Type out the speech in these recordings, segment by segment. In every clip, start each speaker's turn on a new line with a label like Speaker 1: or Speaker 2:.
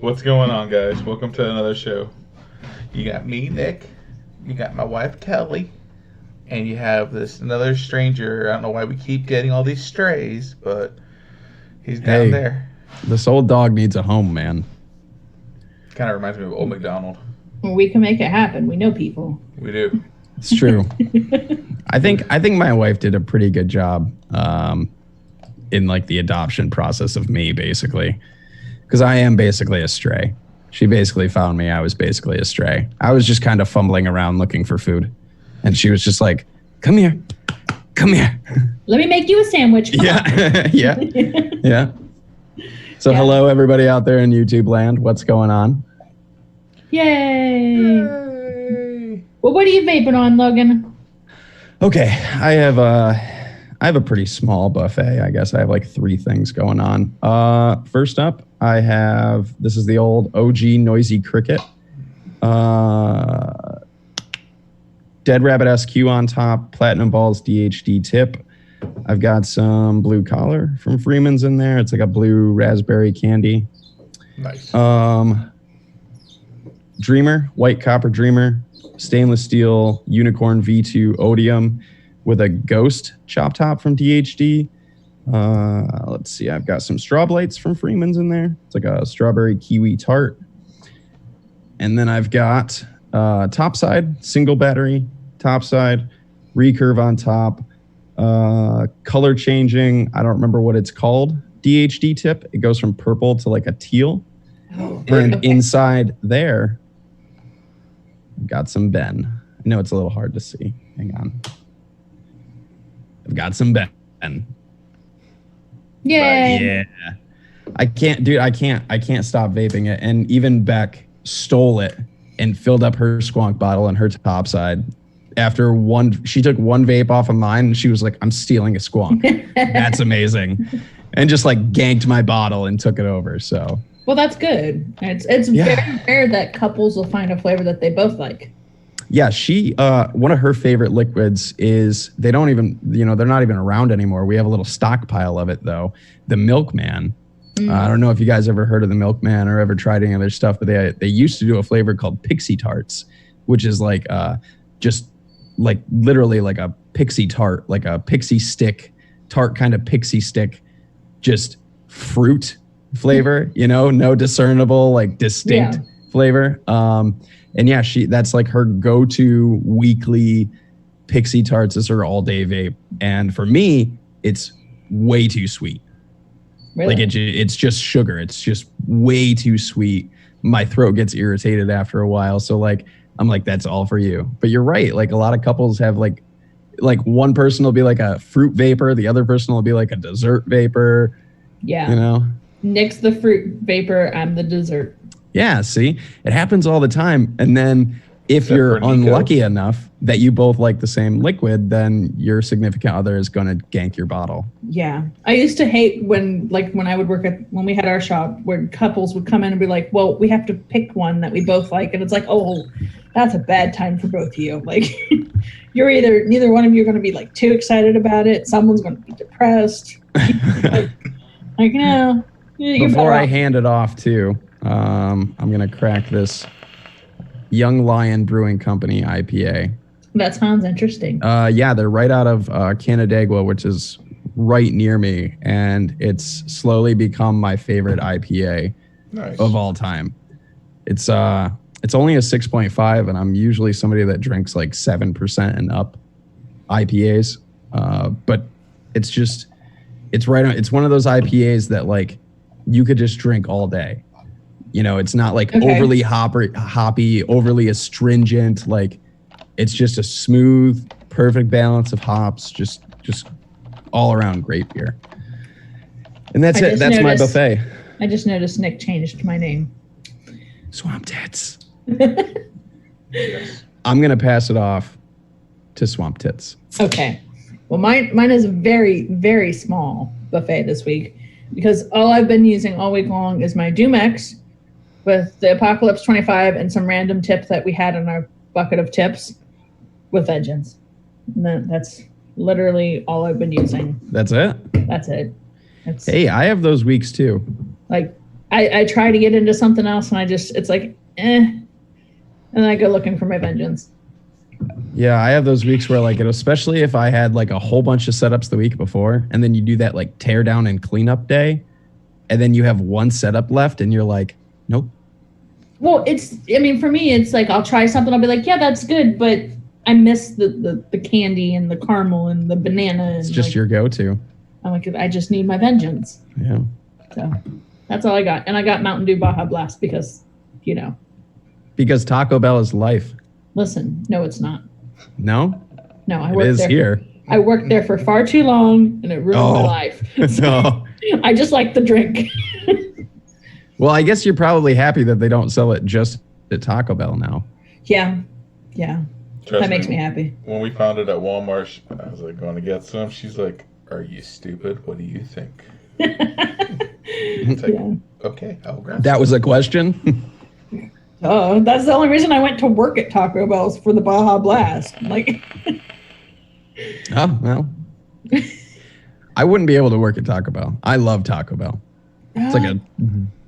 Speaker 1: What's going on, guys? Welcome to another show. You got me, Nick. You got my wife, Kelly. And you have this another stranger. I don't know why we keep getting all these strays, but he's down there.
Speaker 2: This old dog needs a home, man.
Speaker 1: Kind of reminds me of Old MacDonald.
Speaker 3: We can make it happen. We know people.
Speaker 1: We do.
Speaker 2: It's true. I think my wife did a pretty good job in like the adoption process of me, basically. Because I am basically a stray. She basically found me. I was basically a stray. I was just kind of fumbling around looking for food. And she was just like, come here. Come here.
Speaker 3: Let me make you a sandwich.
Speaker 2: Yeah. Yeah. So hello, everybody out there in YouTube land. What's going on?
Speaker 3: Yay. Well, what are you vaping on, Logan?
Speaker 2: Okay. I have a pretty small buffet. I guess I have like 3 things going on. First up, this is the old OG Noisy Cricket. Dead Rabbit SQ on top, Platinum Balls DHD tip. I've got some blue collar from Freeman's in there. It's like a blue raspberry candy.
Speaker 1: Nice.
Speaker 2: Dreamer, white copper Dreamer, stainless steel Unicorn V2 Odium with a ghost chop top from DHD. Let's see, I've got some straw blights from Freeman's in there. It's like a strawberry kiwi tart. And then I've got topside, single battery, topside, recurve on top, color changing, I don't remember what it's called, DHD tip. It goes from purple to like a teal.
Speaker 3: Oh,
Speaker 2: And
Speaker 3: okay.
Speaker 2: inside there, I've got some Ben. I know it's a little hard to see. Hang on. I've got some Ben.
Speaker 3: Yay.
Speaker 2: Yeah. I can't stop vaping it. And even Beck stole it and filled up her squonk bottle and her topside. After she took one vape off of mine and she was like, I'm stealing a squonk. That's amazing. And just like ganked my bottle and took it over. So
Speaker 3: Well, that's good. It's very rare that couples will find a flavor that they both like.
Speaker 2: yeah, she one of her favorite liquids is they're not even around anymore. We have a little stockpile of it though. The Milkman. I don't know if you guys ever heard of the Milkman or ever tried any other stuff, but they used to do a flavor called Pixie Tarts, which is like just like literally like a pixie tart, like a pixie stick tart kind of pixie stick, just fruit flavor, no discernible like distinct flavor. And yeah, that's like her go-to weekly Pixie Tarts is her all-day vape. And for me, it's way too sweet.
Speaker 3: Really?
Speaker 2: Like it's just sugar. It's just way too sweet. My throat gets irritated after a while. So like, I'm like, that's all for you. But you're right. Like a lot of couples have like one person will be like a fruit vapor. The other person will be like a dessert vapor.
Speaker 3: Yeah. Nick's the fruit vapor. I'm the dessert.
Speaker 2: Yeah, see, it happens all the time. And then if you're unlucky enough that you both like the same liquid, then your significant other is going to gank your bottle.
Speaker 3: Yeah. I used to hate when I would work when we had our shop where couples would come in and be like, well, we have to pick one that we both like. And it's like, oh, that's a bad time for both of you. Like neither one of you are going to be like too excited about it. Someone's going to be depressed. like no.
Speaker 2: Before I hand it off too, I'm going to crack this Young Lion Brewing Company IPA.
Speaker 3: That sounds interesting.
Speaker 2: Yeah, they're right out of Canandaigua, which is right near me. And it's slowly become my favorite IPA of all time. It's only a 6.5, and I'm usually somebody that drinks like 7% and up IPAs. But it's right on. It's one of those IPAs that like you could just drink all day. It's not like overly hoppy, overly astringent. Like it's just a smooth, perfect balance of hops. Just all around great beer. And that's it. That's my buffet.
Speaker 3: I just noticed Nick changed my name.
Speaker 2: Swamp Tits. I'm gonna pass it off to Swamp Tits.
Speaker 3: Okay. Well, mine is a very, very small buffet this week because all I've been using all week long is my Dumex with the Apocalypse 25 and some random tip that we had in our bucket of tips with Vengeance. And that's literally all I've been using.
Speaker 2: That's it?
Speaker 3: That's it.
Speaker 2: Hey, I have those weeks too.
Speaker 3: Like I try to get into something else and it's like, and then I go looking for my vengeance.
Speaker 2: Yeah, I have those weeks where like, especially if I had like a whole bunch of setups the week before, and then you do that like tear down and cleanup day, and then you have one setup left, and you're like, nope.
Speaker 3: Well, for me, it's like I'll try something. I'll be like, yeah, that's good, but I miss the candy and the caramel and the banana. And
Speaker 2: it's just
Speaker 3: like,
Speaker 2: your go-to.
Speaker 3: I'm like, I just need my vengeance.
Speaker 2: Yeah.
Speaker 3: So that's all I got, and I got Mountain Dew Baja Blast because,
Speaker 2: Because Taco Bell is life.
Speaker 3: Listen, no, it's not.
Speaker 2: No.
Speaker 3: No, I
Speaker 2: it
Speaker 3: worked
Speaker 2: is
Speaker 3: there.
Speaker 2: Here.
Speaker 3: I worked there for far too long, and it ruined my life. So I just like the drink.
Speaker 2: Well, I guess you're probably happy that they don't sell it just at Taco Bell now.
Speaker 3: Yeah. That makes me
Speaker 1: me
Speaker 3: happy.
Speaker 1: When we found it at Walmart, I was like going to get some. She's like, "Are you stupid? What do you think?" It's like, okay, I'll grab.
Speaker 2: That was a question.
Speaker 3: Oh, that's the only reason I went to work at Taco Bell's for the Baja Blast. Like,
Speaker 2: oh well, I wouldn't be able to work at Taco Bell. I love Taco Bell. It's like a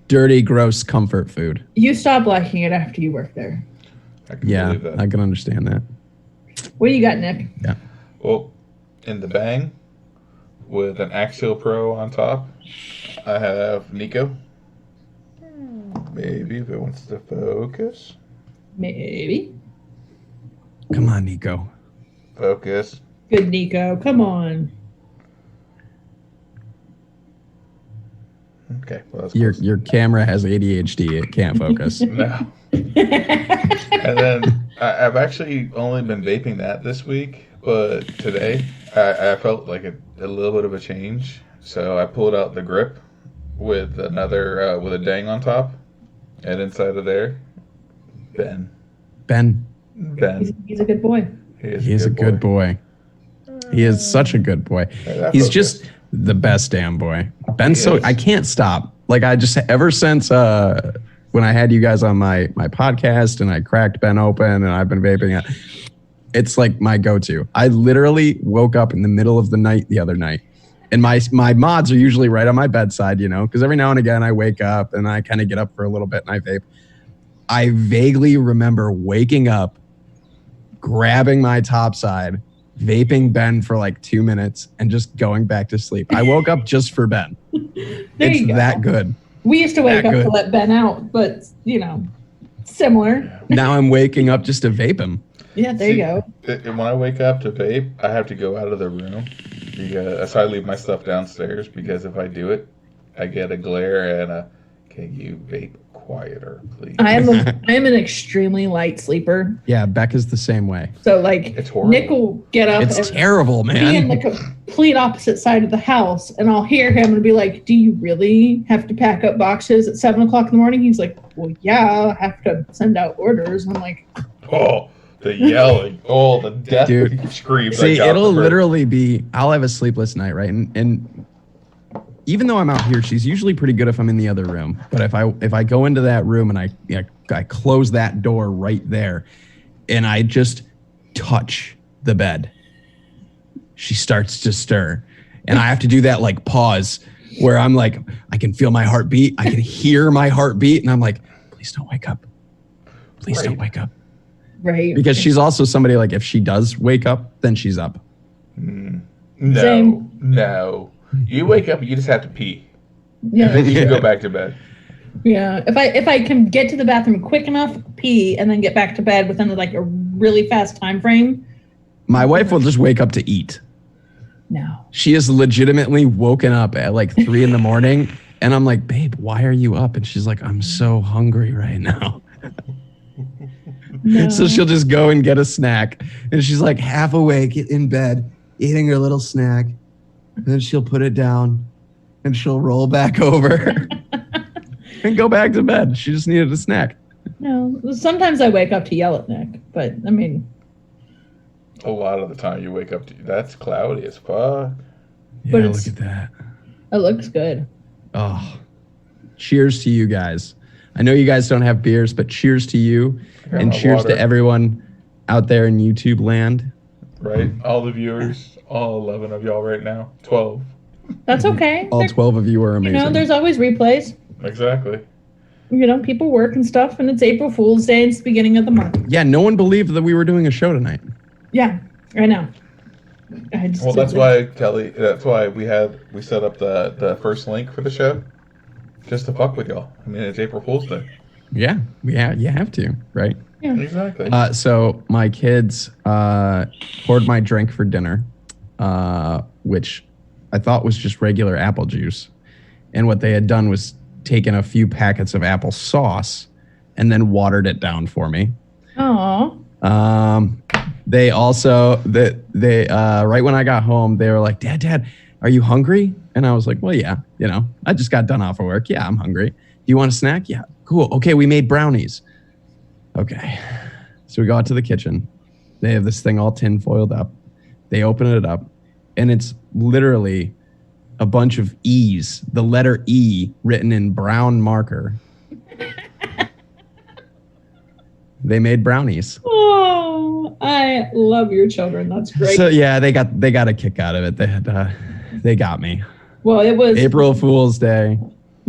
Speaker 2: dirty, gross comfort food.
Speaker 3: You stop liking it after you work there.
Speaker 1: I can believe that.
Speaker 2: I can understand that.
Speaker 3: What do you got, Nick?
Speaker 2: Yeah.
Speaker 1: Well, in the bang, with an Axial Pro on top, I have Nico. Maybe if it wants to focus.
Speaker 3: Maybe.
Speaker 2: Come on, Nico.
Speaker 1: Focus.
Speaker 3: Good, Nico. Come on.
Speaker 1: Okay. Well, that's
Speaker 2: Your camera has ADHD. It can't focus.
Speaker 1: No. And then I've actually only been vaping that this week, but today I felt like a little bit of a change. So I pulled out the grip with another with a dang on top, and inside of there, Ben.
Speaker 3: He's a good boy.
Speaker 2: He is a good boy. He is such a good boy. He's just the best damn boy. Ben's I can't stop. Like ever since when I had you guys on my podcast and I cracked Ben open and I've been vaping it, it's like my go-to. I literally woke up in the middle of the night the other night, and my mods are usually right on my bedside, because every now and again I wake up and I kind of get up for a little bit and I vape. I vaguely remember waking up, grabbing my top side, vaping Ben for like 2 minutes, and just going back to sleep. I woke up just for Ben. It's that good.
Speaker 3: We used to wake up to let Ben out, but similar.
Speaker 2: Now I'm waking up just to vape him.
Speaker 3: Yeah, there you go.
Speaker 1: When I wake up to vape, I have to go out of the room. So I leave my stuff downstairs, because if I do it, I get a glare and can you vape quieter, please?
Speaker 3: I am an extremely light sleeper.
Speaker 2: Yeah, Becca's the same way.
Speaker 3: So
Speaker 1: it's horrible.
Speaker 3: Nick will get up.
Speaker 2: It's terrible, man.
Speaker 3: Be in the complete opposite side of the house, and I'll hear him and be like, "Do you really have to pack up boxes at 7:00 in the morning?" He's like, "Well, yeah, I have to send out orders." And I'm like,
Speaker 1: "Oh, the yelling, the death screams!"
Speaker 2: See, it'll literally be. I'll have a sleepless night, right? And even though I'm out here, she's usually pretty good if I'm in the other room. But if I go into that room and I close that door right there, and I just touch the bed, she starts to stir, and I have to do that like pause where I'm like, I can feel my heartbeat, I can hear my heartbeat, and I'm like, please don't wake up, please don't wake up,
Speaker 3: right?
Speaker 2: Because she's also somebody like if she does wake up, then she's up.
Speaker 1: No. You wake up, you just have to pee.
Speaker 3: Yeah.
Speaker 1: And then you can go back to bed.
Speaker 3: Yeah. If I can get to the bathroom quick enough, pee, and then get back to bed within like a really fast time frame.
Speaker 2: My wife will just wake up to eat.
Speaker 3: No.
Speaker 2: She is legitimately woken up at like 3 a.m. and I'm like, babe, why are you up? And she's like, I'm so hungry right now. No. So she'll just go and get a snack. And she's like half awake in bed, eating her little snack. And then she'll put it down and she'll roll back over and go back to bed. She just needed a snack.
Speaker 3: No, sometimes I wake up to yell at Nick, but I mean,
Speaker 1: a lot of the time you wake up to that's cloudy as fuck.
Speaker 2: Yeah, but look at that.
Speaker 3: It looks good.
Speaker 2: Oh, cheers to you guys. I know you guys don't have beers, but cheers to you, and cheers to everyone out there in YouTube land.
Speaker 1: Right, all the viewers. All 11 of y'all right now. 12.
Speaker 3: That's okay.
Speaker 2: All 12 of you are amazing.
Speaker 3: There's always replays.
Speaker 1: Exactly.
Speaker 3: You know, people work and stuff, and it's April Fool's Day, and it's the beginning of the month.
Speaker 2: Yeah, no one believed that we were doing a show tonight.
Speaker 3: Yeah, I know.
Speaker 1: Well, that's why, Kelly. That's why we set up the first link for the show, just to fuck with y'all. I mean, it's April Fool's Day.
Speaker 2: Yeah, you have to, right?
Speaker 3: Yeah.
Speaker 1: Exactly.
Speaker 2: So my kids poured my drink for dinner, which I thought was just regular apple juice, and what they had done was taken a few packets of apple sauce and then watered it down for me.
Speaker 3: Aww.
Speaker 2: They also they right when I got home, they were like, Dad, are you hungry? And I was like, well, yeah, you know, I just got done off of work. Yeah, I'm hungry. Do you want a snack? Yeah, cool. Okay, we made brownies. Okay. So we go out to the kitchen. They have this thing all tin foiled up. They open it up, and it's literally a bunch of E's, the letter E written in brown marker. They made brownies.
Speaker 3: Oh, I love your children. That's great.
Speaker 2: So yeah, they got a kick out of it. They got me.
Speaker 3: Well, it was
Speaker 2: April Fool's Day.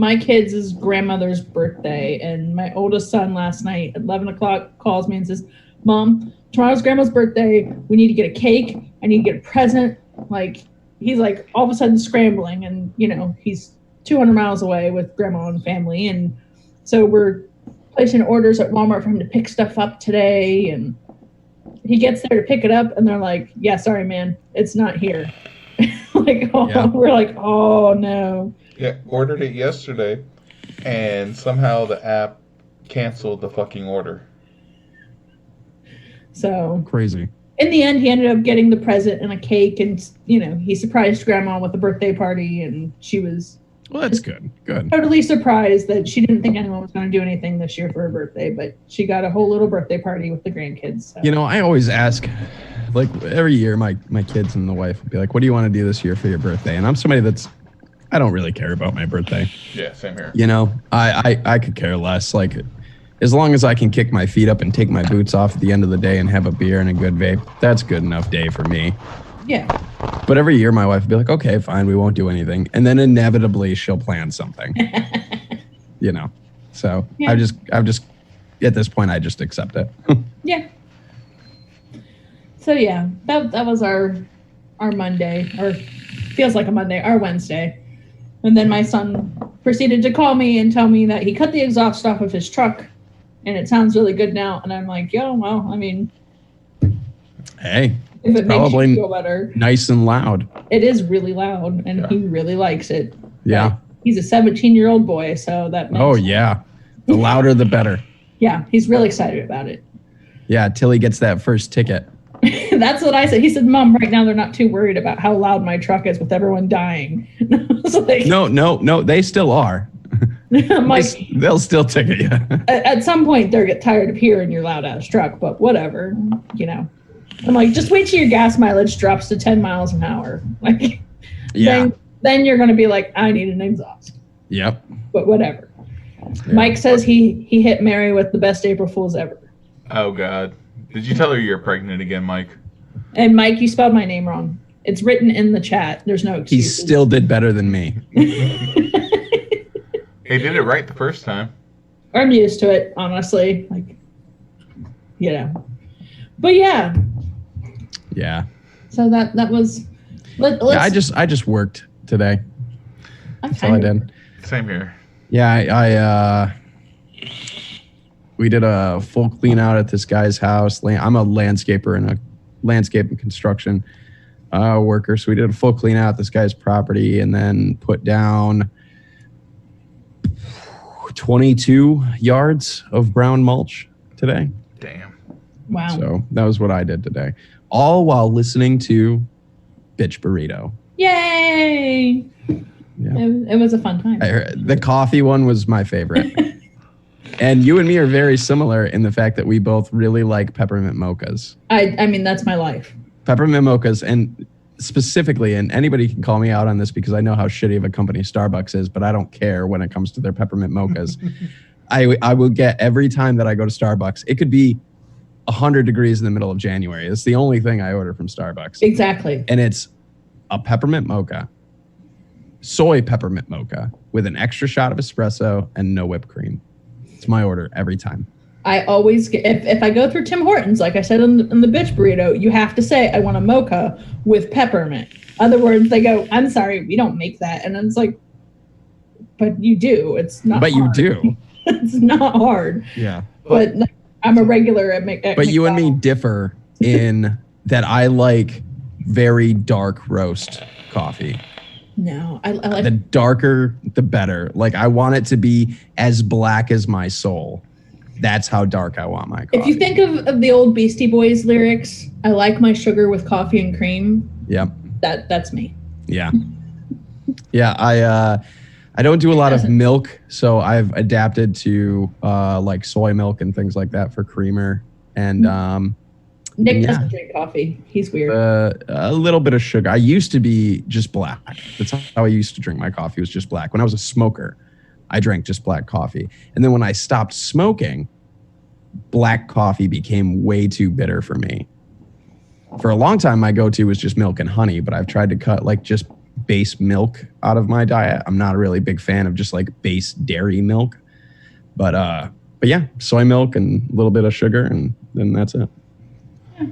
Speaker 3: my kids' grandmother's birthday, and my oldest son last night at 11 o'clock calls me and says, Mom, tomorrow's grandma's birthday. We need to get a cake. I need to get a present. Like, he's like all of a sudden scrambling, and you know, he's 200 miles away with grandma and family, and so we're placing orders at Walmart for him to pick stuff up today, and he gets there to pick it up, and they're like, yeah, sorry, man, it's not here. Like, oh, yeah. We're like, oh no.
Speaker 1: Yeah, ordered it yesterday, and somehow the app canceled the fucking order.
Speaker 3: So
Speaker 2: crazy.
Speaker 3: In the end, he ended up getting the present and a cake, and you know, he surprised grandma with a birthday party, and she was
Speaker 2: that's good.
Speaker 3: Totally surprised that she didn't think anyone was going to do anything this year for her birthday, but she got a whole little birthday party with the grandkids. So.
Speaker 2: You know, I always ask, like every year, my kids and the wife will be like, "What do you want to do this year for your birthday?" And I'm somebody I don't really care about my birthday.
Speaker 1: Yeah, same here.
Speaker 2: You know, I could care less. Like, as long as I can kick my feet up and take my boots off at the end of the day and have a beer and a good vape, that's good enough day for me.
Speaker 3: Yeah.
Speaker 2: But every year my wife would be like, okay, fine, we won't do anything. And then inevitably she'll plan something. You know. So yeah. I've just at this point I just accept it.
Speaker 3: Yeah. So yeah, that was our Monday, or feels like a Monday, our Wednesday. And then my son proceeded to call me and tell me that he cut the exhaust off of his truck and it sounds really good now. And I'm like, yo, well, I mean,
Speaker 2: hey,
Speaker 3: if it makes you feel better.
Speaker 2: Nice and loud.
Speaker 3: It is really loud, and he really likes it.
Speaker 2: Yeah.
Speaker 3: But he's a 17-year-old boy, so that makes
Speaker 2: yeah. The louder, the better.
Speaker 3: Yeah, he's really excited about it.
Speaker 2: Yeah, till he gets that first ticket.
Speaker 3: That's what I said. He said, Mom, right now they're not too worried about how loud my truck is with everyone dying. Like,
Speaker 2: no, they still are.
Speaker 3: I'm like,
Speaker 2: they'll still ticket you.
Speaker 3: At some point, they'll get tired of hearing your loud-ass truck, but whatever, you know. I'm like, just wait till your gas mileage drops to 10 miles an hour. Like,
Speaker 2: yeah.
Speaker 3: Then you're going to be like, I need an exhaust.
Speaker 2: Yep.
Speaker 3: But whatever.
Speaker 2: Yeah.
Speaker 3: Mike says he hit Mary with the best April Fool's ever.
Speaker 1: Oh, God. Did you tell her you're pregnant again, Mike?
Speaker 3: And Mike, you spelled my name wrong. It's written in the chat. There's no excuses.
Speaker 2: He still did better than me.
Speaker 1: He did it right the first time.
Speaker 3: I'm used to it, honestly. Like, you know. But yeah.
Speaker 2: Yeah.
Speaker 3: So that was.
Speaker 2: I just worked today. That's all I did.
Speaker 1: Same here.
Speaker 2: Yeah, we did a full clean out at this guy's house. I'm a landscaper and a landscape and construction worker. So we did a full clean out at this guy's property and then put down 22 yards of brown mulch today.
Speaker 1: Damn.
Speaker 3: Wow.
Speaker 2: So that was what I did today. All while listening to Bitch Burrito.
Speaker 3: Yay! Yeah. It was a fun time.
Speaker 2: The coffee one was my favorite. And you and me are very similar in the fact that we both really like peppermint mochas.
Speaker 3: I mean, that's my life.
Speaker 2: Peppermint mochas, and specifically, and anybody can call me out on this because I know how shitty of a company Starbucks is, but I don't care when it comes to their peppermint mochas. I will get every time that I go to Starbucks. It could be 100 degrees in the middle of January. It's the only thing I order from Starbucks.
Speaker 3: Exactly.
Speaker 2: And it's a peppermint mocha soy peppermint mocha with an extra shot of espresso and no whipped cream. It's my order every time.
Speaker 3: I always get, if I go through Tim Hortons, like I said in the bitch burrito, you have to say, I want a mocha with peppermint. Other words, they go, I'm sorry, we don't make that. And it's like, but you do. It's not
Speaker 2: But
Speaker 3: hard.
Speaker 2: you do.
Speaker 3: It's not hard.
Speaker 2: Yeah.
Speaker 3: But I'm a regular at McDonald's.
Speaker 2: But you and me differ in that I like very dark roast coffee.
Speaker 3: No, I like
Speaker 2: The darker, the better. Like, I want it to be as black as my soul. That's how dark I want my coffee.
Speaker 3: If you think of the old Beastie Boys lyrics, I like my sugar with coffee and cream.
Speaker 2: Yep.
Speaker 3: That's me.
Speaker 2: Yeah. Yeah, I don't do a lot of milk, so I've adapted to like soy milk and things like that for creamer. And
Speaker 3: Nick doesn't drink coffee. He's weird.
Speaker 2: A little bit of sugar. I used to be just black. That's how I used to drink my coffee, was just black. When I was a smoker, I drank just black coffee. And then when I stopped smoking, black coffee became way too bitter for me. For a long time, my go-to was just milk and honey, but I've tried to cut like just base milk out of my diet. I'm not a really big fan of just like base dairy milk. But yeah, soy milk and a little bit of sugar, and then that's it.
Speaker 3: Yeah.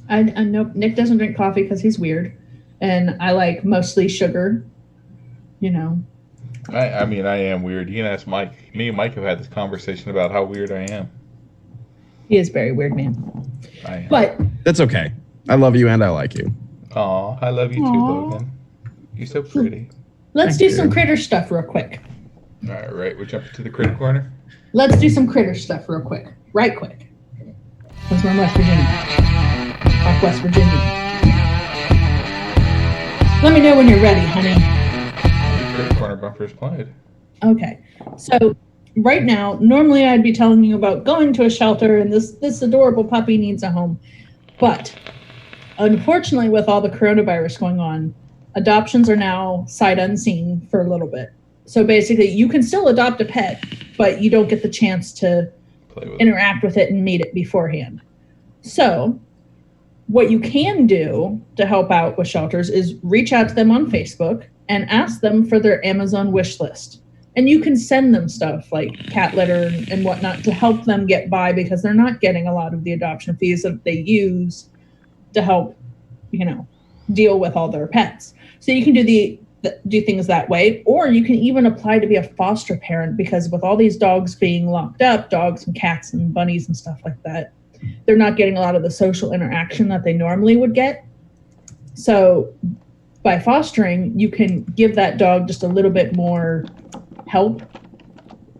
Speaker 3: I know Nick doesn't drink coffee because he's weird. And I like mostly sugar, you know.
Speaker 1: I mean, I am weird. You can ask Mike. Me and Mike have had this conversation about how weird I am.
Speaker 3: He is very weird, man.
Speaker 1: I am.
Speaker 3: But
Speaker 2: That's okay. I love you and I like you.
Speaker 1: Aw, I love you too, Logan. You're so pretty.
Speaker 3: let's do some critter stuff real quick.
Speaker 1: All right, we're jumping to the critter corner.
Speaker 3: Let's do some critter stuff real quick. Right quick. Because we're in West Virginia. Talk West Virginia. Let me know when you're ready, honey.
Speaker 1: Critter corner bumper's played.
Speaker 3: Okay. So right now, normally I'd be telling you about going to a shelter and this adorable puppy needs a home. But unfortunately, with all the coronavirus going on, adoptions are now sight unseen for a little bit. So basically, you can still adopt a pet, but you don't get the chance to interact with it and meet it beforehand. So what you can do to help out with shelters is reach out to them on Facebook and ask them for their Amazon wish list. And you can send them stuff like cat litter and whatnot to help them get by, because they're not getting a lot of the adoption fees that they use to help, deal with all their pets. So you can do things that way, or you can even apply to be a foster parent, because with all these dogs being locked up, dogs and cats and bunnies and stuff like that, they're not getting a lot of the social interaction that they normally would get. So by fostering, you can give that dog just a little bit more help,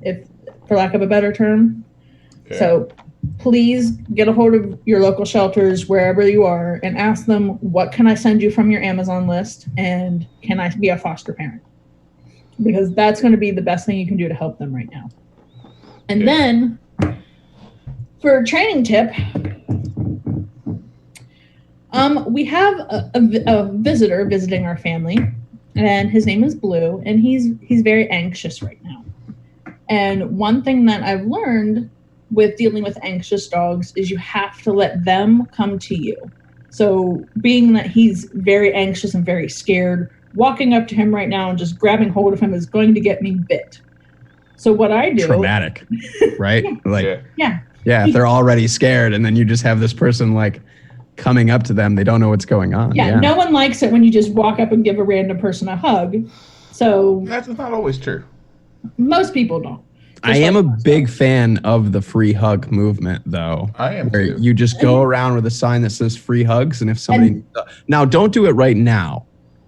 Speaker 3: if for lack of a better term. Okay. So please get a hold of your local shelters wherever you are and ask them, what can I send you from your Amazon list, and can I be a foster parent? Because that's going to be the best thing you can do to help them right now. And then for a training tip, we have a visitor visiting our family, and his name is Blue, and he's very anxious right now. And one thing that I've learned with dealing with anxious dogs is you have to let them come to you. So being that he's very anxious and very scared, walking up to him right now and just grabbing hold of him is going to get me bit. So what I do...
Speaker 2: Traumatic, right?
Speaker 3: Yeah.
Speaker 2: Yeah, if they're already scared and then you just have this person like coming up to them, they don't know what's going on.
Speaker 3: Yeah, no one likes it when you just walk up and give a random person a hug. So...
Speaker 1: That's not always true.
Speaker 3: Most people don't.
Speaker 2: I am a big fan of the free hug movement, though.
Speaker 1: I am
Speaker 2: where
Speaker 1: too.
Speaker 2: You just go around with a sign that says free hugs, and if somebody... Now, don't do it right now.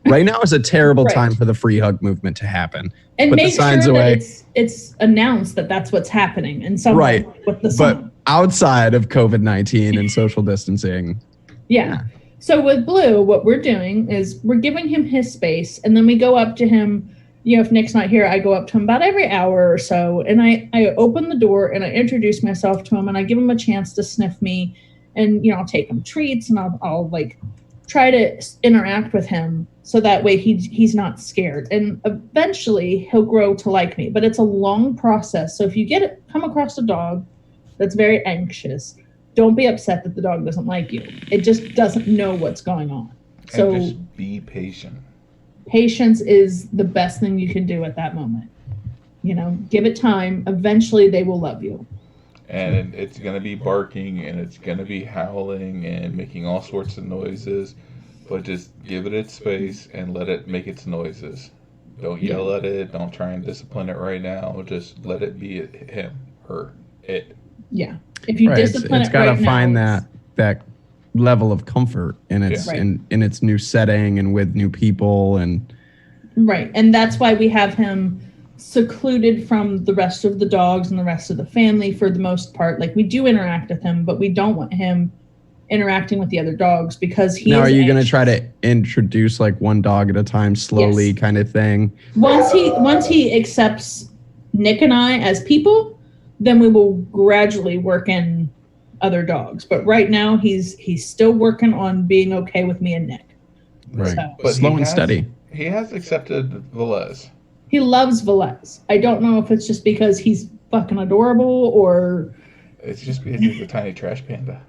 Speaker 2: Right now is a terrible time for the free hug movement to happen.
Speaker 3: And
Speaker 2: put
Speaker 3: make
Speaker 2: the signs
Speaker 3: sure
Speaker 2: away.
Speaker 3: that it's announced that that's what's happening. And someone with the sign.
Speaker 2: But outside of COVID-19 and social distancing...
Speaker 3: Yeah. So with Blue, what we're doing is we're giving him his space, and then we go up to him. If Nick's not here, I go up to him about every hour or so, and I open the door and I introduce myself to him, and I give him a chance to sniff me, and I'll take him treats, and I'll like try to interact with him so that way he's not scared, and eventually he'll grow to like me. But it's a long process. So if you come across a dog that's very anxious, don't be upset that the dog doesn't like you. It just doesn't know what's going on. So
Speaker 1: just be patient.
Speaker 3: patience is the best thing you can do at that moment. You know, give it time. Eventually they will love you.
Speaker 1: And it's going to be barking and it's going to be howling and making all sorts of noises, but just give it its space and let it make its noises. Don't yell at it. Don't try and discipline it right now. Just let it be him, her, it.
Speaker 3: Yeah. If you discipline
Speaker 2: it's
Speaker 3: it
Speaker 2: got to
Speaker 3: right
Speaker 2: find
Speaker 3: now,
Speaker 2: that level of comfort in its in its new setting and with new people and
Speaker 3: right. And that's why we have him secluded from the rest of the dogs and the rest of the family for the most part. Like, we do interact with him, but we don't want him interacting with the other dogs because he
Speaker 2: now
Speaker 3: is
Speaker 2: are you going to
Speaker 3: anxious.
Speaker 2: try to introduce like one dog at a time slowly kind of thing?
Speaker 3: Once he accepts Nick and I as people, then we will gradually work in other dogs. But right now he's still working on being okay with me and Nick.
Speaker 2: Right.
Speaker 3: So,
Speaker 1: But
Speaker 2: slow and steady.
Speaker 1: He has accepted Velez.
Speaker 3: he loves Velez. I don't know if it's just because he's fucking adorable or
Speaker 1: It's just because he's a tiny trash panda.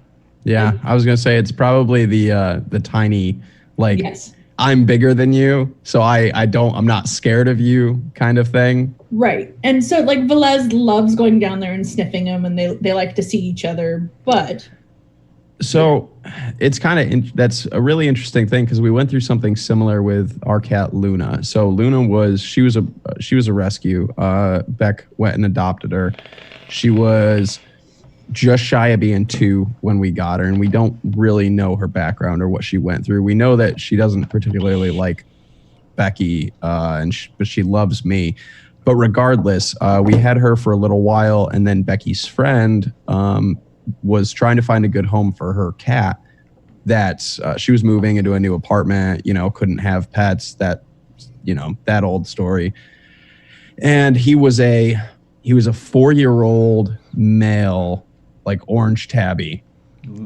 Speaker 2: Yeah, I was gonna say it's probably the tiny, like,
Speaker 3: yes.
Speaker 2: I'm bigger than you, so I'm not scared of you kind of thing.
Speaker 3: Right. And so like Velez loves going down there and sniffing him, and they like to see each other, but
Speaker 2: so it's kind of that's a really interesting thing because we went through something similar with our cat Luna. So Luna she was a rescue. Beck went and adopted her. She was just shy of being 2 when we got her, and we don't really know her background or what she went through. We know that she doesn't particularly like Becky, but she loves me. But regardless, we had her for a little while, and then Becky's friend was trying to find a good home for her cat. That she was moving into a new apartment, couldn't have pets. That old story. And he was a 4-year-old male, like orange tabby.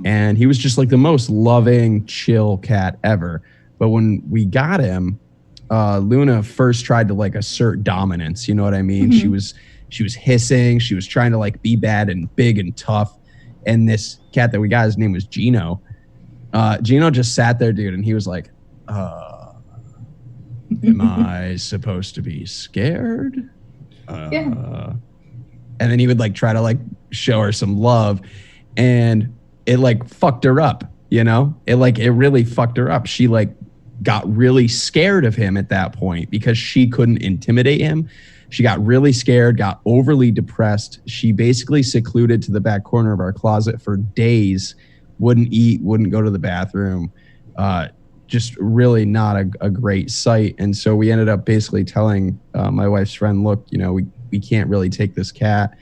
Speaker 2: And he was just like the most loving, chill cat ever. But when we got him, Luna first tried to like assert dominance. You know what I mean?
Speaker 3: Mm-hmm.
Speaker 2: She was hissing. She was trying to like be bad and big and tough. And this cat that we got, his name was Gino. Gino just sat there, dude, and he was like, am I supposed to be scared?
Speaker 3: Yeah.
Speaker 2: And then he would like try to like show her some love, and it like fucked her up, it really fucked her up. She like got really scared of him at that point because she couldn't intimidate him. She got really scared, got overly depressed. She basically secluded to the back corner of our closet for days, wouldn't eat, wouldn't go to the bathroom. Just really not a great sight. And so we ended up basically telling my wife's friend, look, we can't really take this cat.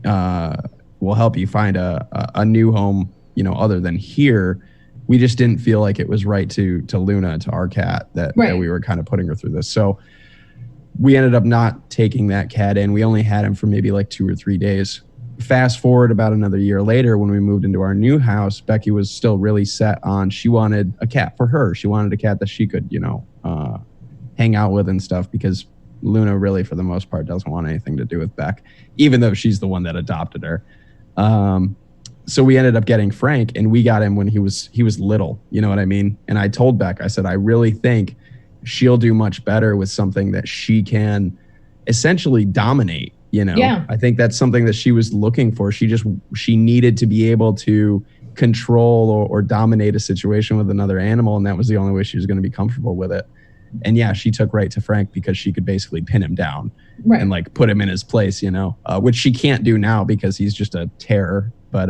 Speaker 2: We'll help you find a new home, other than here. We just didn't feel like it was right to Luna, to our cat, that we were kind of putting her through this. So we ended up not taking that cat in. We only had him for maybe like 2 or 3 days. Fast forward about another year later, when we moved into our new house, Becky was still really set on, she wanted a cat for her. She wanted a cat that she could, hang out with and stuff, because Luna really, for the most part, doesn't want anything to do with Beck, even though she's the one that adopted her. So we ended up getting Frank, and we got him when he was little, you know what I mean? And I told Beck, I said, I really think she'll do much better with something that she can essentially dominate.
Speaker 3: Yeah.
Speaker 2: I think that's something that she was looking for. She needed to be able to control or dominate a situation with another animal, and that was the only way she was going to be comfortable with it. And yeah, she took right to Frank because she could basically pin him down and like put him in his place, which she can't do now because he's just a terror. But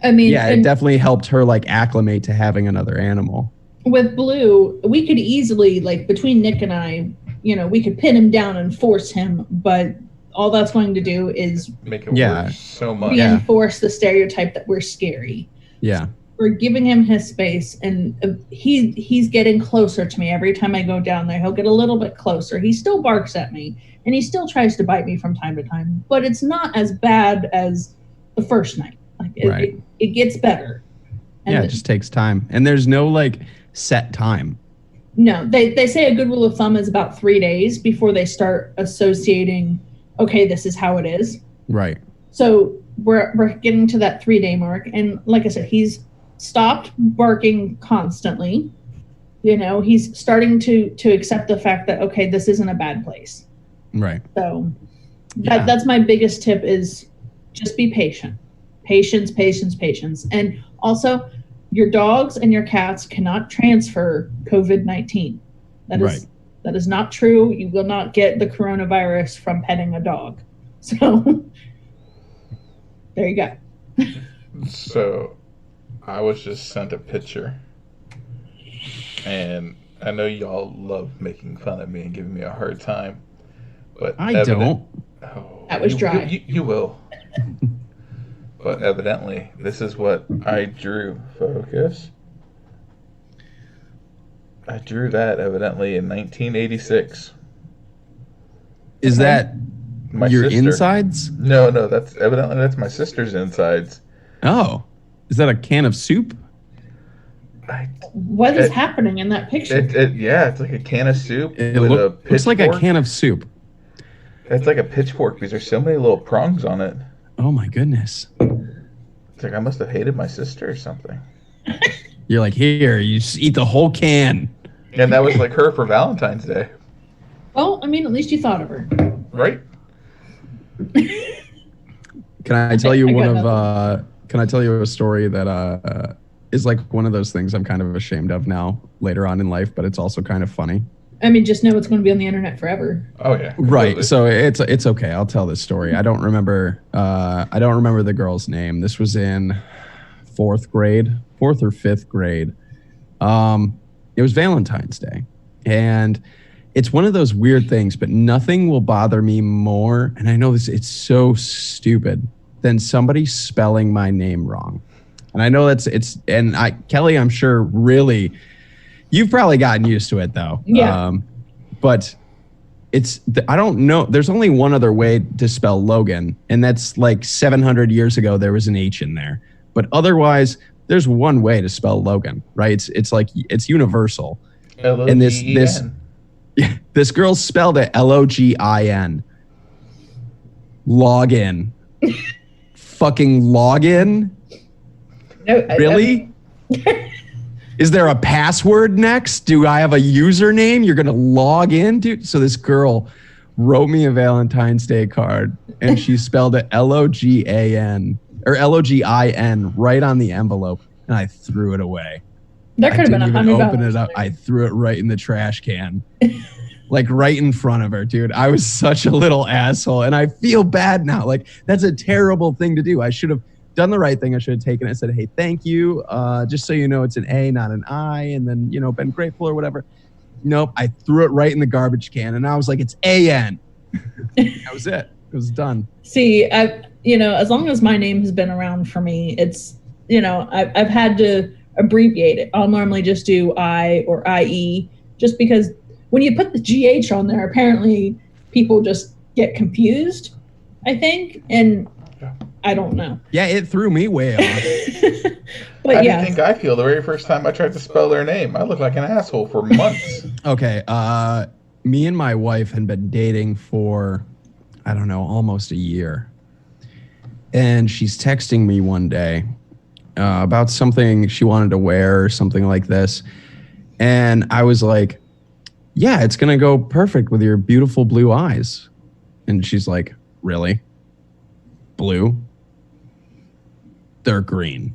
Speaker 2: it definitely helped her like acclimate to having another animal.
Speaker 3: With Blue, we could easily, like, between Nick and I, we could pin him down and force him, but all that's going to do is
Speaker 1: make it worse so much.
Speaker 3: Reinforce the stereotype that we're scary.
Speaker 2: Yeah.
Speaker 3: We're giving him his space, and he's getting closer to me every time I go down there. He'll get a little bit closer. He still barks at me, and he still tries to bite me from time to time, but it's not as bad as the first night. Like it gets better. And
Speaker 2: it just takes time, and there's no like set time.
Speaker 3: No, they say a good rule of thumb is about 3 days before they start associating, okay, this is how it is.
Speaker 2: Right.
Speaker 3: So we're getting to that 3-day mark, and like I said, he's stopped barking constantly. You know, he's starting to accept the fact that, okay, this isn't a bad place.
Speaker 2: Right.
Speaker 3: So that's my biggest tip is just be patient. Patience. And also, your dogs and your cats cannot transfer COVID-19. That is not true. You will not get the coronavirus from petting a dog. So there you go.
Speaker 1: So I was just sent a picture, and I know y'all love making fun of me and giving me a hard time, but
Speaker 2: I don't.
Speaker 1: Oh,
Speaker 3: That was dry.
Speaker 1: You will. But evidently, this is what I drew. Focus. I drew that evidently in 1986.
Speaker 2: Is that
Speaker 1: My
Speaker 2: your
Speaker 1: sister.
Speaker 2: insides?
Speaker 1: No, that's my sister's insides.
Speaker 2: Oh, is that a can of soup?
Speaker 3: What is happening in that picture?
Speaker 1: It's like a can of soup with a pitchfork.
Speaker 2: Looks like a can of soup.
Speaker 1: It's like a pitchfork because there's so many little prongs on it.
Speaker 2: Oh my goodness.
Speaker 1: It's like I must have hated my sister or something.
Speaker 2: You're like, here, you just eat the whole can.
Speaker 1: And that was like her for Valentine's Day.
Speaker 3: Well, I mean, at least you thought of her.
Speaker 1: Right?
Speaker 2: Can I tell you can I tell you a story that is like one of those things I'm kind of ashamed of now later on in life, but it's also kind of funny.
Speaker 3: I mean, just know it's going to be on the internet forever.
Speaker 1: Oh yeah.
Speaker 2: Right. So it's okay. I'll tell this story. I don't remember the girl's name. This was in fourth or fifth grade. It was Valentine's Day, and it's one of those weird things, but nothing will bother me more. And I know it's so stupid than somebody spelling my name wrong. And I know Kelly, I'm sure really, you've probably gotten used to it though.
Speaker 3: Yeah.
Speaker 2: But I don't know. There's only one other way to spell Logan, and that's like 700 years ago, there was an H in there. But otherwise, there's one way to spell Logan, right? It's like, it's universal.
Speaker 1: L-O-G-E-N.
Speaker 2: And this girl spelled it Login. Login. Fucking login?
Speaker 3: No,
Speaker 2: Really? Is there a password next? Do I have a username? You're going to log in, dude? So this girl wrote me a Valentine's Day card, and she spelled it Logan or Login right on the envelope, and I threw it away.
Speaker 3: That could have been $100.
Speaker 2: Open it up. I threw it right in the trash can. Like right in front of her, dude. I was such a little asshole, and I feel bad now. Like, that's a terrible thing to do. I should have done the right thing. I should have taken it and said, hey, thank you. Just so you know, it's an A, not an I, and then, been grateful or whatever. Nope. I threw it right in the garbage can, and I was like, it's A-N. That was it. It was done.
Speaker 3: See, as long as my name has been around for me, it's, I've had to abbreviate it. I'll normally just do I or IE, just because when you put the GH on there, apparently people just get confused, I think. And I don't know.
Speaker 2: Yeah, it threw me way off.
Speaker 3: But
Speaker 1: How do you think I feel the very first time I tried to spell their name? I looked like an asshole for months.
Speaker 2: Okay. Me and my wife had been dating for, I don't know, almost a year. And she's texting me one day about something she wanted to wear or something like this. And I was like, yeah, it's going to go perfect with your beautiful blue eyes. And she's like, really? Blue? They're green.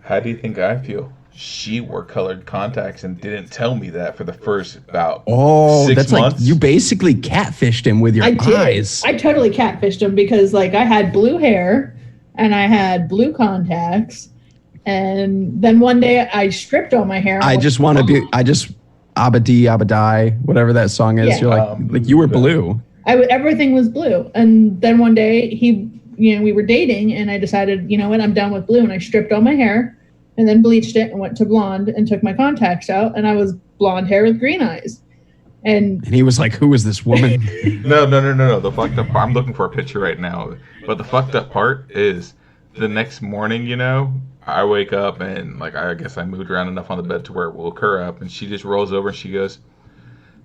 Speaker 1: How do you think I feel? She wore colored contacts and didn't tell me that for the first about 6
Speaker 2: that's
Speaker 1: months.
Speaker 2: Like you basically catfished him with your eyes.
Speaker 3: I totally catfished him because I had blue hair and I had blue contacts, and then one day I stripped all my hair.
Speaker 2: I just Abadie, whatever that song is. Yeah. You're like you were blue.
Speaker 3: Everything was blue, and then one day we were dating, and I decided, what, I'm done with blue, and I stripped all my hair. And then bleached it and went to blonde and took my contacts out, and I was blonde hair with green eyes. And
Speaker 2: he was like, "Who is this woman?"
Speaker 1: No. The fucked up part, I'm looking for a picture right now. But the fucked up part is the next morning, I wake up and I guess I moved around enough on the bed to where it woke her up, and she just rolls over and she goes,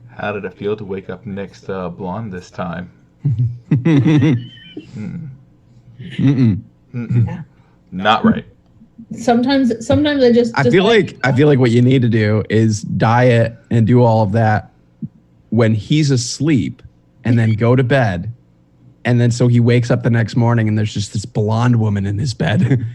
Speaker 1: "How did it feel to wake up next to blonde this time?"
Speaker 2: Mm-mm.
Speaker 3: Yeah.
Speaker 1: Not right.
Speaker 3: Sometimes I just
Speaker 2: I feel like what you need to do is diet and do all of that when he's asleep, and then go to bed, and then so he wakes up the next morning and there's just this blonde woman in his bed.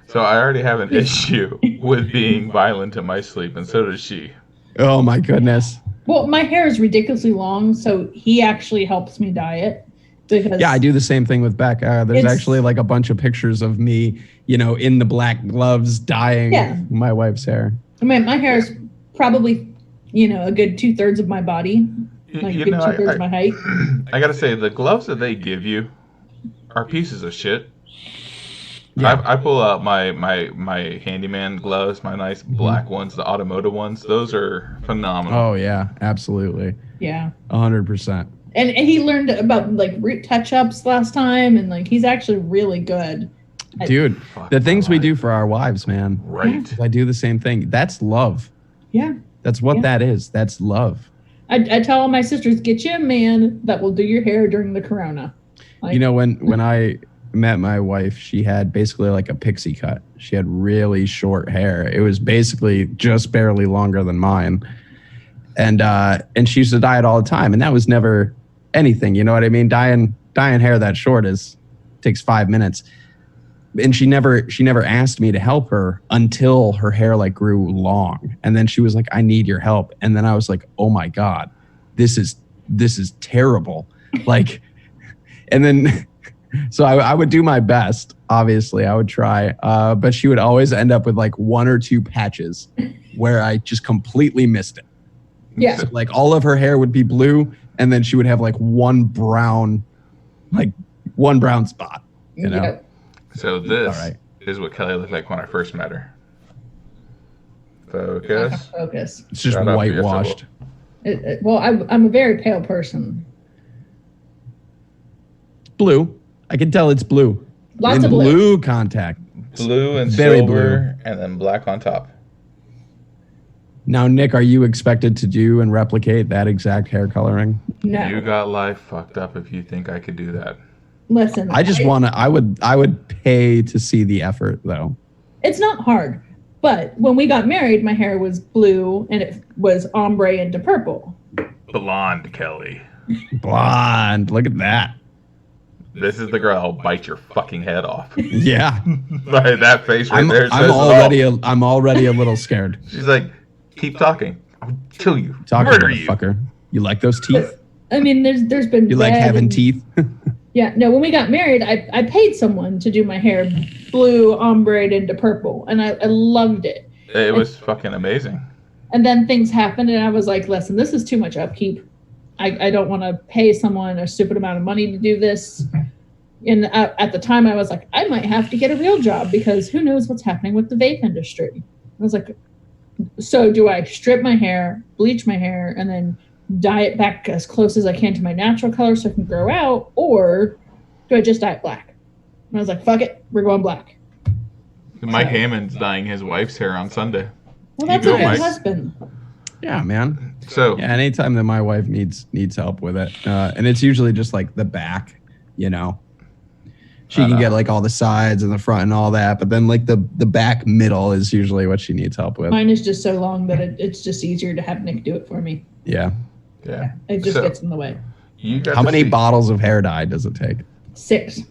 Speaker 1: So I already have an issue with being violent in my sleep, and so does she.
Speaker 2: Oh my goodness.
Speaker 3: Well, my hair is ridiculously long, so he actually helps me dye it. Because
Speaker 2: yeah, I do the same thing with Beck. There's actually like a bunch of pictures of me, in the black gloves dyeing my wife's hair.
Speaker 3: I mean, my hair is probably, a good 2/3 of my body. Like a good 2/3 of my height.
Speaker 1: I gotta say, the gloves that they give you are pieces of shit.
Speaker 2: Yeah.
Speaker 1: I pull out my handyman gloves, my nice black ones, the automotive ones. Those are phenomenal.
Speaker 2: Oh yeah, absolutely.
Speaker 3: Yeah.
Speaker 2: 100%.
Speaker 3: And he learned about like root touch-ups last time, and like he's actually really good.
Speaker 2: Dude, the things we do for our wives, man.
Speaker 1: Right.
Speaker 2: I do the same thing. That's love.
Speaker 3: Yeah.
Speaker 2: That's what that is. That's love.
Speaker 3: I tell all my sisters, get you a man that will do your hair during the corona. Like,
Speaker 2: when I met my wife, she had basically like a pixie cut. She had really short hair. It was basically just barely longer than mine. And she used to dye it all the time. And that was never anything. You know what I mean? Dyeing hair that short takes 5 minutes. And she never asked me to help her until her hair like grew long. And then she was like, I need your help. And then I was like, oh my God, this is terrible. Like, and then, so I would do my best. Obviously I would try. But she would always end up with like 1 or 2 patches where I just completely missed it.
Speaker 3: Yeah.
Speaker 2: So like all of her hair would be blue. And then she would have like one brown spot,
Speaker 3: Yeah.
Speaker 1: So this is what Kelly looked like when I first met her. Focus.
Speaker 3: Focus.
Speaker 2: It's just whitewashed.
Speaker 3: Well, I'm a very pale person.
Speaker 2: Blue. I can tell it's blue.
Speaker 3: Lots of blue
Speaker 2: contact.
Speaker 1: Blue and
Speaker 2: Very
Speaker 1: silver, and then black on top.
Speaker 2: Now, Nick, are you expected to do and replicate that exact hair coloring?
Speaker 3: No.
Speaker 1: You got life fucked up if you think I could do that.
Speaker 3: Listen.
Speaker 2: I would pay to see the effort though.
Speaker 3: It's not hard. But when we got married, my hair was blue and it was ombre into purple.
Speaker 1: Blonde, Kelly.
Speaker 2: Blonde. Look at that.
Speaker 1: This is the girl I'll bite your fucking head off.
Speaker 2: Yeah.
Speaker 1: By that face right there.
Speaker 2: I'm already a little scared.
Speaker 1: She's like, keep talking. I'll kill you.
Speaker 2: Talk
Speaker 1: Murder
Speaker 2: you,
Speaker 1: you.
Speaker 2: Fucker. You like those teeth?
Speaker 3: I mean, there's been
Speaker 2: you like having teeth?
Speaker 3: Yeah, no, when we got married, I paid someone to do my hair blue, ombre into purple, and I loved it.
Speaker 1: It was fucking amazing.
Speaker 3: And then things happened, and I was like, listen, this is too much upkeep. I don't want to pay someone a stupid amount of money to do this. And at the time, I was like, I might have to get a real job because who knows what's happening with the vape industry. I was like, so do I strip my hair, bleach my hair, and then dye it back as close as I can to my natural color so it can grow out, or do I just dye it black? And I was like, fuck it, we're going black.
Speaker 1: Mike Hammond's dyeing his wife's hair on Sunday.
Speaker 3: Well, that's a good husband.
Speaker 2: Yeah, man.
Speaker 1: So
Speaker 2: yeah, anytime that my wife needs help with it, and it's usually just like the back, she can get like all the sides and the front and all that, but then like the back middle is usually what she needs help with.
Speaker 3: Mine is just so long that it's just easier to have Nick do it for me.
Speaker 2: Yeah.
Speaker 1: Yeah.
Speaker 3: It just gets in the way.
Speaker 2: How many bottles of hair dye does it take?
Speaker 3: 6.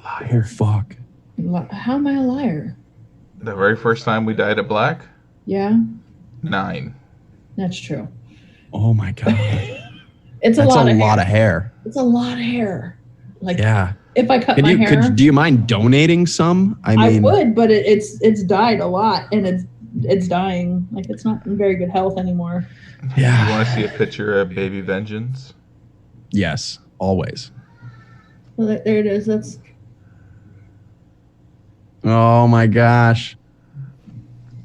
Speaker 2: Liar. Oh, fuck.
Speaker 3: How am I a liar?
Speaker 1: The very first time we dyed it black?
Speaker 3: Yeah.
Speaker 1: 9.
Speaker 3: That's true.
Speaker 2: Oh my God.
Speaker 3: That's
Speaker 2: a lot of hair.
Speaker 3: It's a lot of hair. Like,
Speaker 2: yeah.
Speaker 3: If I cut my hair.
Speaker 2: Do you mind donating some?
Speaker 3: I would, but it's dyed a lot and it's dying. Like, it's not in very good health anymore.
Speaker 2: Yeah.
Speaker 1: You want to see a picture of Baby Vengeance?
Speaker 2: Yes, always.
Speaker 3: Well, there it is. That's.
Speaker 2: Oh my gosh.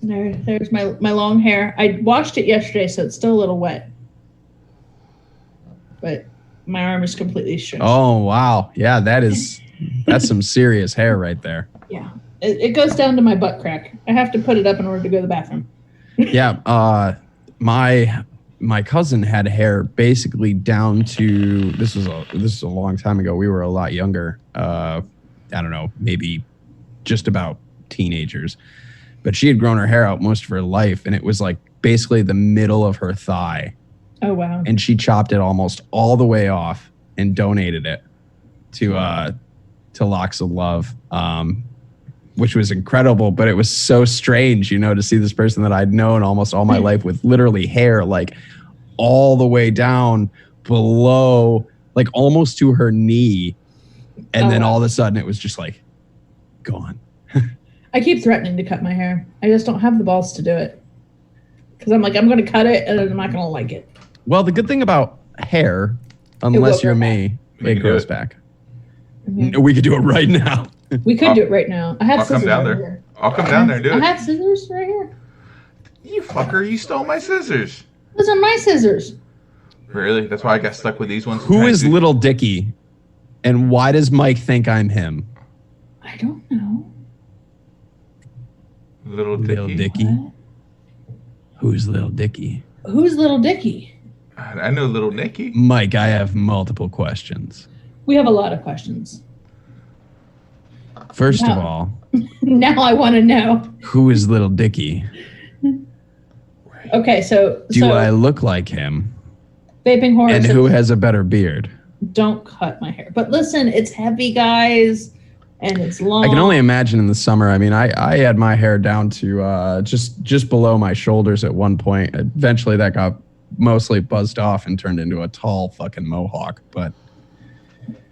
Speaker 3: There's my long hair. I washed it yesterday, so it's still a little wet. But my arm is completely stretched.
Speaker 2: Oh wow. Yeah, that's some serious hair right there.
Speaker 3: Yeah. It goes down to my butt crack. I have to put it up in order to go to the bathroom.
Speaker 2: Yeah. My cousin had hair basically down to this is a long time ago. We were a lot younger. I don't know, maybe just about teenagers. But she had grown her hair out most of her life, and it was like basically the middle of her thigh.
Speaker 3: Oh, wow.
Speaker 2: And she chopped it almost all the way off and donated it to Locks of Love, which was incredible. But it was so strange, to see this person that I'd known almost all my life with literally hair like all the way down below, like almost to her knee. And then all of a sudden it was just like gone.
Speaker 3: I keep threatening to cut my hair. I just don't have the balls to do it. Because I'm like, I'm going to cut it and I'm not going to like it.
Speaker 2: Well, the good thing about hair, unless you're me, it grows back. Mm-hmm. We could do it right now.
Speaker 3: We could do it right now. I have
Speaker 1: I'll
Speaker 3: scissors
Speaker 1: come down
Speaker 3: right
Speaker 1: there.
Speaker 3: here.
Speaker 1: I'll come down there and do it.
Speaker 3: I have scissors right here.
Speaker 1: You fucker, you stole my scissors.
Speaker 3: Those are my scissors.
Speaker 1: Really? That's why I got stuck with these ones.
Speaker 2: Who is Little Dicky? And why does Mike think I'm him?
Speaker 3: I don't know.
Speaker 1: Little Dicky?
Speaker 3: What?
Speaker 2: Who's Little Dicky?
Speaker 3: Who's Little Dicky?
Speaker 1: I know Little Nicky.
Speaker 2: Mike, I have multiple questions.
Speaker 3: We have a lot of questions.
Speaker 2: First of all,
Speaker 3: now I want to know.
Speaker 2: Who is Little Dicky?
Speaker 3: Okay, so
Speaker 2: do I look like him?
Speaker 3: Vaping horror.
Speaker 2: And who has a better beard?
Speaker 3: Don't cut my hair. But listen, it's heavy, guys, and it's long.
Speaker 2: I can only imagine in the summer. I mean, I had my hair down to just below my shoulders at one point. Eventually, that got mostly buzzed off and turned into a tall fucking mohawk. But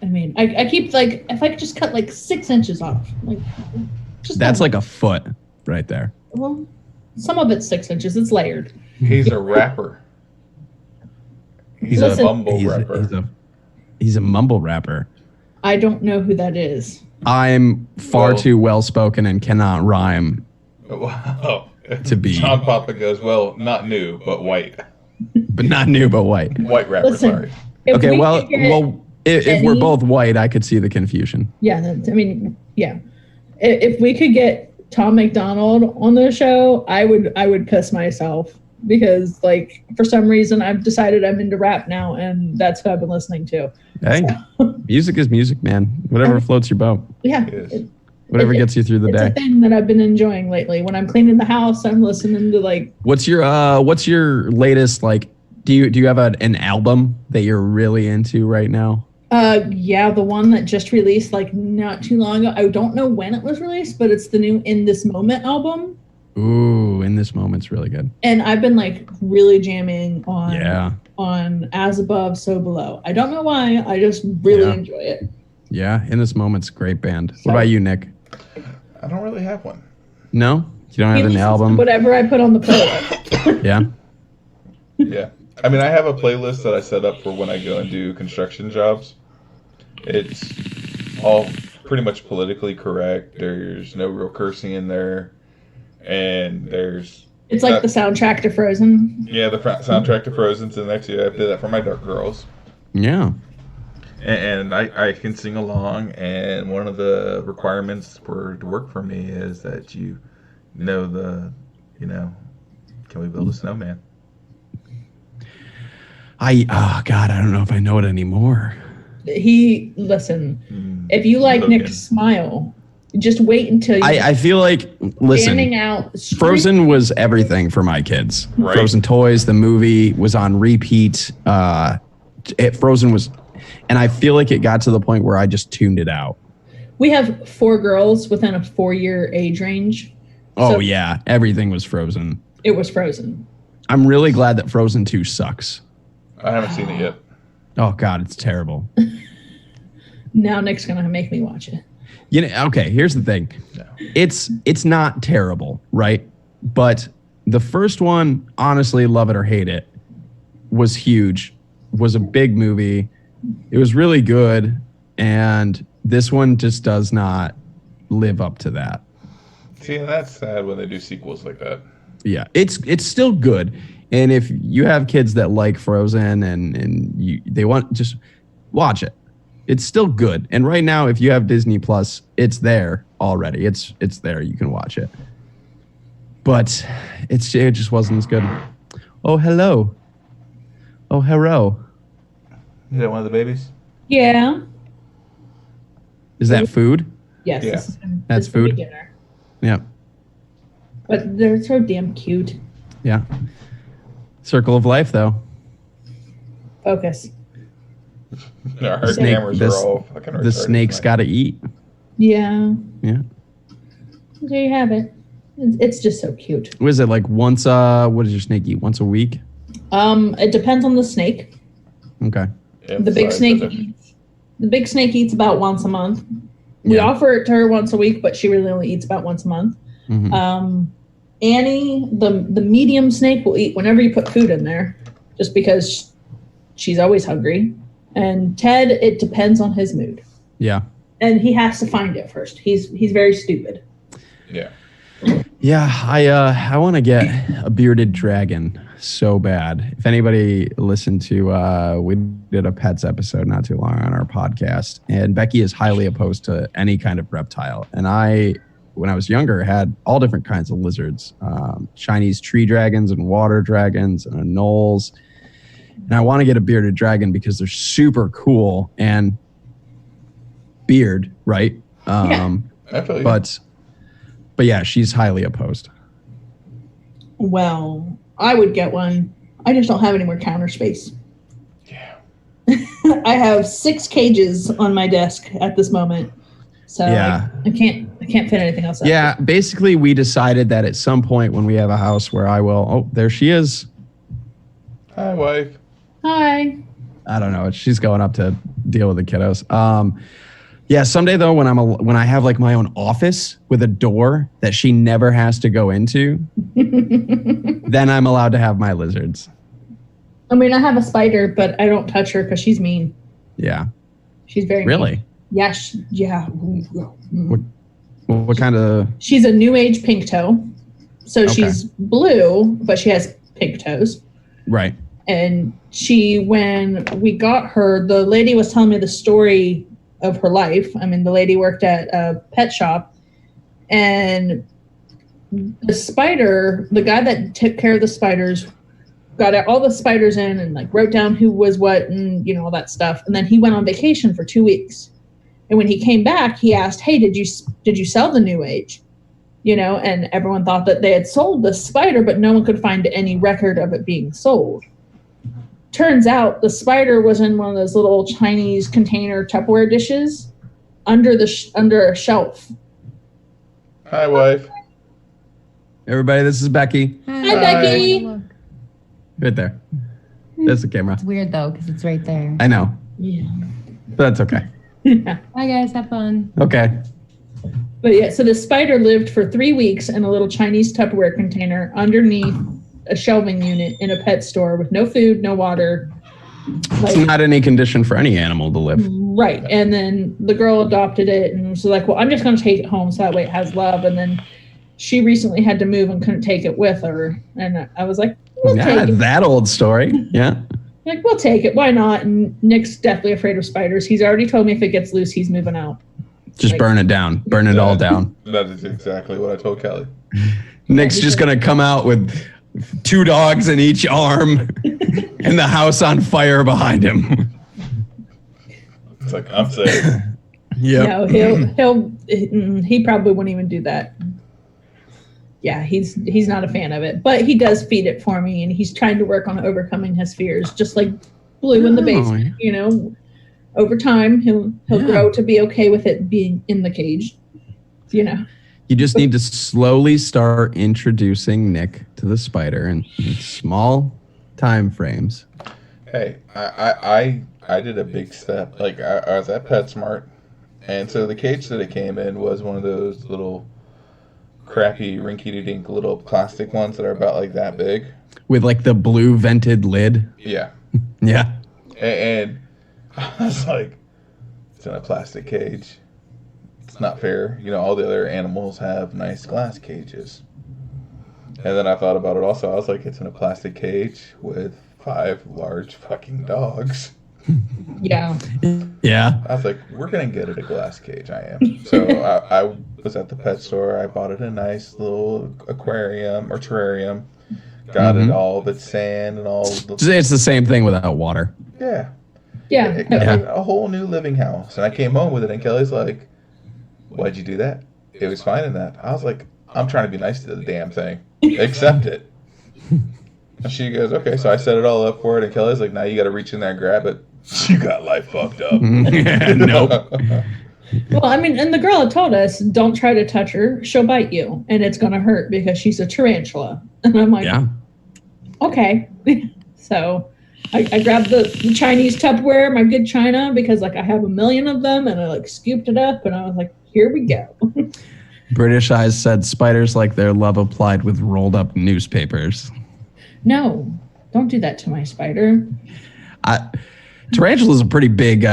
Speaker 3: I mean, I keep like, if I could just cut like 6 inches off, like just
Speaker 2: that's like a foot right there.
Speaker 3: Well, some of it's 6 inches. It's layered.
Speaker 1: He's a rapper. He's a mumble rapper.
Speaker 2: He's a mumble rapper.
Speaker 3: I don't know who that is.
Speaker 2: I'm far too well spoken and cannot rhyme.
Speaker 1: Wow.
Speaker 2: To be.
Speaker 1: John Papa goes, well, not new, but white.
Speaker 2: But not new, but white.
Speaker 1: White rapper,
Speaker 3: Listen,
Speaker 1: sorry.
Speaker 2: Okay, well, if we're both white, I could see the confusion.
Speaker 3: Yeah, I mean, yeah. If we could get Tom McDonald on the show, I would piss myself because, like, for some reason, I've decided I'm into rap now, and that's who I've been listening to.
Speaker 2: Hey, music is music, man. Whatever floats your boat.
Speaker 3: Yeah.
Speaker 2: Whatever gets you through the day.
Speaker 3: It's a thing that I've been enjoying lately. When I'm cleaning the house, I'm listening to like.
Speaker 2: What's your latest, like? Do you have an album that you're really into right now?
Speaker 3: Yeah, the one that just released like not too long ago. I don't know when it was released, but it's the new In This Moment album.
Speaker 2: Ooh, In This Moment's really good.
Speaker 3: And I've been like really jamming on As Above, So Below. I don't know why. I just really enjoy it.
Speaker 2: Yeah, In This Moment's a great band. What about you, Nick?
Speaker 1: I don't really have one.
Speaker 2: No? You don't have an album?
Speaker 3: Whatever I put on the playlist.
Speaker 2: Yeah?
Speaker 1: Yeah. I mean, I have a playlist that I set up for when I go and do construction jobs. It's all pretty much politically correct. There's no real cursing in there. And there's...
Speaker 3: It's like the soundtrack to Frozen.
Speaker 1: Yeah, the soundtrack to Frozen's in there too. I did that for my Dark Girls.
Speaker 2: Yeah.
Speaker 1: And I can sing along, and one of the requirements to work for me is that you know can we build a snowman?
Speaker 2: Oh God, I don't know if I know it anymore.
Speaker 3: If you like
Speaker 1: Logan.
Speaker 3: Nick's smile, just wait until you
Speaker 2: I feel like, listen,
Speaker 3: standing out.
Speaker 2: Frozen was everything for my kids.
Speaker 1: Right.
Speaker 2: Frozen toys, the movie was on repeat. Frozen was... And I feel like it got to the point where I just tuned it out.
Speaker 3: We have 4 girls within a 4-year age range.
Speaker 2: Oh, yeah. Everything was Frozen.
Speaker 3: It was Frozen.
Speaker 2: I'm really glad that Frozen 2 sucks.
Speaker 1: I haven't seen it yet.
Speaker 2: Oh, God, it's terrible.
Speaker 3: Now Nick's going to make me watch it.
Speaker 2: Okay, here's the thing.
Speaker 1: No.
Speaker 2: It's not terrible, right? But the first one, honestly, love it or hate it, was huge, was a big movie. It was really good, and this one just does not live up to that.
Speaker 1: See, that's sad when they do sequels like that.
Speaker 2: Yeah, it's still good, and if you have kids that like Frozen and they want, just watch it. It's still good, and right now, if you have Disney Plus, it's there already. It's there. You can watch it, but it just wasn't as good. Oh, hello. Oh, hello.
Speaker 1: Is that one of the babies?
Speaker 3: Yeah.
Speaker 2: Is that food?
Speaker 3: Yes.
Speaker 1: Yeah.
Speaker 2: That's
Speaker 3: this will be
Speaker 2: food?
Speaker 3: dinner.
Speaker 2: Yeah.
Speaker 3: But they're so damn cute.
Speaker 2: Yeah. Circle of life, though.
Speaker 3: Focus.
Speaker 1: Our
Speaker 2: Snake,
Speaker 1: cameras are all fucking retarded
Speaker 2: the snake's
Speaker 1: tonight.
Speaker 2: got to eat.
Speaker 3: Yeah.
Speaker 2: Yeah.
Speaker 3: There you have it. It's just so cute.
Speaker 2: Was it like once? What does your snake eat? Once a week?
Speaker 3: It depends on the snake.
Speaker 2: Okay.
Speaker 3: The big snake eats about once a month. We offer it to her once a week, but she really only eats about once a month.
Speaker 2: Mm-hmm.
Speaker 3: Annie, the medium snake, will eat whenever you put food in there, just because she's always hungry. And Ted, it depends on his mood.
Speaker 2: Yeah.
Speaker 3: And he has to find it first. He's very stupid.
Speaker 1: Yeah.
Speaker 2: Yeah, I want to get a bearded dragon so bad. If anybody listened to, we did a pets episode not too long on our podcast, and Becky is highly opposed to any kind of reptile. And I, when I was younger, had all different kinds of lizards, Chinese tree dragons and water dragons and anoles. And I want to get a bearded dragon because they're super cool and beard, right?
Speaker 1: I feel you.
Speaker 2: But yeah, she's highly opposed.
Speaker 3: Well, I would get one. I just don't have any more counter space.
Speaker 1: Yeah.
Speaker 3: I have 6 cages on my desk at this moment. So
Speaker 2: Yeah.
Speaker 3: I can't fit anything else up.
Speaker 2: Yeah, basically we decided that at some point when we have a house where I will, oh, there she is.
Speaker 1: Hi, wife.
Speaker 3: Hi.
Speaker 2: I don't know. She's going up to deal with the kiddos. Yeah, someday though, when I have like my own office with a door that she never has to go into, then I'm allowed to have my lizards.
Speaker 3: I mean, I have a spider, but I don't touch her because she's mean.
Speaker 2: Yeah.
Speaker 3: She's very
Speaker 2: Really?
Speaker 3: mean. Yeah. Yeah.
Speaker 2: What kind of?
Speaker 3: She's a new age pink toe. So
Speaker 2: Okay.
Speaker 3: she's blue, but she has pink toes.
Speaker 2: Right.
Speaker 3: And when we got her, the lady was telling me the story of her life. I mean, the lady worked at a pet shop, and the spider, the guy that took care of the spiders, got all the spiders in and like wrote down who was what and all that stuff. And then he went on vacation for 2 weeks. And when he came back, he asked, "Hey, did you sell the new age?" And everyone thought that they had sold the spider, but no one could find any record of it being sold. Turns out the spider was in one of those little Chinese container Tupperware dishes under a shelf.
Speaker 1: Hi, wife.
Speaker 2: Everybody, this is Becky.
Speaker 3: Hi, Becky.
Speaker 4: Look.
Speaker 2: Right there. There's the camera.
Speaker 4: It's weird though, because it's right there.
Speaker 2: I know,
Speaker 3: Yeah.
Speaker 2: but that's okay.
Speaker 4: Bye guys, have fun.
Speaker 2: Okay.
Speaker 3: But yeah, so the spider lived for 3 weeks in a little Chinese Tupperware container underneath a shelving unit in a pet store with no food, no water.
Speaker 2: It's not any condition for any animal to live.
Speaker 3: Right. And then the girl adopted it and was like, well, I'm just going to take it home so that way it has love. And then she recently had to move and couldn't take it with her. And I was like, we'll take it.
Speaker 2: That old story. Yeah.
Speaker 3: Like, we'll take it. Why not? And Nick's definitely afraid of spiders. He's already told me if it gets loose, he's moving out.
Speaker 2: Just burn it down. Burn it all down.
Speaker 1: That is exactly what I told Kelly.
Speaker 2: Nick's just going to come out with 2 dogs in each arm and the house on fire behind him.
Speaker 1: It's like, I'm safe.
Speaker 2: Yeah.
Speaker 3: No, he probably wouldn't even do that. Yeah, he's not a fan of it, but he does feed it for me, and he's trying to work on overcoming his fears, just like Blue in the basement. Over time he'll grow to be okay with it being in the cage.
Speaker 2: You just need to slowly start introducing Nick to the spider in small time frames.
Speaker 1: Hey, I did a big step. Like, I was at PetSmart, and so the cage that it came in was one of those little crappy rinky-dink little plastic ones that are about like that big.
Speaker 2: With like the blue vented lid.
Speaker 1: Yeah.
Speaker 2: Yeah.
Speaker 1: And I was like, it's in a plastic cage. It's not fair. All the other animals have nice glass cages. And then I thought about it also. I was like, it's in a plastic cage with 5 large fucking dogs.
Speaker 3: Yeah.
Speaker 2: Yeah.
Speaker 1: I was like, we're going to get it a glass cage. I am. So I was at the pet store. I bought it a nice little aquarium or terrarium. Got it all of its sand and all.
Speaker 2: It's the same thing without water.
Speaker 1: Yeah.
Speaker 3: Yeah.
Speaker 1: It got a whole new living house. And I came home with it, and Kelly's like, why'd you do that? it was finding that. I was like, I'm trying to be nice to the damn thing. Accept it. And she goes, okay. So I set it all up for it, and Kelly's like, now you got to reach in there and grab it. You got life fucked up.
Speaker 2: Nope.
Speaker 3: Well, I mean, and the girl had told us, don't try to touch her. She'll bite you, and it's going to hurt because she's a tarantula. And I'm like,
Speaker 2: Yeah.
Speaker 3: okay. So I grabbed the Chinese Tupperware, my good china, because like I have a million of them, and I like scooped it up, and I was like, here we go.
Speaker 2: British Eyes said spiders like their love applied with rolled up newspapers.
Speaker 3: No, don't do that to my spider.
Speaker 2: Tarantula's a pretty big.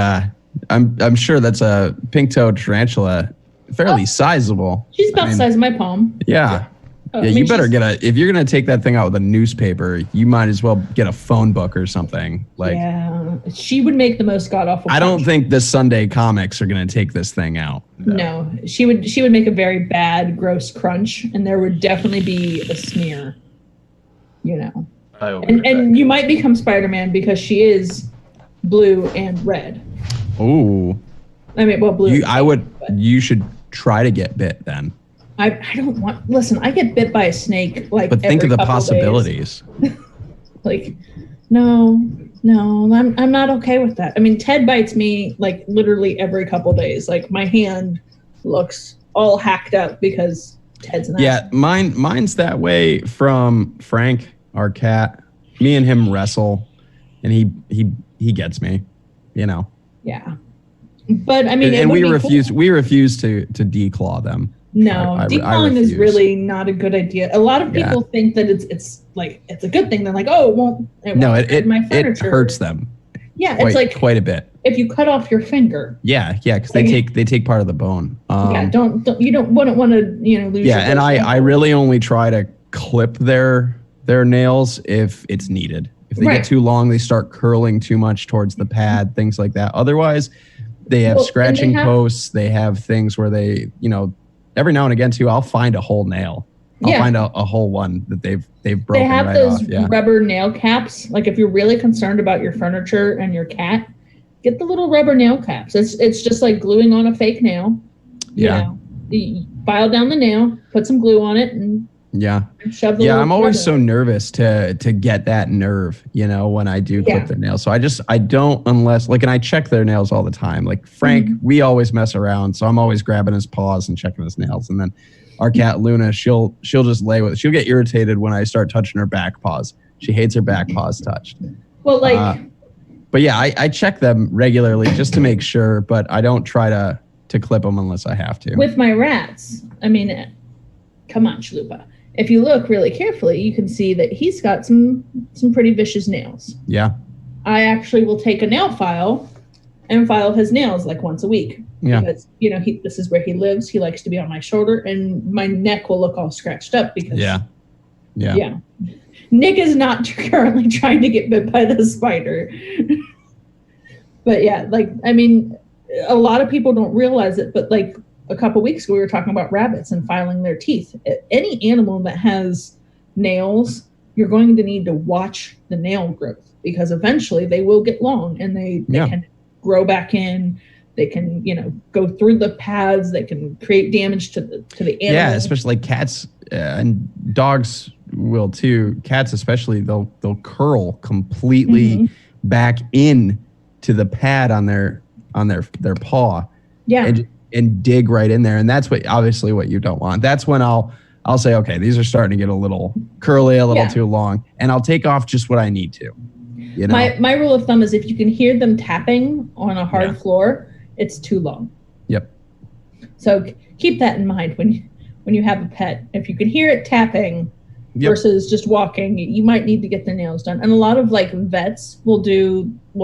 Speaker 2: I'm sure that's a pink-toed tarantula, fairly sizable.
Speaker 3: She's about the size of my palm.
Speaker 2: Yeah.
Speaker 3: Oh,
Speaker 2: Yeah,
Speaker 3: I mean,
Speaker 2: you better if you're gonna take that thing out with a newspaper, you might as well get a phone book or something. Like,
Speaker 3: yeah, she would make the most god awful.
Speaker 2: I don't think the Sunday comics are gonna take this thing out.
Speaker 3: No, she would make a very bad, gross crunch, and there would definitely be a smear. You know, and you might become Spider-Man because she is blue and red.
Speaker 2: Ooh.
Speaker 3: I mean, well, blue.
Speaker 2: You should try to get bit then.
Speaker 3: I don't want. Listen, I get bit by a snake like.
Speaker 2: But think of
Speaker 3: every
Speaker 2: the
Speaker 3: couple
Speaker 2: possibilities.
Speaker 3: days. Like, no, I'm not okay with that. I mean, Ted bites me like literally every couple days. Like my hand looks all hacked up because Ted's an
Speaker 2: Yeah, mine's that way from Frank, our cat. Me and him wrestle, and he gets me, you know.
Speaker 3: Yeah, but I mean,
Speaker 2: and we refuse.
Speaker 3: Cool.
Speaker 2: We refuse to declaw them.
Speaker 3: No, declawing is really not a good idea. A lot of people think that it's like it's a good thing. They're like, oh, it won't
Speaker 2: it hurts them.
Speaker 3: Yeah, it's like
Speaker 2: quite a bit.
Speaker 3: If you cut off your finger.
Speaker 2: Yeah, because they take part of the bone.
Speaker 3: You wouldn't want to lose.
Speaker 2: Yeah, and I really only try to clip their nails if it's needed. If they get too long, they start curling too much towards the pad, things like that. Otherwise, they have scratching posts. They have things where they, every now and again too, I'll find a whole nail. I'll find a whole one that they've broken.
Speaker 3: They have
Speaker 2: right
Speaker 3: those
Speaker 2: off. Yeah.
Speaker 3: rubber nail caps. Like if you're really concerned about your furniture and your cat, get the little rubber nail caps. It's just like gluing on a fake nail. You file down the nail, put some glue on it, and shove the
Speaker 2: I'm always so nervous to get that nerve, when I do clip their nails. So I don't unless and I check their nails all the time. Like Frank, we always mess around, so I'm always grabbing his paws and checking his nails. And then our cat Luna, she'll just lay with it. She'll get irritated when I start touching her back paws. She hates her back paws touched.
Speaker 3: Well,
Speaker 2: but yeah, I check them regularly just to make sure, but I don't try to clip them unless I have to.
Speaker 3: With my rats, I mean, come on, Chalupa. If you look really carefully, you can see that he's got some pretty vicious nails.
Speaker 2: Yeah.
Speaker 3: I actually will take a nail file and file his nails like once a week.
Speaker 2: Yeah.
Speaker 3: Because, this is where he lives. He likes to be on my shoulder, and my neck will look all scratched up because. Yeah. Nick is not currently trying to get bit by the spider. But a lot of people don't realize it, but a couple weeks ago, we were talking about rabbits and filing their teeth. Any animal that has nails, you're going to need to watch the nail growth because eventually they will get long and they can grow back in. They can, go through the paths. They can create damage to the animal.
Speaker 2: Yeah, especially cats and dogs will too. Cats especially, they'll curl completely back in to the pad on their paw.
Speaker 3: Yeah.
Speaker 2: And dig right in there. And that's obviously what you don't want. That's when I'll say, okay, these are starting to get a little curly, a little too long, and I'll take off just what I need to.
Speaker 3: My rule of thumb is if you can hear them tapping on a hard floor, it's too long.
Speaker 2: Yep.
Speaker 3: So keep that in mind when you have a pet. If you can hear it tapping versus just walking, you might need to get the nails done. And a lot of vets will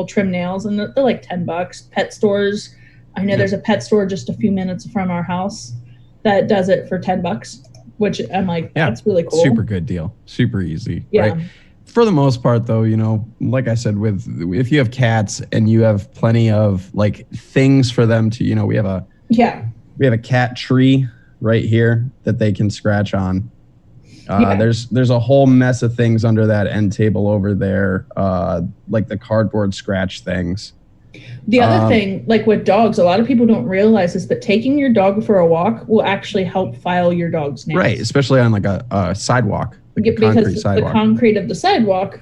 Speaker 3: trim nails, and they're like $10. Pet stores. I know there's a pet store just a few minutes from our house that does it for $10, which I'm like, that's really cool.
Speaker 2: Super good deal. Super easy.
Speaker 3: Yeah.
Speaker 2: Right? For the most part, though, like I said, if you have cats and you have plenty of things for them to, we have a cat tree right here that they can scratch on. There's a whole mess of things under that end table over there, like the cardboard scratch things.
Speaker 3: The other thing, like with dogs, a lot of people don't realize is that taking your dog for a walk will actually help file your dog's nails.
Speaker 2: Right, especially on like a sidewalk, like a
Speaker 3: because
Speaker 2: concrete sidewalk.
Speaker 3: the concrete of the sidewalk,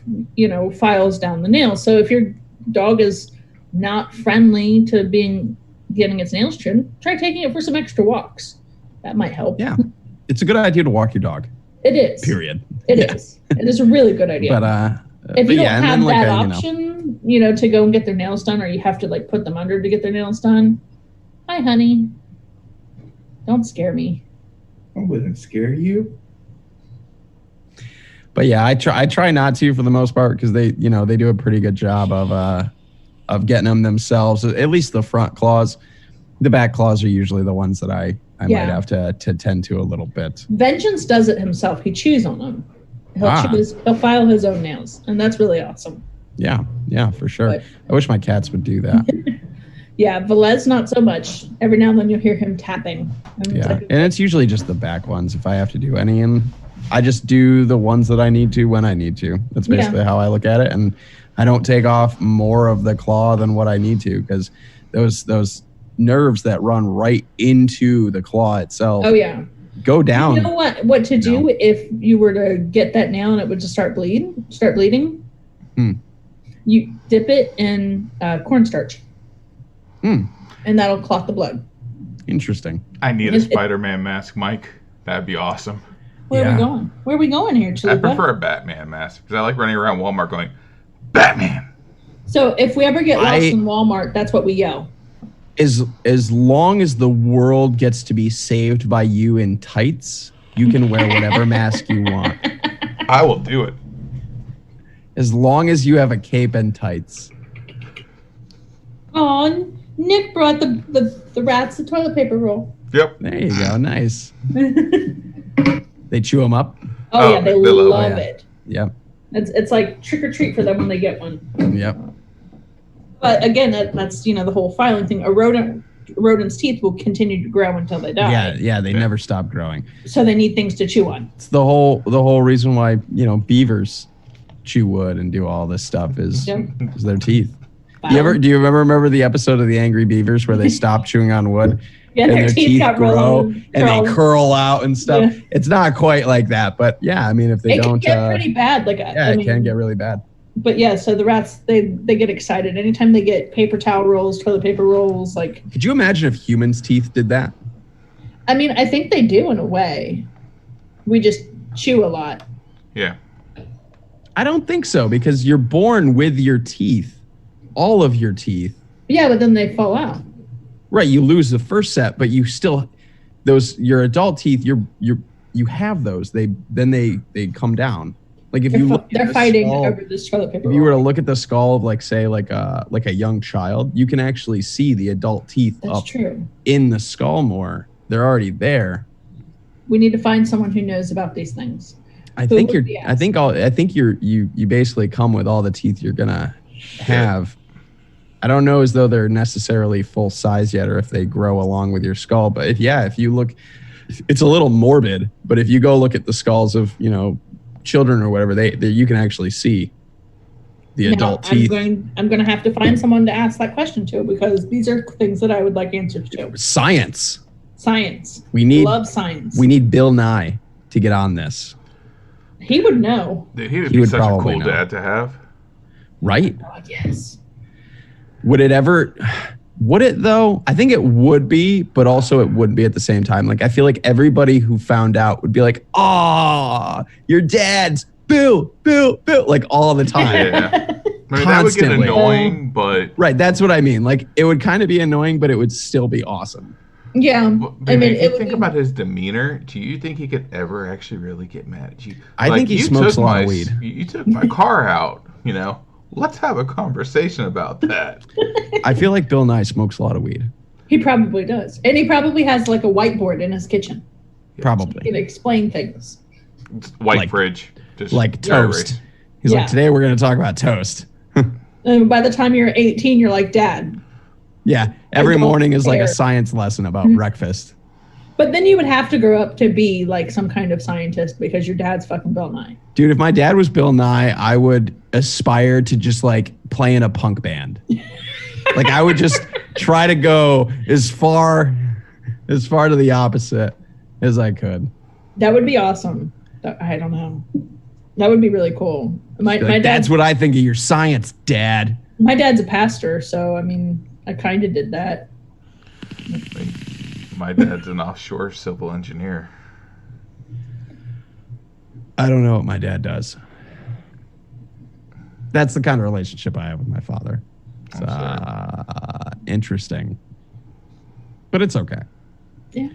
Speaker 3: files down the nails. So if your dog is not friendly to getting its nails trimmed, try taking it for some extra walks. That might help.
Speaker 2: Yeah, it's a good idea to walk your dog.
Speaker 3: It is.
Speaker 2: Period.
Speaker 3: It is. It is a really good idea. If you don't have that option, to go and get their nails done, or you have to like put them under to get their nails done. Hi, honey. Don't scare me.
Speaker 1: I wouldn't scare you.
Speaker 2: But yeah, I try not to for the most part because they do a pretty good job of getting them themselves. At least the front claws. The back claws are usually the ones that I might have to tend to a little bit.
Speaker 3: Vengeance does it himself. He chews on them. He'll file his own nails, and that's really awesome.
Speaker 2: Yeah, for sure.
Speaker 3: But,
Speaker 2: I wish my cats would do that.
Speaker 3: Yeah, Velez not so much. Every now and then you'll hear him tapping.
Speaker 2: And it's usually just the back ones if I have to do any, and I just do the ones that I need to when I need to. That's basically how I look at it, and I don't take off more of the claw than what I need to because those nerves that run right into the claw itself.
Speaker 3: Oh yeah.
Speaker 2: Go down.
Speaker 3: You know what to do if you were to get that nail and it would just start bleeding? You dip it in cornstarch. And that'll clot the blood.
Speaker 2: Interesting.
Speaker 1: I need a Spider-Man mask, Mike. That'd be awesome.
Speaker 3: Where are we going? Where are we going here, Chalupa?
Speaker 1: I prefer a Batman mask because I like running around Walmart going, Batman!
Speaker 3: So if we ever get lost in Walmart, that's what we yell.
Speaker 2: As long as the world gets to be saved by you in tights, you can wear whatever mask you want.
Speaker 1: I will do it.
Speaker 2: As long as you have a cape and tights.
Speaker 3: Oh, Nick brought the rats the toilet paper roll.
Speaker 1: Yep.
Speaker 2: There you go. Nice. They chew them up.
Speaker 3: Oh yeah, they love it.
Speaker 2: Yep.
Speaker 3: It's like trick or treat for them when they get one.
Speaker 2: Yep.
Speaker 3: But again, that's the whole filing thing. A rodent's teeth will continue to grow until they die.
Speaker 2: Yeah, they never stop growing.
Speaker 3: So they need things to chew on.
Speaker 2: It's the whole reason why beavers chew wood and do all this stuff is their teeth.
Speaker 3: Wow.
Speaker 2: Do you remember the episode of the Angry Beavers where they stop chewing on wood?
Speaker 3: Yeah,
Speaker 2: and their teeth grow and they curl out and stuff.
Speaker 3: Yeah.
Speaker 2: It's not quite like that, but yeah, I mean, if they don't,
Speaker 3: it can get pretty bad.
Speaker 2: It can get really bad.
Speaker 3: But yeah, so the rats they get excited anytime they get paper towel rolls, toilet paper rolls. Like,
Speaker 2: could you imagine if humans' teeth did that?
Speaker 3: I mean, I think they do in a way. We just chew a lot.
Speaker 1: Yeah.
Speaker 2: I don't think so because you're born with your teeth, all of your teeth.
Speaker 3: Yeah, but then they fall out.
Speaker 2: Right, you lose the first set, but you still your adult teeth. You have those. They come down. Like if
Speaker 3: they're fighting over this toilet paper.
Speaker 2: If you were to look at the skull of like a young child, you can actually see the adult teeth in the skull more. They're already there.
Speaker 3: We need to find someone who knows about these things.
Speaker 2: I think you basically come with all the teeth you're gonna have. I don't know as though they're necessarily full size yet or if they grow along with your skull. But if you look, it's a little morbid, but if you go look at the skulls of, children or whatever, they you can actually see the adult teeth.
Speaker 3: I'm going to have to find someone to ask that question to because these are things that I would like answers to.
Speaker 2: Science.
Speaker 3: Love science.
Speaker 2: We need Bill Nye to get on this.
Speaker 3: He would know.
Speaker 1: He would be such a cool dad to have.
Speaker 2: Right?
Speaker 3: God, yes.
Speaker 2: Would it though? I think it would be, but also it wouldn't be at the same time. Like I feel like everybody who found out would be like, your dad's Bill, like all the time.
Speaker 1: Yeah. I mean, that would get annoying, but
Speaker 2: right, that's what I mean. Like it would kind of be annoying, but it would still be awesome.
Speaker 3: Yeah.
Speaker 1: I mean, if you think about his demeanor, do you think he could ever actually really get mad at you?
Speaker 2: I think he smokes a lot of weed.
Speaker 1: You took my car out, Let's have a conversation about that.
Speaker 2: I feel like Bill Nye smokes a lot of weed.
Speaker 3: He probably does. And he probably has like a whiteboard in his kitchen.
Speaker 2: Probably.
Speaker 3: He can explain things.
Speaker 1: White fridge. Just
Speaker 2: like toast. He's like, today we're going to talk about toast.
Speaker 3: And by the time you're 18, you're like, Dad.
Speaker 2: Yeah. Every morning is like a science lesson about breakfast.
Speaker 3: But then you would have to grow up to be like some kind of scientist because your dad's fucking Bill Nye.
Speaker 2: Dude, if my dad was Bill Nye, I would aspire to just like play in a punk band. Like I would just try to go as far to the opposite as I could.
Speaker 3: That would be awesome. I don't know. That would be really cool. My
Speaker 2: That's what I think of your science, Dad.
Speaker 3: My dad's a pastor, so I mean, I kind of did that.
Speaker 1: My dad's an offshore civil engineer.
Speaker 2: I don't know what my dad does. That's the kind of relationship I have with my father. It's interesting. But it's okay.
Speaker 3: Yeah.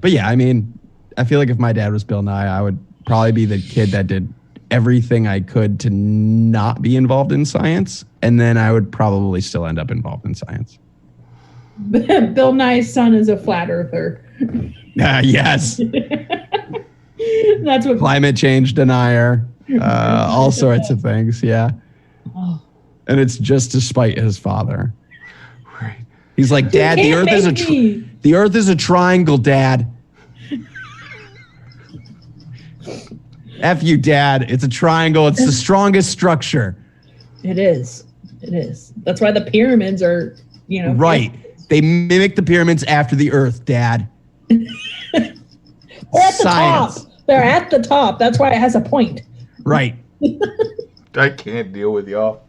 Speaker 2: But yeah, I mean, I feel like if my dad was Bill Nye, I would probably be the kid that did everything I could to not be involved in science. And then I would probably still end up involved in science.
Speaker 3: Bill Nye's son is a flat earther.
Speaker 2: Yes.
Speaker 3: That's what
Speaker 2: Climate change denier, all sorts of things. Yeah.
Speaker 3: Oh.
Speaker 2: And it's just to spite his father.
Speaker 1: Right.
Speaker 2: He's like, Dad, the Earth is a triangle, Dad. F you, Dad. It's a triangle. It's the strongest structure.
Speaker 3: It is. That's why the pyramids are,
Speaker 2: right. They mimic the pyramids after the Earth, Dad.
Speaker 3: They're at the top. They're at the top. That's why it has a point.
Speaker 2: Right.
Speaker 1: I can't deal with y'all.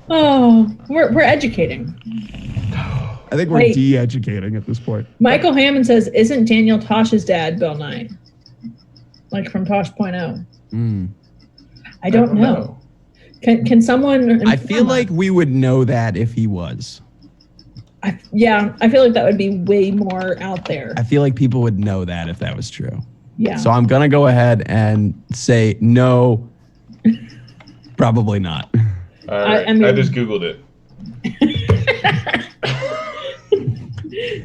Speaker 3: Oh, we're educating.
Speaker 2: I think we're de-educating at this point.
Speaker 3: Michael Hammond says, "Isn't Daniel Tosh's dad Bill Nye? Like from Tosh.0?" I don't know. Can someone?
Speaker 2: I feel like we would know that if he was.
Speaker 3: I feel like that would be way more out there.
Speaker 2: I feel like people would know that if that was true.
Speaker 3: Yeah.
Speaker 2: So I'm going to go ahead and say no, probably not.
Speaker 1: All right. I just Googled it.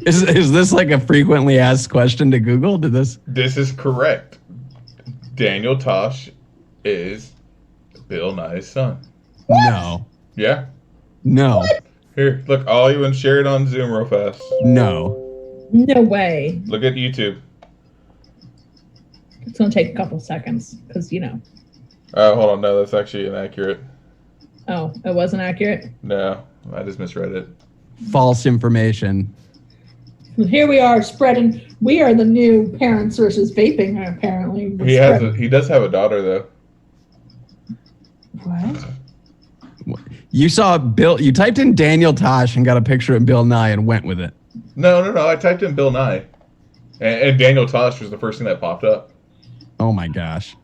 Speaker 2: Is this like a frequently asked question to Google?
Speaker 1: This is correct. Daniel Tosh is Bill Nye's son.
Speaker 3: What?
Speaker 2: No.
Speaker 1: Yeah.
Speaker 2: No.
Speaker 3: What?
Speaker 1: Here, look, I'll even share it on Zoom real fast.
Speaker 2: No.
Speaker 3: No way.
Speaker 1: Look at YouTube.
Speaker 3: It's going to take a couple seconds because,
Speaker 1: Hold on. No, that's actually inaccurate.
Speaker 3: Oh, it wasn't accurate?
Speaker 1: No, I just misread it.
Speaker 2: False information.
Speaker 3: Here we are spreading. We are the new parents versus vaping, apparently.
Speaker 1: He does have a daughter, though.
Speaker 3: What?
Speaker 2: You saw Bill, you typed in Daniel Tosh and got a picture of Bill Nye and went with it.
Speaker 1: No. I typed in Bill Nye. And Daniel Tosh was the first thing that popped up.
Speaker 2: Oh my gosh.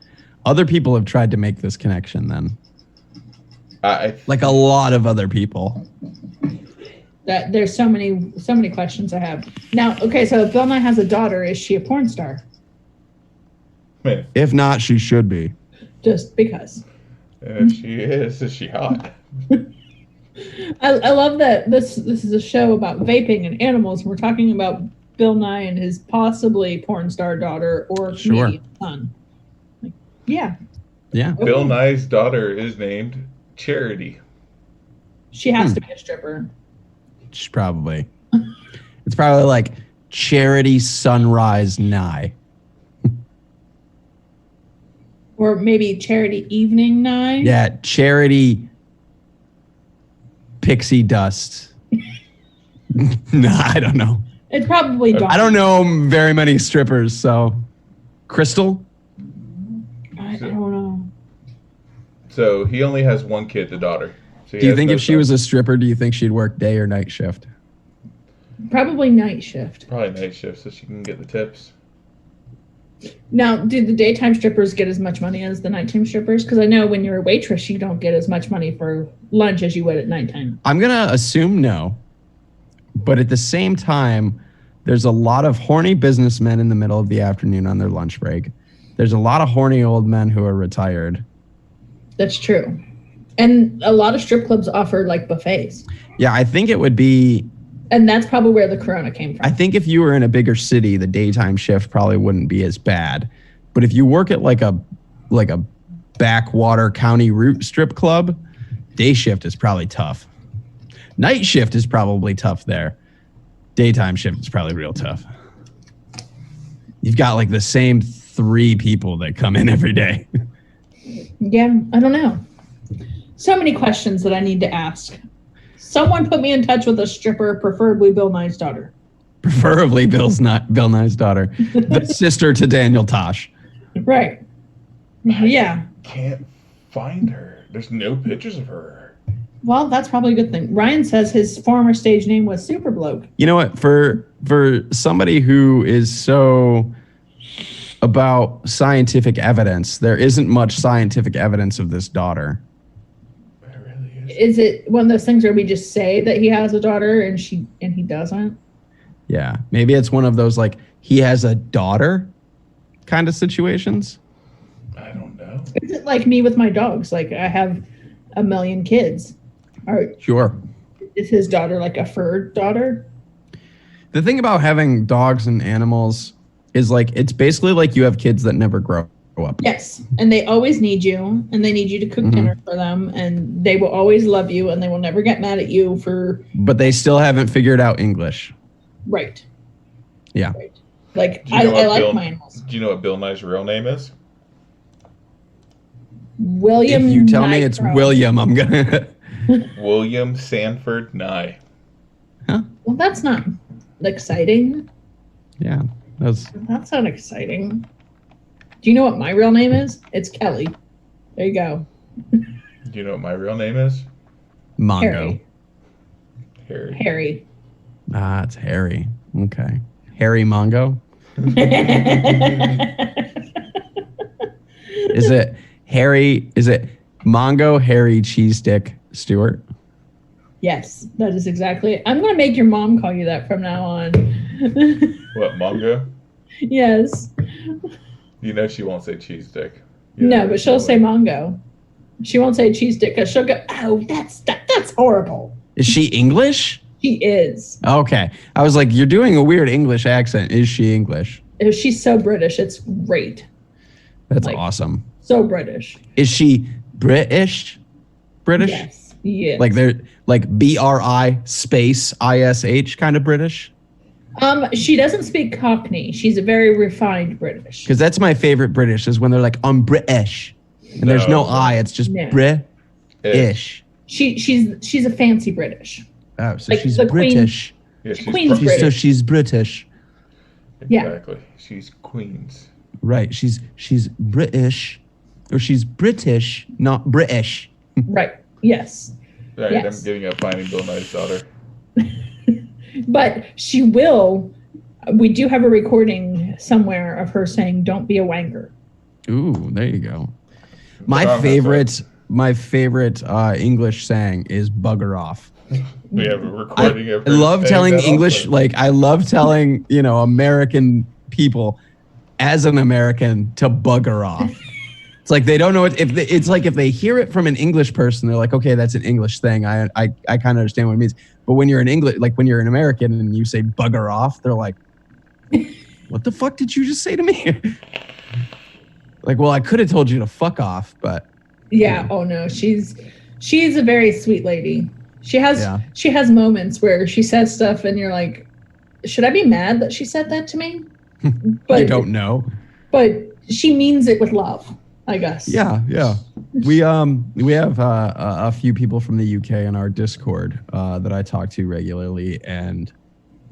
Speaker 2: Other people have tried to make this connection then. Like a lot of other people.
Speaker 3: There's so many questions I have. Now, okay, so if Bill Nye has a daughter, is she a porn star?
Speaker 1: Man.
Speaker 2: If not, she should be.
Speaker 3: Just because.
Speaker 1: If she is she hot?
Speaker 3: I love that this is a show about vaping and animals. We're talking about Bill Nye and his possibly porn star daughter or comedian son. Like, yeah.
Speaker 2: Yeah.
Speaker 3: Okay.
Speaker 1: Bill Nye's daughter is named Charity.
Speaker 3: She has to be a stripper.
Speaker 2: She's probably. It's probably like Charity Sunrise Nye.
Speaker 3: Or maybe Charity Evening Nye.
Speaker 2: Yeah, Charity Pixie Dust. No, I don't know.
Speaker 3: It's probably Dawn.
Speaker 2: I don't know very many strippers, so Crystal?
Speaker 3: I don't know.
Speaker 1: So he only has one kid, the daughter. So
Speaker 2: do you think if she was a stripper, do you think she'd work day or night shift?
Speaker 3: Probably night shift.
Speaker 1: Probably night shift so she can get the tips.
Speaker 3: Now, do the daytime strippers get as much money as the nighttime strippers? Because I know when you're a waitress, you don't get as much money for lunch as you would at nighttime.
Speaker 2: I'm going to assume no. But at the same time, there's a lot of horny businessmen in the middle of the afternoon on their lunch break. There's a lot of horny old men who are retired.
Speaker 3: That's true. And a lot of strip clubs offer like buffets.
Speaker 2: Yeah, I think it would be...
Speaker 3: And that's probably where the corona came from.
Speaker 2: I think if you were in a bigger city, the daytime shift probably wouldn't be as bad. But if you work at like a backwater county route strip club, day shift is probably tough. Night shift is probably tough there. Daytime shift is probably real tough. You've got like the same 3 people that come in every day.
Speaker 3: Yeah, I don't know. So many questions that I need to ask. Someone put me in touch with a stripper, preferably Bill Nye's daughter.
Speaker 2: Preferably Bill Nye's daughter, the sister to Daniel Tosh.
Speaker 3: Right. Yeah.
Speaker 1: Can't find her. There's no pictures of her.
Speaker 3: Well, that's probably a good thing. Ryan says his former stage name was Super Bloke.
Speaker 2: You know what? For somebody who is so about scientific evidence, there isn't much scientific evidence of this daughter.
Speaker 1: There really
Speaker 3: Is it one of those things where we just say that he has a daughter and he doesn't?
Speaker 2: Yeah, maybe it's one of those like he has a daughter kind of situations.
Speaker 1: I don't know.
Speaker 3: Is it like me with my dogs? Like I have a million kids. Or
Speaker 2: Sure.
Speaker 3: is his daughter like a fur daughter?
Speaker 2: The thing about having dogs and animals is like it's basically like you have kids that never grow up.
Speaker 3: Yes, and they always need you, and they need you to cook dinner for them, and they will always love you, and they will never get mad at you for.
Speaker 2: But they still haven't figured out English.
Speaker 3: Right.
Speaker 2: Yeah.
Speaker 3: Right. Like
Speaker 1: Do you know
Speaker 3: I
Speaker 1: what
Speaker 3: like
Speaker 1: Bill-
Speaker 3: my animals.
Speaker 1: Do you know what Bill Nye's real name is?
Speaker 3: William.
Speaker 2: If you tell me it's
Speaker 3: Nitro.
Speaker 2: William, I'm gonna.
Speaker 1: William Sanford Nye.
Speaker 3: Well, that's not exciting.
Speaker 2: Yeah, that's
Speaker 3: That's not exciting. Do you know what my real name is? It's Kelly. There you go.
Speaker 1: Do you know what my real name is?
Speaker 2: Mongo.
Speaker 1: Harry.
Speaker 3: Harry.
Speaker 2: Ah, it's Harry. Okay, Harry Mongo. Is it Harry? Is it Mongo Harry Cheese Stick Stewart?
Speaker 3: Yes, that is exactly. I'm gonna make your mom call you that from now on.
Speaker 1: What, Mongo?
Speaker 3: Yes.
Speaker 1: You know she won't say cheese stick.
Speaker 3: No, but she'll say Mongo. She won't say cheese stick because she'll go, oh, that's horrible.
Speaker 2: Is she English?
Speaker 3: She is.
Speaker 2: Okay, I was like, you're doing a weird English accent. Is she English?
Speaker 3: She's so British. It's great.
Speaker 2: That's
Speaker 3: Like-
Speaker 2: awesome.
Speaker 3: So British.
Speaker 2: Is she British? British?
Speaker 3: Yes. Yes.
Speaker 2: Like they're like BRI space ISH kind of British?
Speaker 3: She doesn't speak Cockney. She's a very refined British.
Speaker 2: Because that's my favorite British is when they're like, I'm British. And there's no I, it's just
Speaker 3: No.
Speaker 2: British.
Speaker 3: She's a fancy British.
Speaker 2: Oh, so
Speaker 3: Like
Speaker 2: she's
Speaker 3: the Queen-
Speaker 2: British.
Speaker 1: Yeah, she's
Speaker 3: Queen's
Speaker 1: from-
Speaker 3: British.
Speaker 2: So she's British.
Speaker 3: Yeah.
Speaker 1: Exactly. She's Queens.
Speaker 2: Right. She's British. Or she's British, not British.
Speaker 3: Right. Yes.
Speaker 1: Right,
Speaker 3: Yes.
Speaker 1: I'm giving up finding Bill Nye's daughter.
Speaker 3: But she will. We do have a recording somewhere of her saying, "Don't be a wanker."
Speaker 2: Ooh, there you go.
Speaker 1: Wrong, that's
Speaker 2: My favorite English saying is bugger off.
Speaker 1: We have a recording of
Speaker 2: I
Speaker 1: her
Speaker 2: love
Speaker 1: saying
Speaker 2: telling
Speaker 1: that
Speaker 2: English,
Speaker 1: also.
Speaker 2: like I love telling, American people as an American to bugger off. It's like they don't know it. It's like if they hear it from an English person, they're like, okay, that's an English thing. I kind of understand what it means. But when you're when you're an American and you say bugger off, they're like, what the fuck did you just say to me? Like, well, I could have told you to fuck off, but
Speaker 3: Yeah. Oh no, she's a very sweet lady. She has moments where she says stuff, and you're like, should I be mad that she said that to me?
Speaker 2: I don't know.
Speaker 3: But she means it with love, I guess.
Speaker 2: Yeah. We have a few people from the UK in our Discord that I talk to regularly, and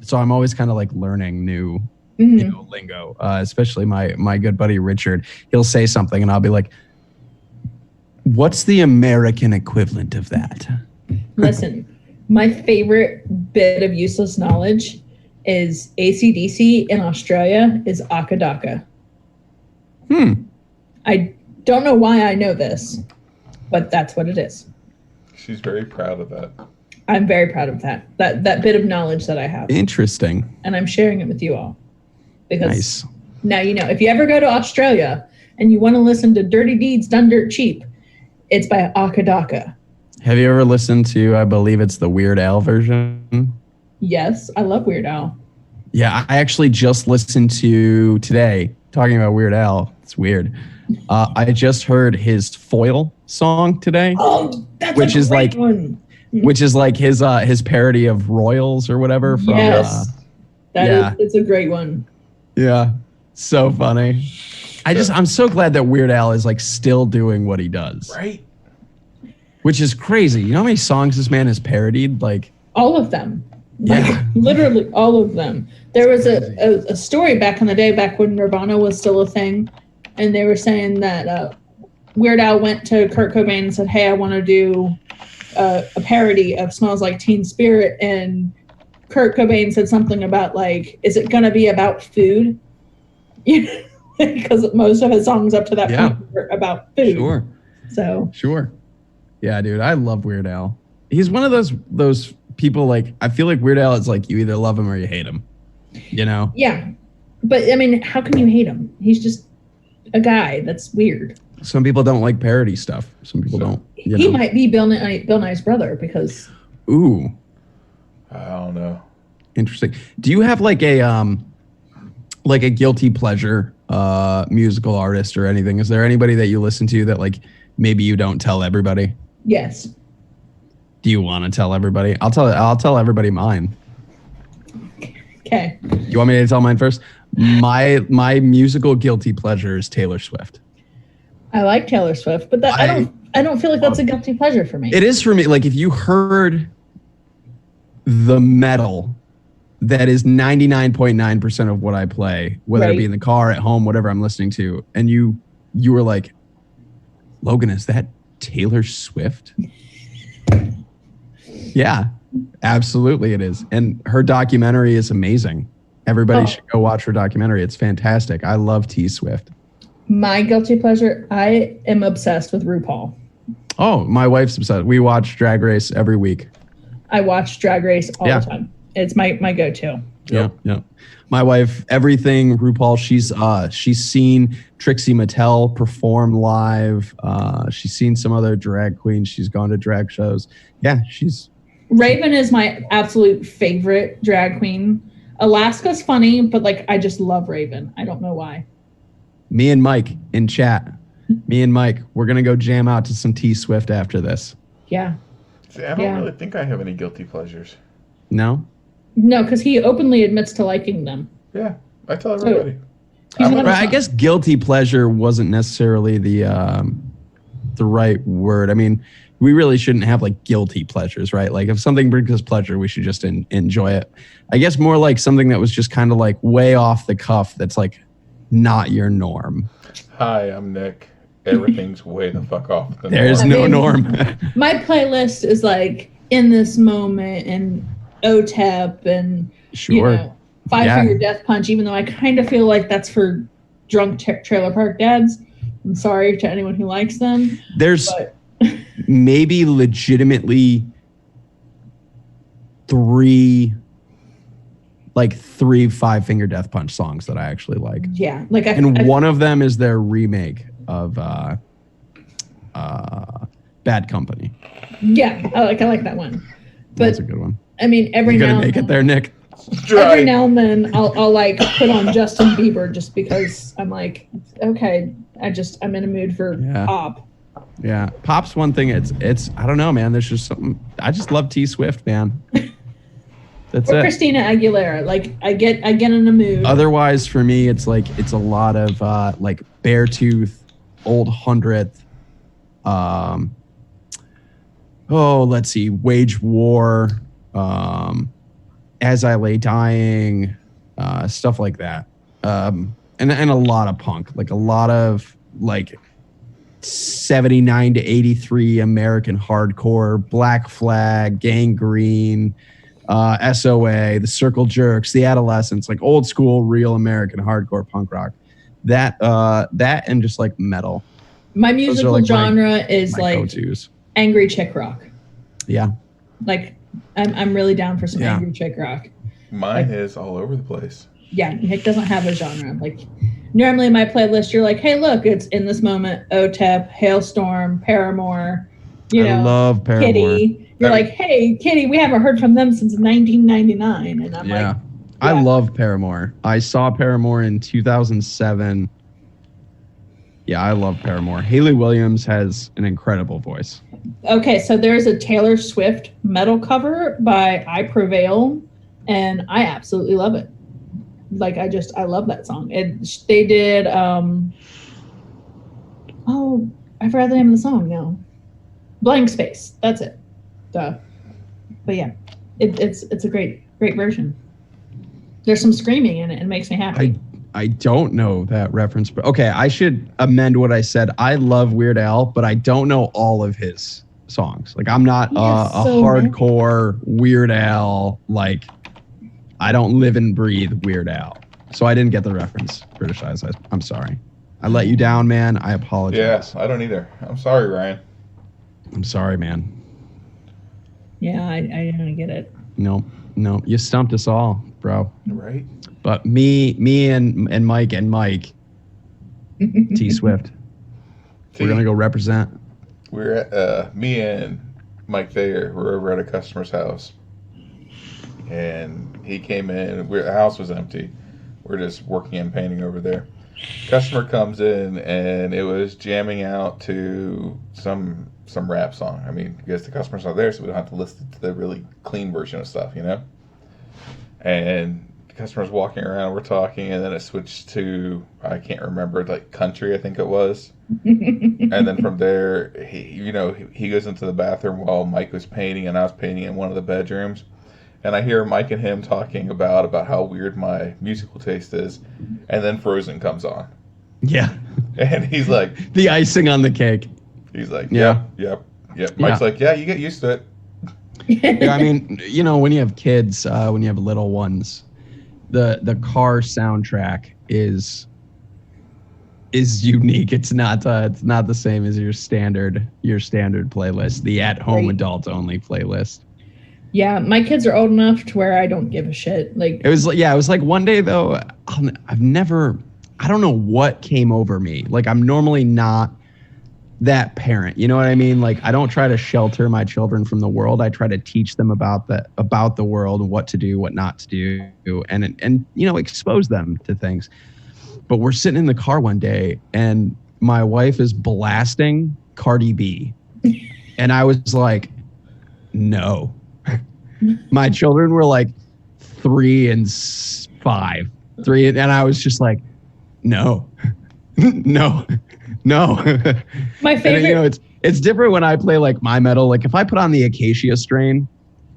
Speaker 2: so I'm always kind of like learning new lingo. Especially my good buddy Richard. He'll say something, and I'll be like, "What's the American equivalent of that?"
Speaker 3: Listen, my favorite bit of useless knowledge is AC/DC in Australia is Akadaka. I don't know why I know this, but that's what it is.
Speaker 1: She's very proud of that.
Speaker 3: I'm very proud of that bit of knowledge that I have,
Speaker 2: Interesting.
Speaker 3: and I'm sharing it with you all. Because
Speaker 2: Nice.
Speaker 3: now you know, if you ever go to Australia and you want to listen to Dirty Deeds Done Dirt Cheap, it's by Akadaka.
Speaker 2: Have you ever listened to? I believe it's the Weird Al version.
Speaker 3: Yes, I love Weird Al.
Speaker 2: Yeah, I actually just listened to today talking about Weird Al. It's weird. I just heard his Foil song today,
Speaker 3: Oh, that's
Speaker 2: Which
Speaker 3: a
Speaker 2: is
Speaker 3: great
Speaker 2: like-
Speaker 3: one.
Speaker 2: which is like his parody of Royals or whatever. From,
Speaker 3: Yes,
Speaker 2: yeah.
Speaker 3: it's a great one.
Speaker 2: Yeah, so funny. I'm so glad that Weird Al is like still doing what he does.
Speaker 1: Right?
Speaker 2: which is crazy. You know how many songs this man has parodied? Like
Speaker 3: all of them.
Speaker 2: Yeah.
Speaker 3: Literally all of them. There was a story back in the day, back when Nirvana was still a thing, and they were saying that Weird Al went to Kurt Cobain and said, "Hey, I want to do a parody of Smells Like Teen Spirit," and Kurt Cobain said something about like, "Is it going to be about food?" Because most of his songs up to that point were about food.
Speaker 2: Sure.
Speaker 3: So
Speaker 2: sure. Yeah, dude, I love Weird Al. He's one of those people, like, I feel like Weird Al is like, you either love him or you hate him. You know?
Speaker 3: Yeah. But I mean, how can you hate him? He's just a guy that's weird.
Speaker 2: Some people don't like parody stuff. Some people don't.
Speaker 3: He might be Bill Nye's brother because.
Speaker 2: Ooh.
Speaker 1: I don't know.
Speaker 2: Interesting. Do you have like a guilty pleasure musical artist or anything? Is there anybody that you listen to that like maybe you don't tell everybody?
Speaker 3: Yes.
Speaker 2: Do you want to tell everybody? I'll tell everybody mine.
Speaker 3: Okay.
Speaker 2: You want me to tell mine first? My musical guilty pleasure is Taylor Swift.
Speaker 3: I like Taylor Swift, but I don't feel like that's a guilty pleasure for me.
Speaker 2: It is for me. Like if you heard the metal that is 99.9% of what I play, whether it be in the car, at home, whatever I'm listening to, and you were like, Logan, is that Taylor Swift? Yeah, absolutely it is. And her documentary is amazing. Everybody should go watch her documentary. It's fantastic. I love T Swift.
Speaker 3: My guilty pleasure, I am obsessed with RuPaul.
Speaker 2: Oh, my wife's obsessed. We watch Drag Race every week.
Speaker 3: I watch Drag Race all the time. It's my go-to.
Speaker 2: Yeah. My wife, everything RuPaul. She's seen Trixie Mattel perform live. She's seen some other drag queens. She's gone to drag shows. Yeah,
Speaker 3: Raven is my absolute favorite drag queen. Alaska's funny, but like I just love Raven. I don't know why.
Speaker 2: Me and Mike in chat. We're gonna go jam out to some T Swift after this.
Speaker 3: Yeah.
Speaker 1: See, I don't really think I have any guilty pleasures.
Speaker 2: No?
Speaker 3: No, because he openly admits to liking them.
Speaker 1: Yeah, I tell everybody.
Speaker 2: I guess guilty pleasure wasn't necessarily the right word. I mean, we really shouldn't have like guilty pleasures, right? Like if something brings us pleasure, we should just enjoy it. I guess more like something that was just kind of like way off the cuff. That's like not your norm.
Speaker 1: Hi, I'm Nick. Everything's way the fuck off the
Speaker 2: There's no norm.
Speaker 3: My playlist is like In This Moment and OTEP and Five Finger Death Punch, even though I kind of feel like that's for drunk trailer park dads. I'm sorry to anyone who likes them.
Speaker 2: There's maybe legitimately three Five Finger Death Punch songs that I actually like.
Speaker 3: Yeah.
Speaker 2: One of them is their remake of Bad Company.
Speaker 3: Yeah, I like that one. But
Speaker 2: that's a good one. I
Speaker 3: mean, every now and then.
Speaker 2: Make it there, Nick.
Speaker 3: Every now and then I'll like put on Justin Bieber just because I'm like, okay, I'm in a mood for pop.
Speaker 2: Yeah, pop's one thing. It's I don't know, man. There's just something. I just love T Swift, man. That's it.
Speaker 3: Christina Aguilera. Like I get in a mood.
Speaker 2: Otherwise, for me, it's a lot of like Beartooth, Old Hundredth. Let's see, Wage War, As I Lay Dying, stuff like that. And a lot of punk, like a lot of like 79 to 83 American hardcore, Black Flag, Gangrene, SOA, the Circle Jerks, the Adolescents, like old school, real American hardcore punk rock. That and just like metal.
Speaker 3: My musical genre is
Speaker 2: my
Speaker 3: like
Speaker 2: go-tos.
Speaker 3: Angry chick rock.
Speaker 2: Yeah.
Speaker 3: Like I'm really down for some angry chick rock.
Speaker 1: Mine is all over the place.
Speaker 3: Yeah, Nick doesn't have a genre. Like normally in my playlist, you're like, hey, look, it's In This Moment, OTEP, Hailstorm, Paramore,
Speaker 2: I love Paramore.
Speaker 3: Kitty. You're like, hey, Kitty, we haven't heard from them since 1999. And I'm like,
Speaker 2: I love Paramore. I saw Paramore in 2007. Yeah, I love Paramore. Hayley Williams has an incredible voice.
Speaker 3: Okay, so there's a Taylor Swift metal cover by I Prevail, and I absolutely love it. Like, I love that song. They did, I forgot the name of the song now. Blank space. That's it. Duh. But yeah, it's a great version. There's some screaming in it. It makes me happy.
Speaker 2: I don't know that reference, but okay, I should amend what I said. I love Weird Al, but I don't know all of his songs. Like I'm not a hardcore Weird Al. Like I don't live and breathe Weird Al, so I didn't get the reference. British Eyes. I'm sorry. I let you down, man. I apologize.
Speaker 1: Yeah, I don't either. I'm sorry, Ryan.
Speaker 2: I'm sorry, man.
Speaker 3: Yeah, I don't get it.
Speaker 2: No, you stumped us all, bro.
Speaker 1: Right.
Speaker 2: But me and Mike T Swift. We're gonna go represent.
Speaker 1: We're at me and Mike Thayer were over at a customer's house, and he came in. The house was empty. We're just working and painting over there. Customer comes in, and it was jamming out to some rap song. I mean, because the customer's not there, so we don't have to listen to the really clean version of stuff, you know. And the customer's walking around. We're talking, and then it switched to I can't remember, like country, I think it was. And then from there, he goes into the bathroom while Mike was painting, and I was painting in one of the bedrooms. And I hear Mike and him talking about how weird my musical taste is, and then Frozen comes on.
Speaker 2: Yeah.
Speaker 1: And he's like,
Speaker 2: the icing on the cake.
Speaker 1: He's like,
Speaker 2: yeah.
Speaker 1: Yep. Mike's like, yeah, you get used to it.
Speaker 2: Yeah, I mean, when you have kids, when you have little ones, the car soundtrack is unique. It's not the same as your standard playlist, the at-home adult only playlist.
Speaker 3: Yeah, my kids are old enough to where I don't give a shit. Like
Speaker 2: it was like one day though, I don't know what came over me. Like I'm normally not that parent, you know what I mean? Like I don't try to shelter my children from the world. I try to teach them about the world and what to do, what not to do, and expose them to things. But we're sitting in the car one day and my wife is blasting Cardi B. And I was like, no. My children were like 3 and 5. And I was just like, no. No.
Speaker 3: My favorite.
Speaker 2: And, it's different when I play like my metal. Like if I put on the Acacia Strain,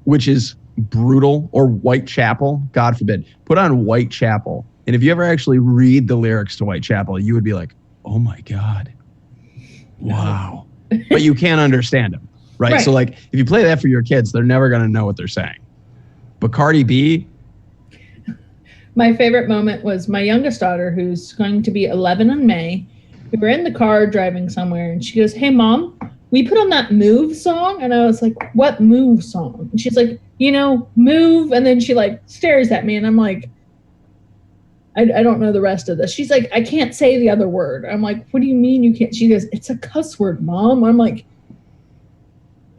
Speaker 2: which is brutal, or Whitechapel, God forbid, put on Whitechapel. And if you ever actually read the lyrics to Whitechapel, you would be like, oh my God. Wow. But you can't understand them. Right? So like if you play that for your kids, they're never going to know what they're saying. But Cardi B.
Speaker 3: My favorite moment was my youngest daughter, who's going to be 11 in May. We were in the car driving somewhere and she goes, hey Mom, we put on that Move song. And I was like, what Move song? And she's like, Move. And then she like stares at me and I'm like, I don't know the rest of this. She's like, I can't say the other word. I'm like, what do you mean you can't? She goes, it's a cuss word, Mom. I'm like,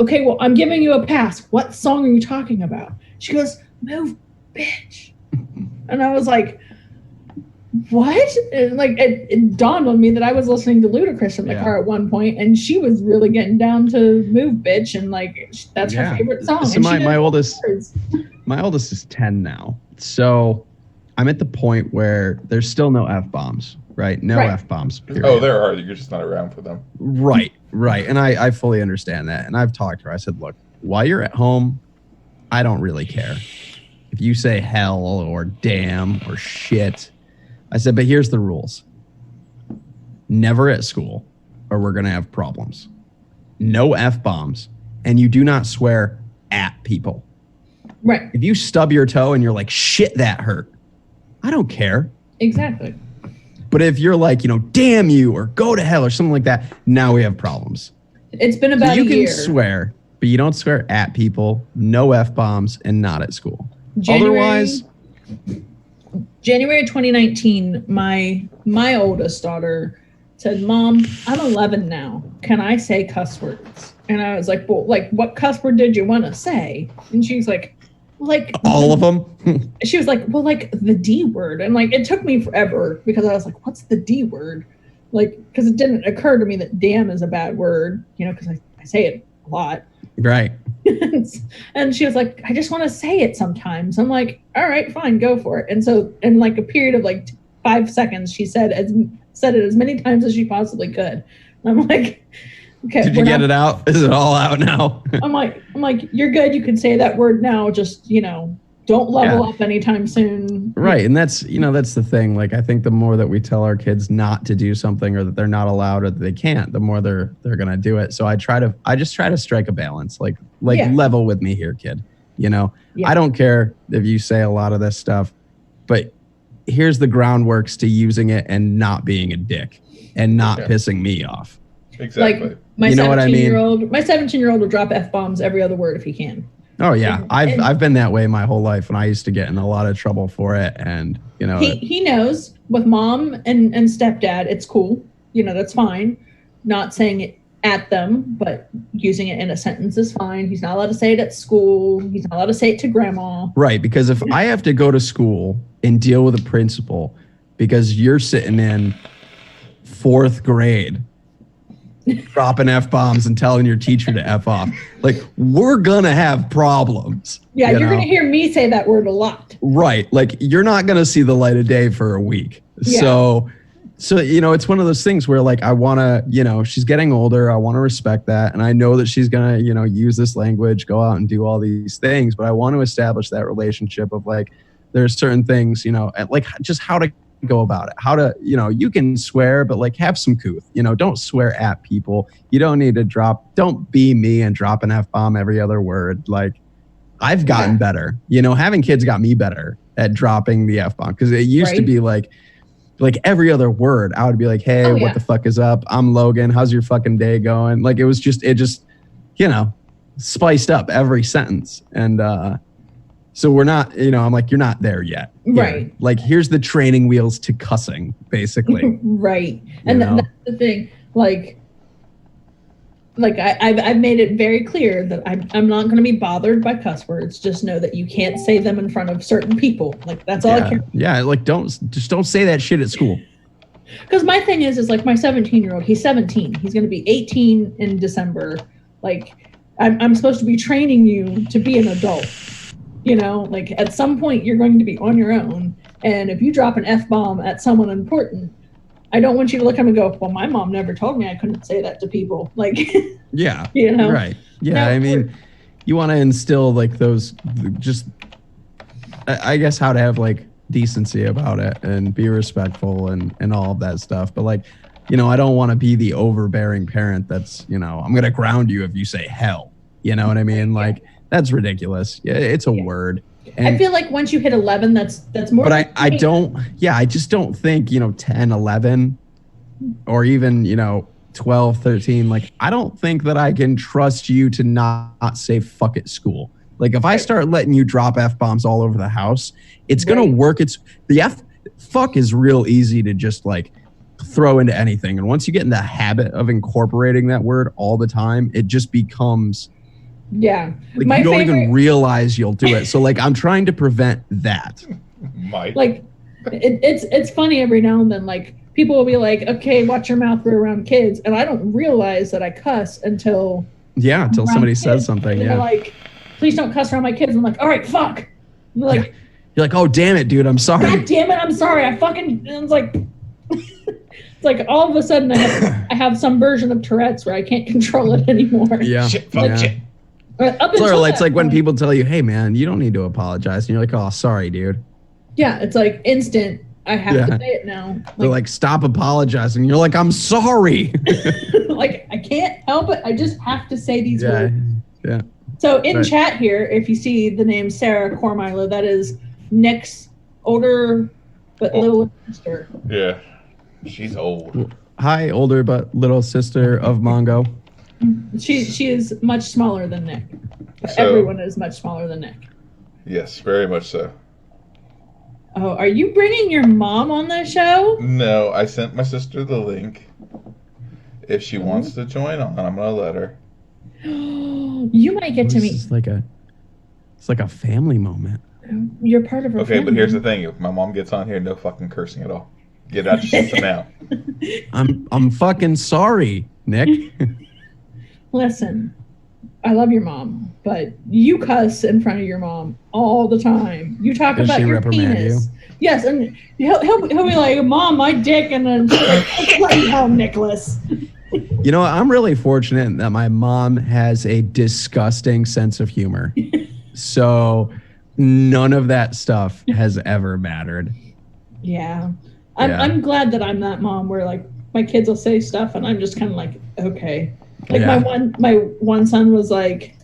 Speaker 3: okay, well, I'm giving you a pass. What song are you talking about? She goes, Move, bitch. And I was like, what? And like, it dawned on me that I was listening to Ludacris in the car at one point, and she was really getting down to Move, bitch. And like, that's her favorite song.
Speaker 2: So my oldest is 10 now. So I'm at the point where there's still no F-bombs, right? No F-bombs. Period.
Speaker 1: Oh, there are. You're just not around for them.
Speaker 2: Right. And I fully understand that. And I've talked to her. I said, look, while you're at home, I don't really care. If you say hell or damn or shit, I said, but here's the rules. Never at school or we're going to have problems. No F-bombs. And you do not swear at people.
Speaker 3: Right.
Speaker 2: If you stub your toe and you're like, shit, that hurt. I don't care.
Speaker 3: Exactly.
Speaker 2: But if you're like, damn you or go to hell or something like that, now we have problems.
Speaker 3: It's been about a year.
Speaker 2: You can swear, but you don't swear at people, no F-bombs, and not at school.
Speaker 3: January 2019, my oldest daughter said, Mom, I'm 11 now. Can I say cuss words? And I was like, well, like, what cuss word did you want to say? And she's like
Speaker 2: all of them.
Speaker 3: She was like, well, like the D word. And like, it took me forever because I was like, what's the D word? Like, because it didn't occur to me that damn is a bad word, because I say it a lot.
Speaker 2: Right.
Speaker 3: And she was like, I just want to say it sometimes. I'm like, all right, fine, go for it. And so in like a period of like 5 seconds, she said it as many times as she possibly could. And I'm like, Okay,
Speaker 2: Did you get it out? Is it all out now?
Speaker 3: I'm like, you're good. You can say that word now. Just, don't level up anytime soon.
Speaker 2: Right. And that's the thing. Like, I think the more that we tell our kids not to do something or that they're not allowed or that they can't, the more they're going to do it. So I just try to strike a balance, like level with me here, kid. I don't care if you say a lot of this stuff, but here's the groundworks to using it and not being a dick and not pissing me off.
Speaker 1: Exactly.
Speaker 3: Like my 17-year-old will drop F-bombs every other word if he can.
Speaker 2: Oh yeah, I've been that way my whole life, and I used to get in a lot of trouble for it. And
Speaker 3: he knows with mom and stepdad, it's cool. That's fine. Not saying it at them, but using it in a sentence is fine. He's not allowed to say it at school. He's not allowed to say it to grandma.
Speaker 2: Right, because if I have to go to school and deal with a principal because you're sitting in 4th grade dropping F-bombs and telling your teacher to F off, like, we're gonna have problems.
Speaker 3: Yeah, you're gonna hear me say that word a lot.
Speaker 2: Right, like, you're not gonna see the light of day for a week. Yeah. So it's one of those things where, like, I want to, she's getting older. I want to respect that. And I know that she's going to, use this language, go out and do all these things. But I want to establish that relationship of, like, there's certain things, like just how to go about it. How to, you can swear, but, like, have some couth. Don't swear at people. You don't need to don't be me and drop an F-bomb every other word. Like, I've gotten better. Having kids got me better at dropping the F-bomb. Because it used to be like every other word, I would be like, hey, what the fuck is up? I'm Logan. How's your fucking day going? Like, it just, spiced up every sentence. And so we're not, I'm like, you're not there yet.
Speaker 3: Right.
Speaker 2: Like, here's the training wheels to cussing, basically.
Speaker 3: Right. And that's the thing. Like I've made it very clear that I'm not going to be bothered by cuss words. Just know that you can't say them in front of certain people. Like, that's all I care.
Speaker 2: Yeah, like, don't say that shit at school.
Speaker 3: Because my thing is like my 17-year-old. He's 17. He's going to be 18 in December. Like, I'm supposed to be training you to be an adult. Like, at some point you're going to be on your own. And if you drop an F-bomb at someone important, I don't want you to look at him and go, well, my mom never told me I couldn't say that to people. Like,
Speaker 2: yeah, right. Yeah. I mean, you want to instill, like, those, just, I guess, how to have, like, decency about it and be respectful and all of that stuff. But, like, I don't want to be the overbearing parent that's, I'm going to ground you if you say hell. You know what I mean? Like, that's ridiculous. Yeah, it's a word. And
Speaker 3: I feel like once you hit 11, that's more.
Speaker 2: But I just don't think, 10, 11, or even, 12, 13. Like, I don't think that I can trust you to not say fuck at school. Like, if I start letting you drop F-bombs all over the house, it's going to work. Fuck is real easy to just, like, throw into anything. And once you get in the habit of incorporating that word all the time, it just becomes...
Speaker 3: Yeah.
Speaker 2: Like, you don't even realize you'll do it. So, like, I'm trying to prevent that.
Speaker 1: Mike.
Speaker 3: Like, it's funny every now and then. Like, people will be like, okay, watch your mouth. We're around kids. And I don't realize that I cuss until
Speaker 2: somebody says something.
Speaker 3: And they're like, please don't cuss around my kids. I'm like, all right, fuck. Like,
Speaker 2: you're like, oh, damn it, dude. I'm sorry.
Speaker 3: God damn it. I'm sorry. I fucking, and it's like, it's like all of a sudden I have some version of Tourette's where I can't control it anymore.
Speaker 2: Yeah.
Speaker 1: Shit, fuck, shit.
Speaker 2: It's like when people tell you, hey, man, you don't need to apologize. And you're like, oh, sorry, dude.
Speaker 3: Yeah, it's like instant. I have to say it now.
Speaker 2: They're like, stop apologizing. You're like, I'm sorry.
Speaker 3: Like, I can't help it. I just have to say these words.
Speaker 2: Yeah.
Speaker 3: So in chat here, if you see the name Sarah Cormilo, that is Nick's older but little sister.
Speaker 1: Yeah, she's old.
Speaker 2: Hi, older but little sister of Mongo.
Speaker 3: She is much smaller than Nick. Everyone is much smaller than Nick.
Speaker 1: Yes, very much so.
Speaker 3: Oh, are you bringing your mom on the show?
Speaker 1: No, I sent my sister the link. If she wants to join on, I'm gonna let her.
Speaker 3: You might get to meet.
Speaker 2: It's like a family moment.
Speaker 3: You're part of her.
Speaker 1: Okay,
Speaker 3: family.
Speaker 1: but here's the thing: if my mom gets on here, no fucking cursing at all. Get out your system now.
Speaker 2: I'm fucking sorry, Nick.
Speaker 3: Listen, I love your mom, but you cuss in front of your mom all the time. You talk about your penis. Yes, and he'll be like, "Mom, my dick," and then like, "Bloody hell, Nicholas."
Speaker 2: You know, I'm really fortunate that my mom has a disgusting sense of humor. So none of that stuff has ever mattered.
Speaker 3: Yeah.
Speaker 2: Yeah.
Speaker 3: I'm glad that I'm that mom where like my kids will say stuff and I'm just kind of like, okay. Like
Speaker 2: Yeah.
Speaker 3: my one son was like,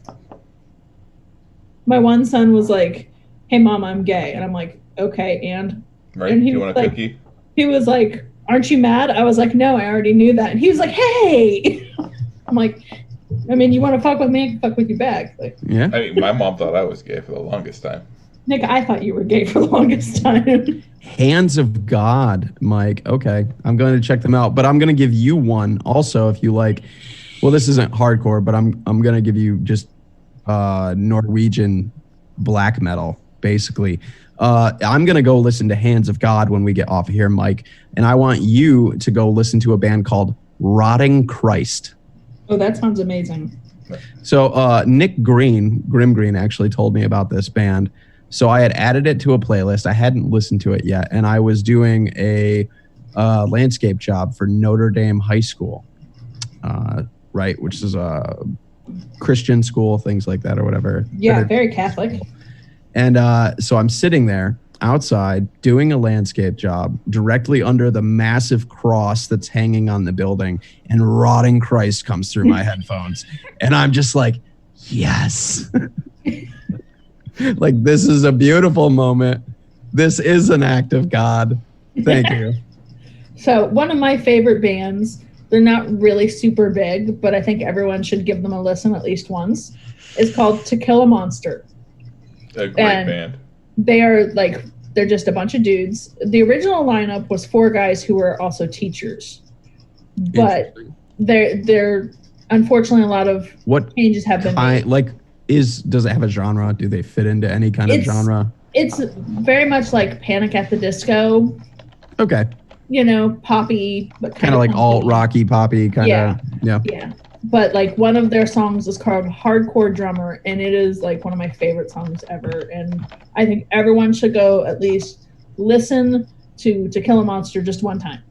Speaker 3: hey mom, I'm gay. And I'm like, okay, and
Speaker 1: Right?
Speaker 3: and
Speaker 1: Do
Speaker 3: he
Speaker 1: you
Speaker 3: was
Speaker 1: want a
Speaker 3: like,
Speaker 1: cookie?
Speaker 3: he was like, aren't you mad? I was like, no, I already knew that. And he was like, hey. I'm like, I mean, you want to fuck with me? I can fuck with you back. Like,
Speaker 2: Yeah.
Speaker 1: I mean, my mom thought I was gay for the longest time.
Speaker 3: Nick, I thought you were gay for the longest time.
Speaker 2: Hands of God, Mike. Okay. I'm going to check them out, but I'm going to give you one also if you like. Well, this isn't hardcore, but I'm going to give you just Norwegian black metal, basically. I'm going to go listen to Hands of God when we get off of here, Mike. And I want you to go listen to a band called Rotting Christ.
Speaker 3: Oh, that sounds amazing.
Speaker 2: So Nick Green, Grim Green, actually told me about this band. So I had added it to a playlist. I hadn't listened to it yet. And I was doing a landscape job for Notre Dame High School, right? Which is a Christian school, things like that or whatever.
Speaker 3: Yeah, very Catholic.
Speaker 2: And so I'm sitting there outside doing a landscape job directly under the massive cross that's hanging on the building, and Rotting Christ comes through my headphones. And I'm just like, yes. Like, this is a beautiful moment. This is an act of God. Thank you.
Speaker 3: So one of my favorite bands, they're not really super big, but I think everyone should give them a listen at least once, is called To Kill a Monster.
Speaker 1: A great band.
Speaker 3: They're just a bunch of dudes. The original lineup was 4 guys who were also teachers, but they're unfortunately a lot of changes have been made.
Speaker 2: Does it have a genre? Do they fit into any kind of genre?
Speaker 3: It's very much like Panic at the Disco.
Speaker 2: Okay.
Speaker 3: You know, poppy, but
Speaker 2: kind of like alt rocky poppy kind of.
Speaker 3: Yeah. But like one of their songs is called Hardcore Drummer, and it is like one of my favorite songs ever. And I think everyone should go at least listen to Kill a Monster just one time.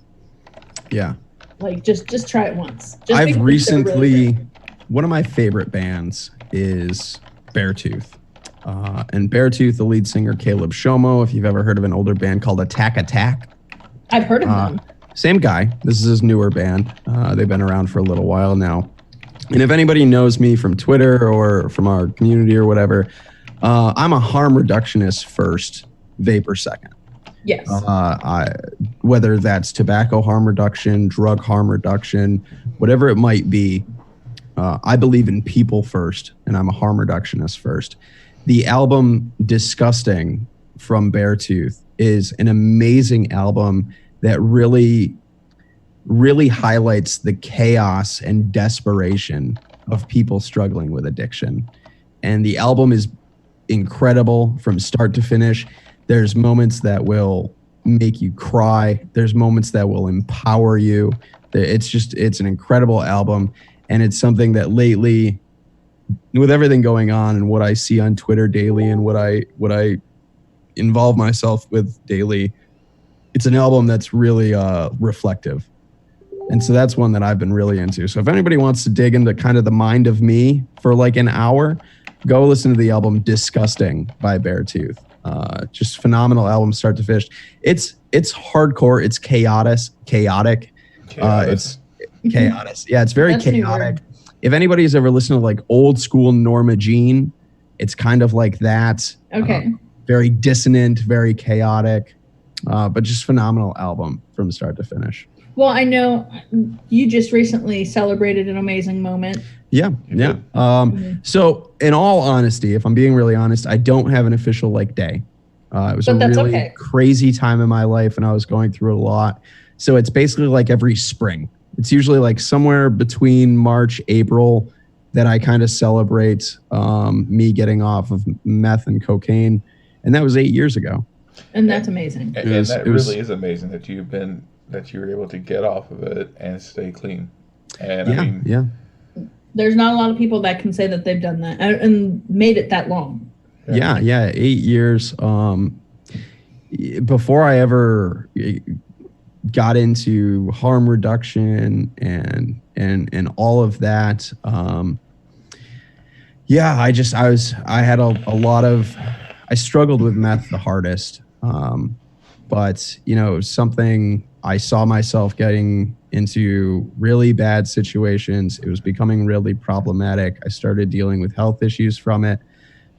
Speaker 2: Yeah.
Speaker 3: Like just try it once.
Speaker 2: I've recently, one of my favorite bands is Beartooth. And Beartooth, the lead singer Caleb Shomo, if you've ever heard of an older band called Attack Attack.
Speaker 3: I've heard of them.
Speaker 2: Same guy. This is his newer band. They've been around for a little while now. And if anybody knows me from Twitter or from our community or whatever, I'm a harm reductionist first, vapor second.
Speaker 3: Yes.
Speaker 2: Whether that's tobacco harm reduction, drug harm reduction, whatever it might be, I believe in people first, and I'm a harm reductionist first. The album Disgusting from Beartooth is an amazing album that really highlights the chaos and desperation of people struggling with addiction. And the album is incredible from start to finish. There's moments that will make you cry. There's moments that will empower you. It's an incredible album. And it's something that lately, with everything going on and what I see on Twitter daily and what I involve myself with daily, it's an album that's really reflective. And so that's one that I've been really into. So if anybody wants to dig into kind of the mind of me for like an hour, go listen to the album Disgusting by Beartooth. Just phenomenal album start to finish. It's hardcore. It's chaotic. It's chaotic. Yeah, it's very chaotic. If anybody's ever listened to like old school Norma Jean, it's kind of like that.
Speaker 3: Okay.
Speaker 2: Very dissonant, very chaotic, but just phenomenal album from start to finish.
Speaker 3: Well, I know you just recently celebrated an amazing moment.
Speaker 2: Yeah. So in all honesty, if I'm being really honest, I don't have an official day. It was a really crazy time in my life and I was going through a lot. So it's basically like every spring. It's usually like somewhere between March, April that I kind of celebrate me getting off of meth and cocaine. And that was 8 years ago.
Speaker 3: And that's amazing.
Speaker 1: And that really is amazing that you were able to get off of it and stay clean. And
Speaker 2: yeah.
Speaker 3: There's not a lot of people that can say that they've done that and made it that long.
Speaker 2: Yeah. 8 years. Before I ever got into harm reduction and all of that. I struggled with meth the hardest. But it was something I saw myself getting into really bad situations. It was becoming really problematic. I started dealing with health issues from it,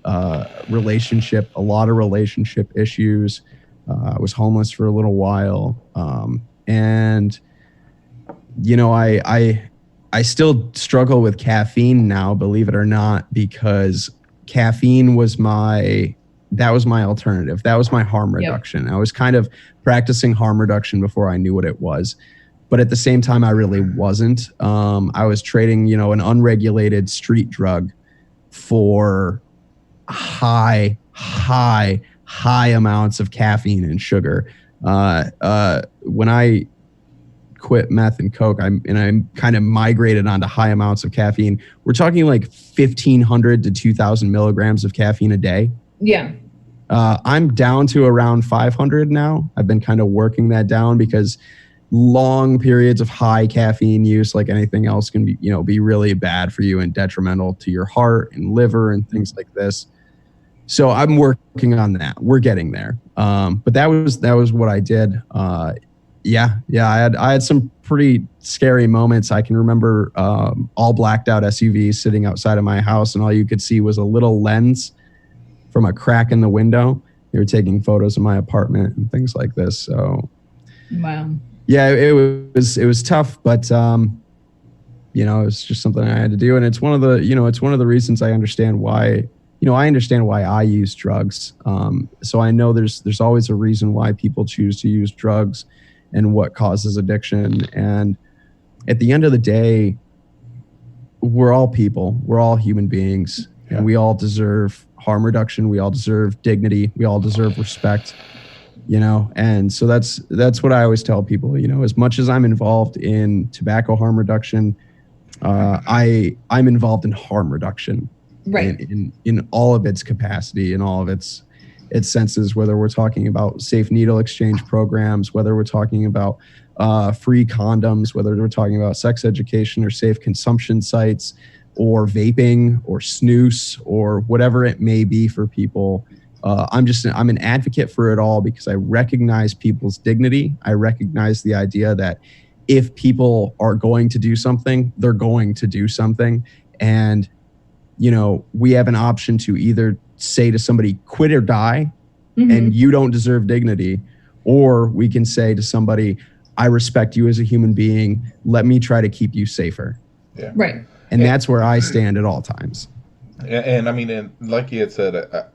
Speaker 2: a lot of relationship issues. I was homeless for a little while. I still struggle with caffeine now, believe it or not, because caffeine was my alternative. That was my harm reduction. Yep. I was kind of practicing harm reduction before I knew what it was. But at the same time, I really wasn't. I was trading, an unregulated street drug for high amounts of caffeine and sugar. When I quit meth and coke, I kind of migrated onto high amounts of caffeine. We're talking like 1,500 to 2,000 milligrams of caffeine a day.
Speaker 3: Yeah.
Speaker 2: I'm down to around 500 now. I've been kind of working that down because long periods of high caffeine use, like anything else, can be really bad for you and detrimental to your heart and liver and things like this. So I'm working on that. We're getting there. But that was what I did. I had some pretty scary moments. I can remember all blacked out SUVs sitting outside of my house, and all you could see was a little lens from a crack in the window. They were taking photos of my apartment and things like this. So,
Speaker 3: wow.
Speaker 2: Yeah, it was tough, but it was just something I had to do, and it's one of the reasons I understand why. I understand why I use drugs. So I know there's always a reason why people choose to use drugs and what causes addiction. And at the end of the day, we're all people. We're all human beings. Yeah. And we all deserve harm reduction. We all deserve dignity. We all deserve respect. And so that's what I always tell people. As much as I'm involved in tobacco harm reduction, I'm involved in harm reduction.
Speaker 3: Right.
Speaker 2: In all of its capacity, in all of its senses, whether we're talking about safe needle exchange programs, whether we're talking about free condoms, whether we're talking about sex education or safe consumption sites, or vaping or snooze or whatever it may be for people. I'm an advocate for it all because I recognize people's dignity. I recognize the idea that if people are going to do something, they're going to do something. And we have an option to either say to somebody, quit or die, mm-hmm. and you don't deserve dignity. Or we can say to somebody, I respect you as a human being. Let me try to keep you safer.
Speaker 1: Yeah.
Speaker 3: Right.
Speaker 2: And that's where I stand at all times.
Speaker 1: And I mean, and like you had said,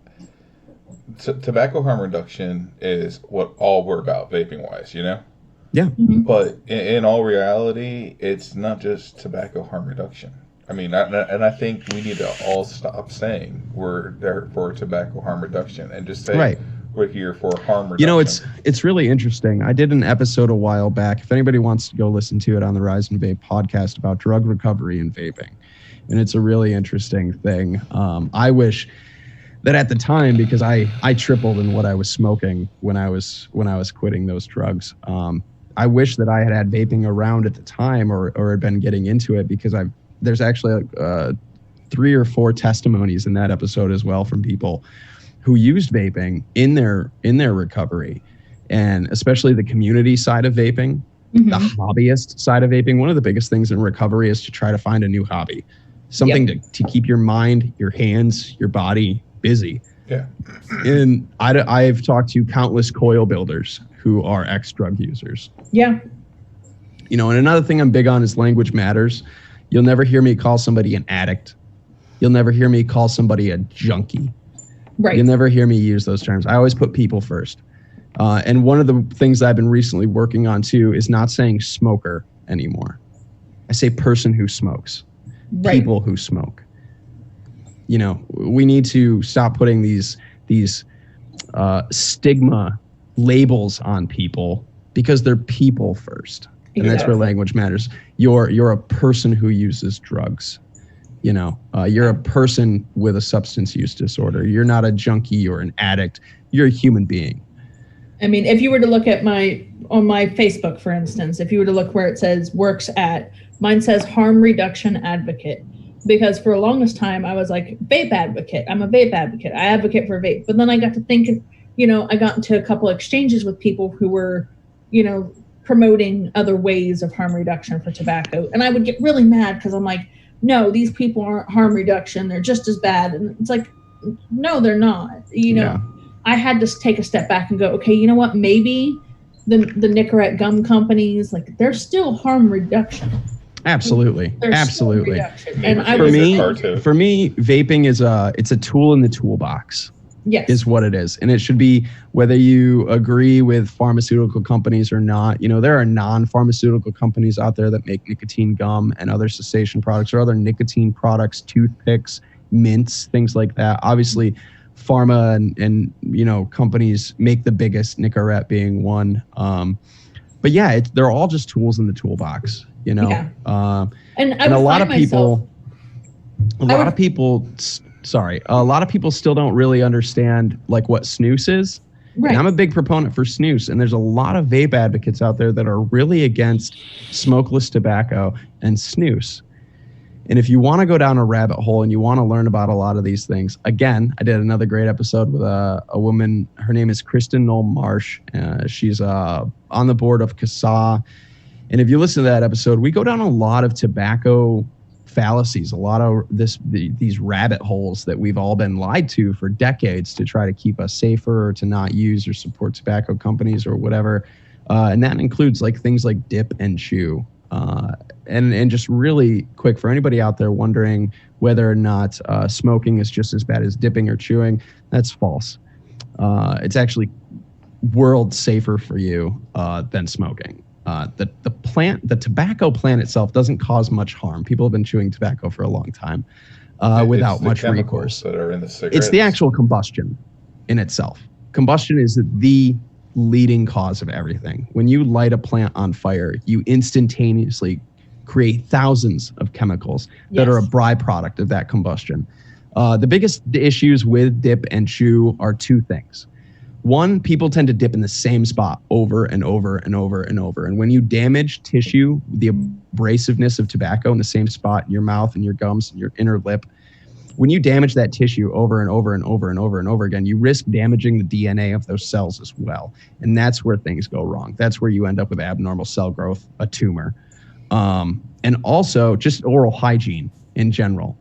Speaker 1: tobacco harm reduction is what all we're about, vaping-wise, Yeah.
Speaker 2: Mm-hmm.
Speaker 1: But in all reality, it's not just tobacco harm reduction. I mean, I think we need to all stop saying we're there for tobacco harm reduction and just say
Speaker 2: right.
Speaker 1: We're here for harm reduction.
Speaker 2: It's really interesting. I did an episode a while back. If anybody wants to go listen to it on the Rise and Vape podcast about drug recovery and vaping, and it's a really interesting thing. I wish that at the time, because I tripled in what I was smoking when I was quitting those drugs. I wish that I had vaping around at the time or had been getting into it, because there's actually 3 or 4 testimonies in that episode as well from people who used vaping in their recovery, and especially the community side of vaping, mm-hmm. the hobbyist side of vaping. One of the biggest things in recovery is to try to find a new hobby, something to keep your mind, your hands, your body busy.
Speaker 1: Yeah.
Speaker 2: And I've talked to countless coil builders who are ex-drug users.
Speaker 3: Yeah.
Speaker 2: And another thing I'm big on is language matters. You'll never hear me call somebody an addict. You'll never hear me call somebody a junkie.
Speaker 3: Right.
Speaker 2: You'll never hear me use those terms. I always put people first. And one of the things I've been recently working on too is not saying smoker anymore. I say person who smokes,
Speaker 3: right.
Speaker 2: People who smoke. We need to stop putting these stigma labels on people, because they're people first. And that's where language matters. You're a person who uses drugs. You're a person with a substance use disorder. You're not a junkie or an addict. You're a human being.
Speaker 3: I mean, if you were to look at my on my Facebook, for instance, if you were to look where it says works at, mine says harm reduction advocate. Because for the longest time, I was like, vape advocate. I'm a vape advocate. I advocate for vape. But then I got to thinking, I got into a couple of exchanges with people who were, promoting other ways of harm reduction for tobacco. And I would get really mad because I'm like, no, these people aren't harm reduction. They're just as bad. And it's like, no, they're not. I had to take a step back and go, okay, you know what? Maybe the Nicorette gum companies, like, they're still harm reduction.
Speaker 2: Absolutely. Absolutely.
Speaker 3: And
Speaker 2: for me, vaping it's a tool in the toolbox.
Speaker 3: Yes.
Speaker 2: Is what it is. And it should be, whether you agree with pharmaceutical companies or not. There are non-pharmaceutical companies out there that make nicotine gum and other cessation products or other nicotine products, toothpicks, mints, things like that. Obviously, pharma and companies make the biggest, Nicorette being one. But yeah, they're all just tools in the toolbox,
Speaker 3: Yeah.
Speaker 2: And a lot of people, a lot of people still don't really understand like what snus is. Right. And I'm a big proponent for snus, and there's a lot of vape advocates out there that are really against smokeless tobacco and snus. And if you want to go down a rabbit hole and you want to learn about a lot of these things, again, I did another great episode with a woman. Her name is Kristen Noel Marsh. She's on the board of CASAA. And if you listen to that episode, we go down a lot of tobacco fallacies, a lot of these rabbit holes that we've all been lied to for decades to try to keep us safer or to not use or support tobacco companies or whatever. And that includes like things like dip and chew. And just really quick, for anybody out there wondering whether or not smoking is just as bad as dipping or chewing, that's false. It's actually world safer for you than smoking. The tobacco plant itself doesn't cause much harm. People have been chewing tobacco for a long time without much recourse.
Speaker 1: That are in the cigarettes.
Speaker 2: It's the actual combustion in itself. Combustion is the leading cause of everything. When you light a plant on fire, you instantaneously create thousands of chemicals that are a byproduct of that combustion. The biggest issues with dip and chew are two things. One, people tend to dip in the same spot over and over and over and over. And when you damage tissue, the abrasiveness of tobacco in the same spot in your mouth and your gums and your inner lip, when you damage that tissue over and over and over and over and over again, you risk damaging the DNA of those cells as well. And that's where things go wrong. That's where you end up with abnormal cell growth, a tumor. And also just oral hygiene in general.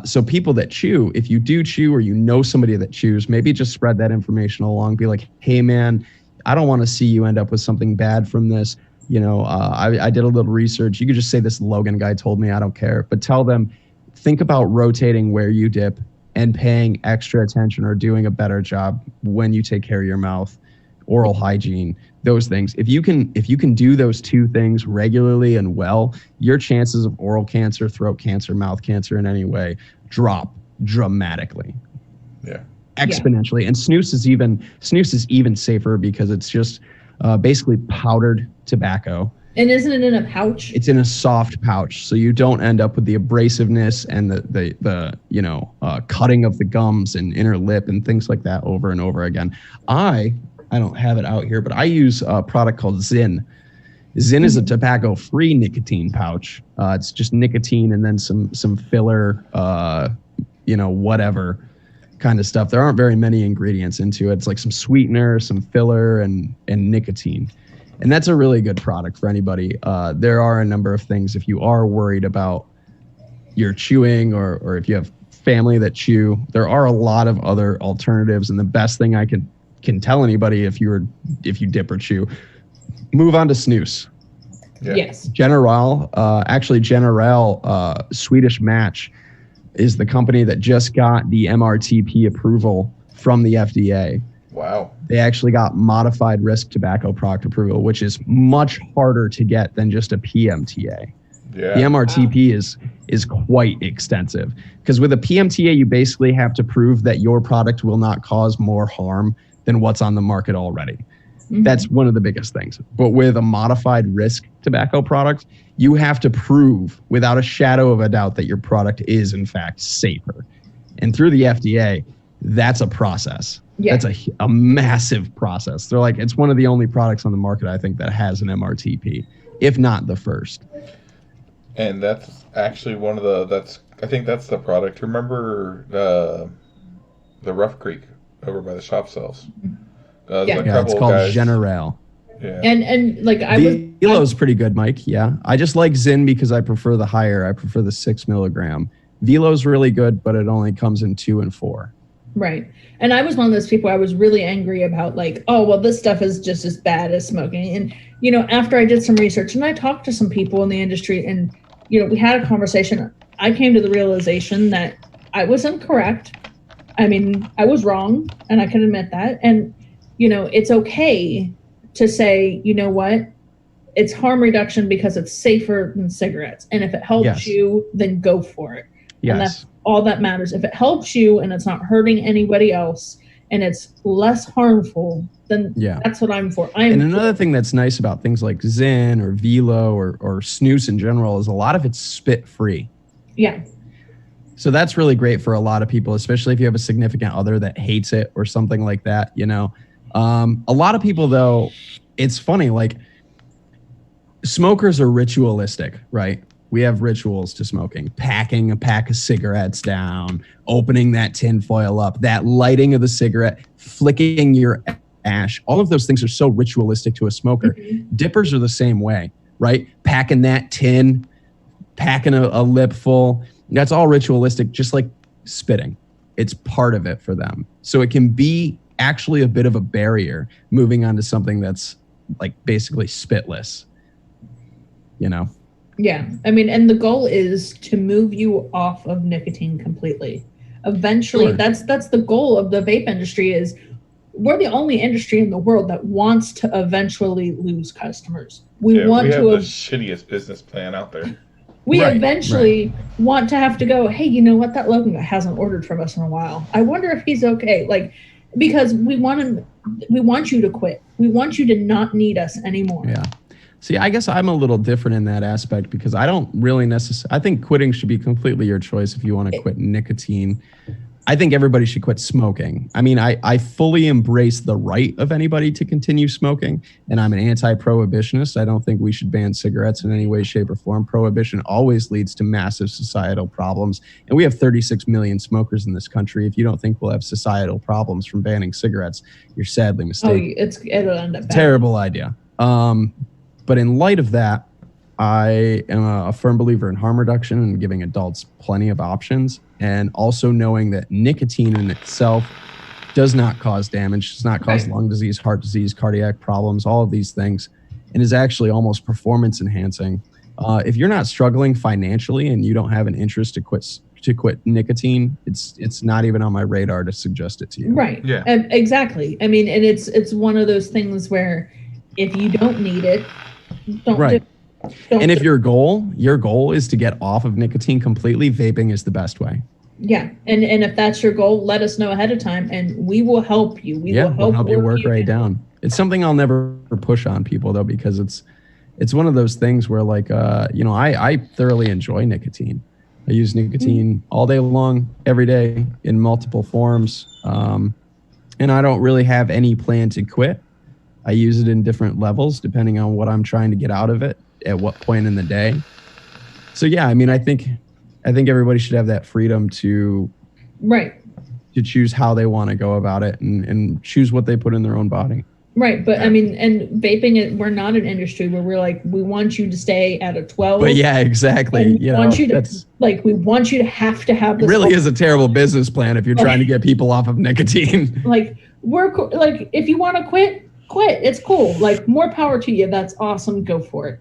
Speaker 2: So people that chew, if you do chew or somebody that chews, maybe just spread that information along. Be like, hey, man, I don't want to see you end up with something bad from this. I did a little research. You could just say this Logan guy told me, I don't care. But tell them, think about rotating where you dip and paying extra attention or doing a better job when you take care of your mouth, oral hygiene, those things. If you can do those two things regularly and well, your chances of oral cancer, throat cancer, mouth cancer in any way drop dramatically.
Speaker 1: Yeah.
Speaker 2: Exponentially. And snus is even safer because it's just basically powdered tobacco.
Speaker 3: And isn't it in a pouch?
Speaker 2: It's in a soft pouch, so you don't end up with the abrasiveness and the cutting of the gums and inner lip and things like that over and over again. I don't have it out here, but I use a product called Zyn. Zyn is a tobacco-free nicotine pouch. It's just nicotine and then some filler, whatever kind of stuff. There aren't very many ingredients into it. It's like some sweetener, some filler, and nicotine. And that's a really good product for anybody. There are a number of things if you are worried about your chewing or if you have family that chew, there are a lot of other alternatives. And the best thing I can tell anybody if you dip or chew, move on to snus.
Speaker 1: Yeah.
Speaker 3: Yes.
Speaker 2: General, Swedish Match is the company that just got the MRTP approval from the FDA.
Speaker 1: Wow.
Speaker 2: They actually got modified risk tobacco product approval, which is much harder to get than just a PMTA.
Speaker 1: Yeah.
Speaker 2: The MRTP is quite extensive because with a PMTA, you basically have to prove that your product will not cause more harm than what's on the market already. Mm-hmm. That's one of the biggest things. But with a modified risk tobacco product, you have to prove without a shadow of a doubt that your product is in fact safer. And through the FDA, That's a process.
Speaker 3: Yeah.
Speaker 2: That's a massive process. They're like, it's one of the only products on the market, I think, that has an MRTP, if not the first.
Speaker 1: And that's actually I think that's the product. Remember the Rough Creek over by the shop cells?
Speaker 2: Yeah, it's called General.
Speaker 1: Yeah.
Speaker 3: And like
Speaker 2: Velo's pretty good, Mike. Yeah. I just like Zyn because I prefer the 6 milligram. Velo's really good, but it only comes in 2 and 4.
Speaker 3: Right. And I was one of those people I was really angry about, like, oh, well, this stuff is just as bad as smoking. And, you know, after I did some research and I talked to some people in the industry and, you know, we had a conversation, I came to the realization that I was incorrect. I mean, I was wrong, and I can admit that. And, you know, it's okay to say, you know what, it's harm reduction because it's safer than cigarettes. And if it helps you, then go for it.
Speaker 2: Yes.
Speaker 3: And that's all that matters. If it helps you and it's not hurting anybody else and it's less harmful, then that's what I'm for.
Speaker 2: And another thing that's nice about things like Zyn or Velo or snus in general is a lot of it's spit free.
Speaker 3: Yeah.
Speaker 2: So that's really great for a lot of people, especially if you have a significant other that hates it or something like that, you know. A lot of people, though, it's funny, like smokers are ritualistic, right? We have rituals to smoking, packing a pack of cigarettes down, opening that tin foil up, that lighting of the cigarette, flicking your ash. All of those things are so ritualistic to a smoker. Mm-hmm. Dippers are the same way, right? Packing that tin, packing a lip full. That's all ritualistic, just like spitting. It's part of it for them. So it can be actually a bit of a barrier moving on to something that's like basically spitless, you know?
Speaker 3: Yeah. I mean, and the goal is to move you off of nicotine completely. Eventually, that's the goal of the vape industry. Is we're the only industry in the world that wants to eventually lose customers. We have
Speaker 1: the shittiest business plan out there.
Speaker 3: We eventually want to have to go, hey, you know what? That Logan guy hasn't ordered from us in a while. I wonder if he's okay. Like, because we want you to quit. We want you to not need us anymore.
Speaker 2: Yeah. See, I guess I'm a little different in that aspect because I don't really necessarily, I think quitting should be completely your choice if you want to quit nicotine. I think everybody should quit smoking. I mean, I fully embrace the right of anybody to continue smoking, and I'm an anti-prohibitionist. I don't think we should ban cigarettes in any way, shape, or form. Prohibition always leads to massive societal problems, and we have 36 million smokers in this country. If you don't think we'll have societal problems from banning cigarettes, you're sadly mistaken.
Speaker 3: It'll end up bad.
Speaker 2: Terrible idea. But in light of that, I am a firm believer in harm reduction and giving adults plenty of options, and also knowing that nicotine in itself does not cause damage, does not cause lung disease, heart disease, cardiac problems, all of these things, and is actually almost performance enhancing. If you're not struggling financially and you don't have an interest to quit nicotine, it's not even on my radar to suggest it to you.
Speaker 3: Right. Yeah. Exactly. I mean, and it's one of those things where if you don't need it, don't do it.
Speaker 2: And if your goal is to get off of nicotine completely, vaping is the best way.
Speaker 3: Yeah. And if that's your goal, let us know ahead of time and we will help you. We'll help you work right
Speaker 2: down. It's something I'll never push on people though, because it's one of those things where like, I thoroughly enjoy nicotine. I use nicotine all day long, every day in multiple forms. And I don't really have any plan to quit. I use it in different levels depending on what I'm trying to get out of it at what point in the day. So yeah, I mean, I think everybody should have that freedom to choose how they want to go about it and choose what they put in their own body.
Speaker 3: Right, but I mean, and vaping, we're not an industry where we're like, we want you to stay at a 12.
Speaker 2: But yeah, exactly.
Speaker 3: We want you to have to have this.
Speaker 2: It really is a terrible business plan if you're trying to get people off of nicotine.
Speaker 3: Like if you want to quit. It's cool. Like, more power to you. That's awesome. Go for it.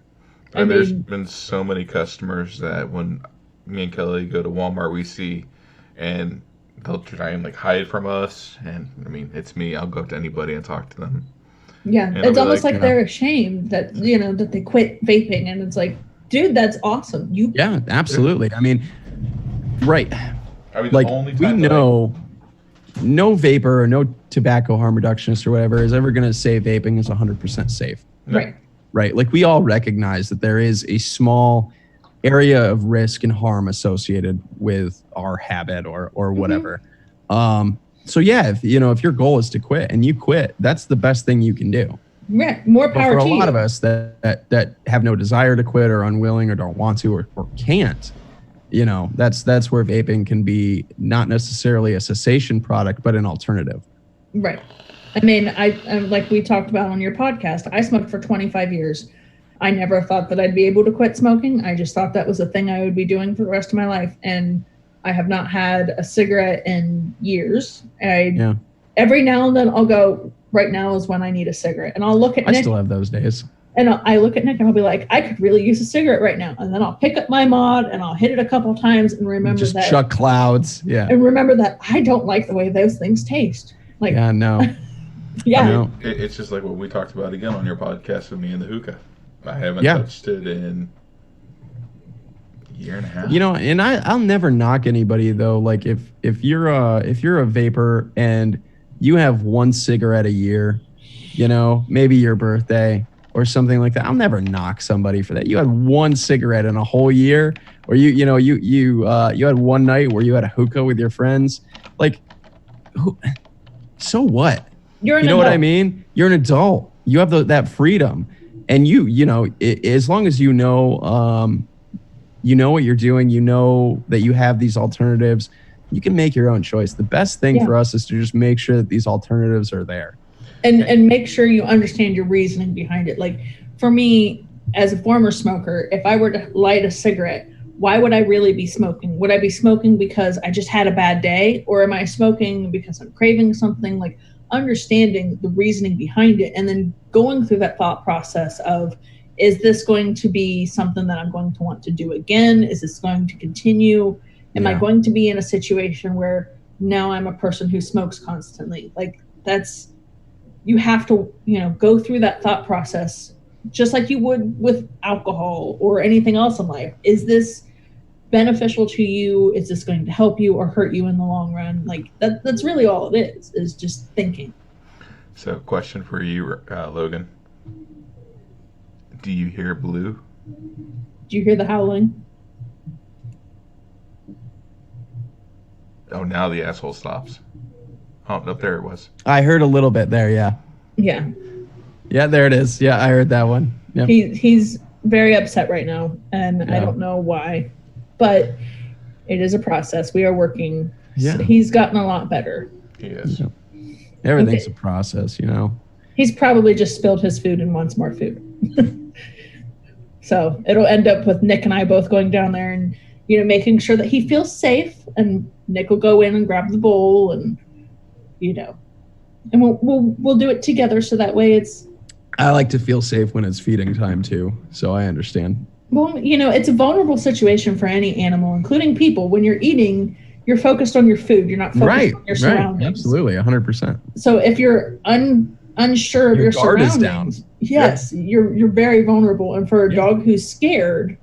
Speaker 1: And there's been so many customers that when me and Kelly go to Walmart, we see, and they'll try and like hide from us. And I mean, it's me. I'll go up to anybody and talk to them.
Speaker 3: Yeah, and it's almost like they're ashamed that that they quit vaping, and it's like, dude, that's awesome.
Speaker 2: Yeah, absolutely. I mean, right.
Speaker 1: I mean,
Speaker 2: like we know. No vapor or no tobacco harm reductionist or whatever is ever going to say vaping is 100% safe. Right. Like we all recognize that there is a small area of risk and harm associated with our habit or whatever. So yeah, if your goal is to quit and you quit, that's the best thing you can do.
Speaker 3: Yeah, more
Speaker 2: But
Speaker 3: power
Speaker 2: for
Speaker 3: to
Speaker 2: a
Speaker 3: you.
Speaker 2: lot of us that have no desire to quit or unwilling or don't want to or can't, that's where vaping can be not necessarily a cessation product, but an alternative.
Speaker 3: Right. I mean, I like we talked about on your podcast, I smoked for 25 years. I never thought that I'd be able to quit smoking. I just thought that was a thing I would be doing for the rest of my life. And I have not had a cigarette in years. Every now and then I'll go, right now is when I need a cigarette. And I'll look at Nick.
Speaker 2: I still have those days.
Speaker 3: And I look at Nick and I'll be like, I could really use a cigarette right now. And then I'll pick up my mod and I'll hit it a couple times and remember
Speaker 2: just
Speaker 3: that.
Speaker 2: chuck clouds. Yeah.
Speaker 3: And remember that I don't like the way those things taste. Like,
Speaker 2: yeah, no.
Speaker 3: Yeah.
Speaker 2: No.
Speaker 1: It's just like what we talked about again on your podcast with me and the hookah. I haven't touched it in a year and a half.
Speaker 2: And I'll never knock anybody though. Like if you're a vapor and you have one cigarette a year, maybe your birthday or something like that, I'll never knock somebody for that. You had one cigarette in a whole year, or you had one night where you had a hookah with your friends. Like, so what?
Speaker 3: You're an
Speaker 2: adult.
Speaker 3: adult.
Speaker 2: What I mean? You're an adult. You have that freedom, and as long as you know what you're doing, that you have these alternatives, you can make your own choice. The best thing for us is to just make sure that these alternatives are there.
Speaker 3: And make sure you understand your reasoning behind it. Like for me, as a former smoker, if I were to light a cigarette, why would I really be smoking? Would I be smoking because I just had a bad day? Or am I smoking because I'm craving something? Like understanding the reasoning behind it and then going through that thought process of, is this going to be something that I'm going to want to do again? Is this going to continue? Am I going to be in a situation where now I'm a person who smokes constantly? Like you have to, go through that thought process just like you would with alcohol or anything else in life. Is this beneficial to you? Is this going to help you or hurt you in the long run? Like that's really all it is just thinking.
Speaker 1: So question for you, Logan. Do you hear blue?
Speaker 3: Do you hear the howling?
Speaker 1: Oh, now the asshole stops. Oh, up there it was.
Speaker 2: I heard a little bit there, yeah.
Speaker 3: Yeah.
Speaker 2: Yeah, there it is. Yeah, I heard that one. Yep.
Speaker 3: He's very upset right now, and I don't know why, but it is a process. We are working.
Speaker 2: Yeah.
Speaker 3: So he's gotten a lot better.
Speaker 1: He is.
Speaker 2: Yeah. Everything's a process,
Speaker 3: He's probably just spilled his food and wants more food. So it'll end up with Nick and I both going down there and, making sure that he feels safe, and Nick will go in and grab the bowl and, and we'll do it together. So that way
Speaker 2: I like to feel safe when it's feeding time too. So I understand.
Speaker 3: Well, it's a vulnerable situation for any animal, including people. When you're eating, you're focused on your food. You're not focused on your surroundings.
Speaker 2: Right. Absolutely. 100%.
Speaker 3: So if you're unsure of your
Speaker 2: guard is
Speaker 3: surroundings,
Speaker 2: down.
Speaker 3: yes, you're very vulnerable. And for a dog who's scared,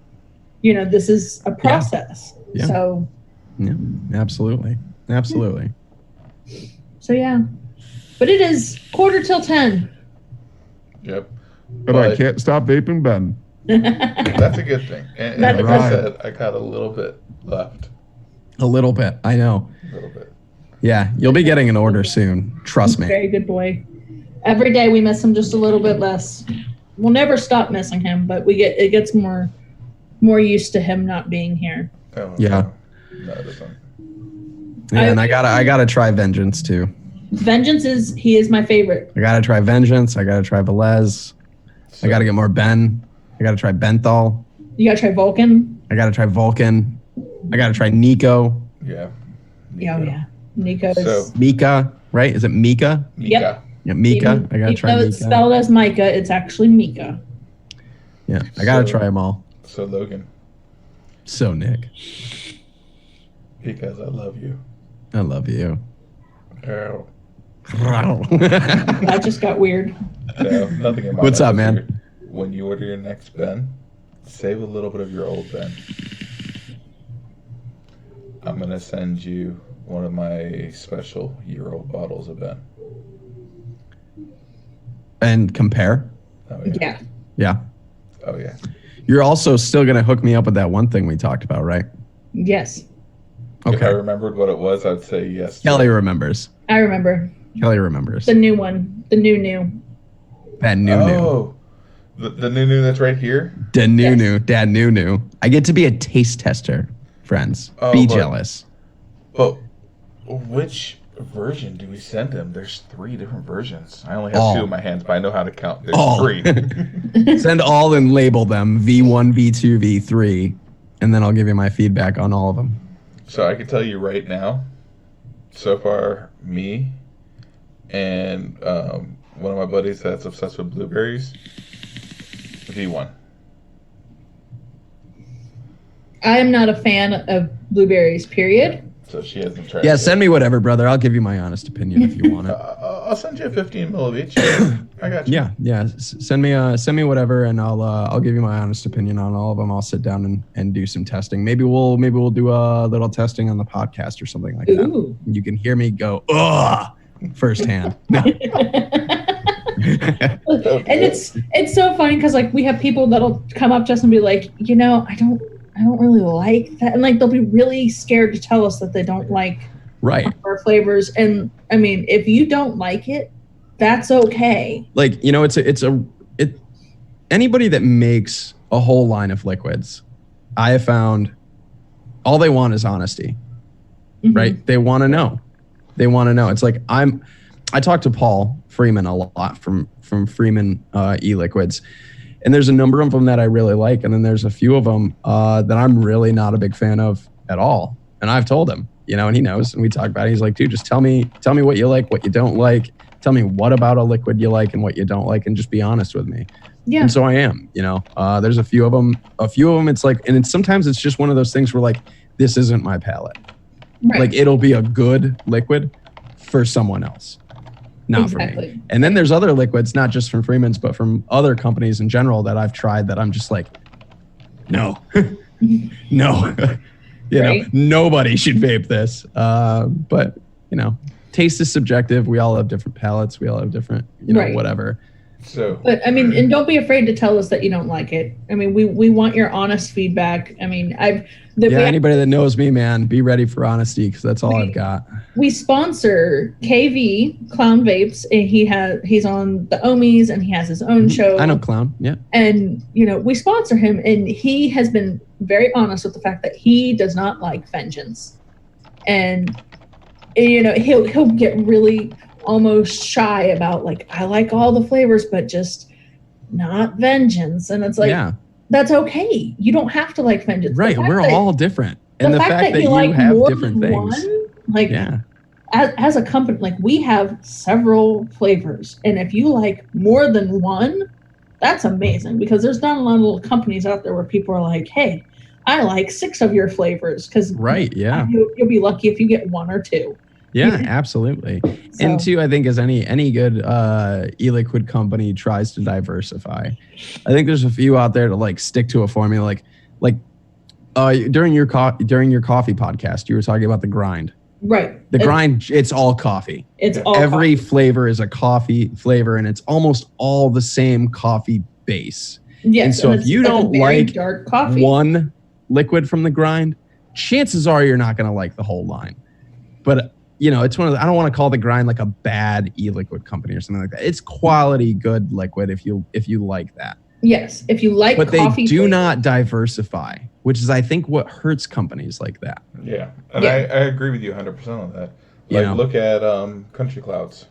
Speaker 3: this is a process.
Speaker 2: Yeah.
Speaker 3: So
Speaker 2: yeah, absolutely. Absolutely.
Speaker 3: So yeah. But it is 9:45.
Speaker 1: Yep.
Speaker 5: But I can't stop vaping, Ben.
Speaker 1: That's a good thing. And like I said, I got a little bit left.
Speaker 2: A little bit. I know.
Speaker 1: A little bit.
Speaker 2: Yeah. You'll be getting an order soon. Trust me.
Speaker 3: Very good boy. Every day we miss him just a little bit less. We'll never stop missing him, but it gets more used to him not being here.
Speaker 1: Oh,
Speaker 2: Yeah.
Speaker 1: No, it doesn't.
Speaker 2: Yeah, and I gotta try Vengeance too.
Speaker 3: Vengeance is my favorite.
Speaker 2: I gotta try Vengeance. I gotta try Velez. I gotta get more Ben. I gotta try Benthal.
Speaker 3: You gotta try Vulcan.
Speaker 2: I gotta try Vulcan. I gotta try Nico.
Speaker 1: Yeah.
Speaker 3: Yeah, yeah. Nico's.
Speaker 1: So-
Speaker 2: Mika, right? Is it Mika?
Speaker 1: Mika.
Speaker 3: Yep.
Speaker 2: Yeah, Mika. I gotta try
Speaker 3: Even though
Speaker 2: Mika.
Speaker 3: it's spelled as Micah, it's actually Mika.
Speaker 2: Yeah, I gotta
Speaker 1: So-
Speaker 2: try them all.
Speaker 1: So Logan,
Speaker 2: So Nick,
Speaker 1: because I love you.
Speaker 2: I love you.
Speaker 1: Oh.
Speaker 3: That just got weird.
Speaker 1: No, nothing in my
Speaker 2: What's
Speaker 1: life
Speaker 2: up,
Speaker 1: is
Speaker 2: man?
Speaker 1: weird. When you order your next Ben, save a little bit of your old Ben. I'm gonna send you one of my special year-old bottles of Ben.
Speaker 2: And compare.
Speaker 1: Oh yeah.
Speaker 3: Yeah.
Speaker 2: Yeah.
Speaker 1: Oh yeah.
Speaker 2: You're also still gonna hook me up with that one thing we talked about, right?
Speaker 3: Yes.
Speaker 1: If I
Speaker 2: Okay.
Speaker 1: remembered what it was, I'd say yes.
Speaker 2: Kelly remembers.
Speaker 3: I remember
Speaker 2: Kelly remembers.
Speaker 3: the new one, the new.
Speaker 2: That new.
Speaker 1: Oh, the new that's right here.
Speaker 2: The new.
Speaker 3: Yes.
Speaker 2: Dad new. I get to be a taste tester, friends.
Speaker 1: Oh,
Speaker 2: Be
Speaker 1: but-
Speaker 2: jealous.
Speaker 1: But which version do we send him? There's 3 different versions. I only have
Speaker 2: All.
Speaker 1: 2 in my hands, but I know how to count. There's
Speaker 2: All.
Speaker 1: 3.
Speaker 2: Send all and label them V1, V2, V3, and then I'll give you my feedback on all of them.
Speaker 1: So I can tell you right now, so far, me and one of my buddies that's obsessed with blueberries, V1.
Speaker 3: I am not a fan of blueberries, period.
Speaker 1: So she hasn't tried.
Speaker 2: Yeah,
Speaker 1: it.
Speaker 2: send me whatever, brother. I'll give you my honest opinion if you want it.
Speaker 1: I'll send you 15 mil of each. I got you.
Speaker 2: Yeah. Send me whatever, and I'll give you my honest opinion on all of them. I'll sit down and do some testing. Maybe we'll do a little testing on the podcast or something like that.
Speaker 3: Ooh.
Speaker 2: You can hear me go ugh firsthand. No.
Speaker 3: And it's so funny because like we have people that'll come up to us and be like, I don't really like that, and like they'll be really scared to tell us that they don't like
Speaker 2: Right.
Speaker 3: our flavors. And I mean, if you don't like it, that's okay.
Speaker 2: Like, anybody that makes a whole line of liquids, I have found all they want is honesty.
Speaker 3: Mhm.
Speaker 2: Right? They want to know. It's like I talk to Paul Freeman a lot from Freeman e-liquids, and there's a number of them that I really like, and then there's a few of them that I'm really not a big fan of at all. And I've told him, and he knows, and we talk about it. He's like, dude, just tell me what you like, what you don't like. Tell me what about a liquid you like and what you don't like, and just be honest with me.
Speaker 3: Yeah.
Speaker 2: And so I am. There's a few of them. It's like, and sometimes it's just one of those things where like, this isn't my palate.
Speaker 3: Right.
Speaker 2: Like it'll be a good liquid for someone else, not for me.
Speaker 3: Exactly.
Speaker 2: And then there's other liquids, not just from Freeman's, but from other companies in general that I've tried that I'm just like, no, no,
Speaker 3: Right.
Speaker 2: nobody should vape this. But taste is subjective. We all have different palates. We all have different,
Speaker 3: Right.
Speaker 2: whatever.
Speaker 1: So
Speaker 3: But I mean, and don't be afraid to tell us that you don't like it. I mean, we want your honest feedback. I mean,
Speaker 2: Anybody that knows me, man, be ready for honesty because that's all I've got.
Speaker 3: we sponsor KV Clown Vapes, and he's on the Omies, and he has his own show.
Speaker 2: I know Clown. Yeah.
Speaker 3: And we sponsor him, and he has been very honest with the fact that he does not like Vengeance, and he'll get really almost shy about like, I like all the flavors, but just not Vengeance. And it's like,
Speaker 2: yeah.
Speaker 3: that's okay. You don't have to like Vengeance.
Speaker 2: Right. We're all different. And the fact that you
Speaker 3: like
Speaker 2: have
Speaker 3: more
Speaker 2: different
Speaker 3: than
Speaker 2: things.
Speaker 3: one, like
Speaker 2: Yeah.
Speaker 3: as a company, like we have several flavors, and if you like more than one, that's amazing, because there's not a lot of little companies out there where people are like, hey, I like 6 of your flavors, because
Speaker 2: Right. Yeah.
Speaker 3: you'll be lucky if you get 1 or 2.
Speaker 2: Yeah, absolutely.
Speaker 3: So,
Speaker 2: And 2, I think as any good e-liquid company tries to diversify. I think there's a few out there to like stick to a formula. Like during your coffee podcast, you were talking about the grind.
Speaker 3: right.
Speaker 2: The grind, it's all coffee.
Speaker 3: It's all
Speaker 2: Every
Speaker 3: coffee.
Speaker 2: flavor is a coffee flavor, and it's almost all the same coffee base.
Speaker 3: Yes,
Speaker 2: and so if
Speaker 3: it's
Speaker 2: you
Speaker 3: a
Speaker 2: don't
Speaker 3: very
Speaker 2: like
Speaker 3: dark coffee.
Speaker 2: one liquid from the grind, chances are you're not going to like the whole line. But it's one of the, I don't want to call the grind like a bad e-liquid company or something like that. It's quality, good liquid if you like that.
Speaker 3: Yes, if you like
Speaker 2: But they
Speaker 3: coffee
Speaker 2: do
Speaker 3: flavor.
Speaker 2: not diversify, which is I think what hurts companies like that.
Speaker 1: yeah, and
Speaker 3: Yeah.
Speaker 1: I agree with you 100% on that.
Speaker 2: You
Speaker 1: Like
Speaker 2: know.
Speaker 1: look at Country Clouds.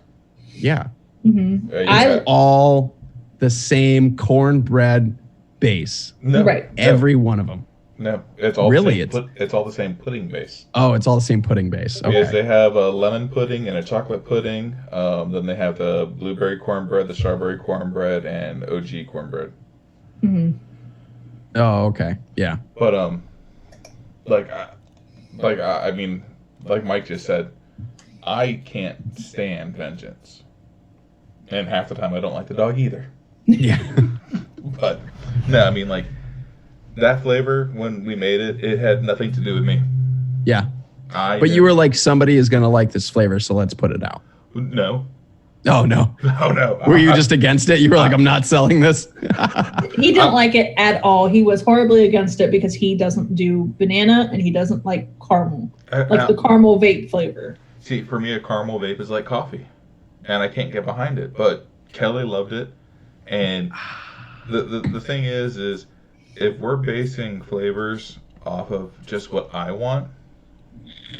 Speaker 2: Yeah.
Speaker 3: Mhm.
Speaker 1: You
Speaker 3: I-
Speaker 1: got-
Speaker 2: All the same cornbread base.
Speaker 1: no,
Speaker 3: Right.
Speaker 2: Every one of them.
Speaker 1: No, it's all
Speaker 2: Really,
Speaker 1: the same, it's all the same pudding base.
Speaker 2: Oh, it's all the same pudding base.
Speaker 1: Because
Speaker 2: Okay.
Speaker 1: they have a lemon pudding and a chocolate pudding. Then they have the blueberry cornbread, the strawberry cornbread, and OG cornbread.
Speaker 3: Mhm.
Speaker 2: Oh, okay. Yeah.
Speaker 1: But I mean, like Mike just said, I can't stand Vengeance, and half the time I don't like the dog either.
Speaker 2: Yeah.
Speaker 1: But no, I mean like that flavor when we made it, it had nothing to do with me.
Speaker 2: Yeah.
Speaker 1: I
Speaker 2: But you were like, somebody is going to like this flavor, so let's put it out.
Speaker 1: no,
Speaker 2: Oh, no.
Speaker 1: no.
Speaker 2: Were you just against it? You were like, I'm not selling this?
Speaker 3: He didn't like it at all. He was horribly against it because he doesn't do banana and he doesn't like caramel. Like the caramel vape flavor.
Speaker 1: See, for me, a caramel vape is like coffee, and I can't get behind it. But Kelly loved it, and the thing is if we're basing flavors off of just what I want,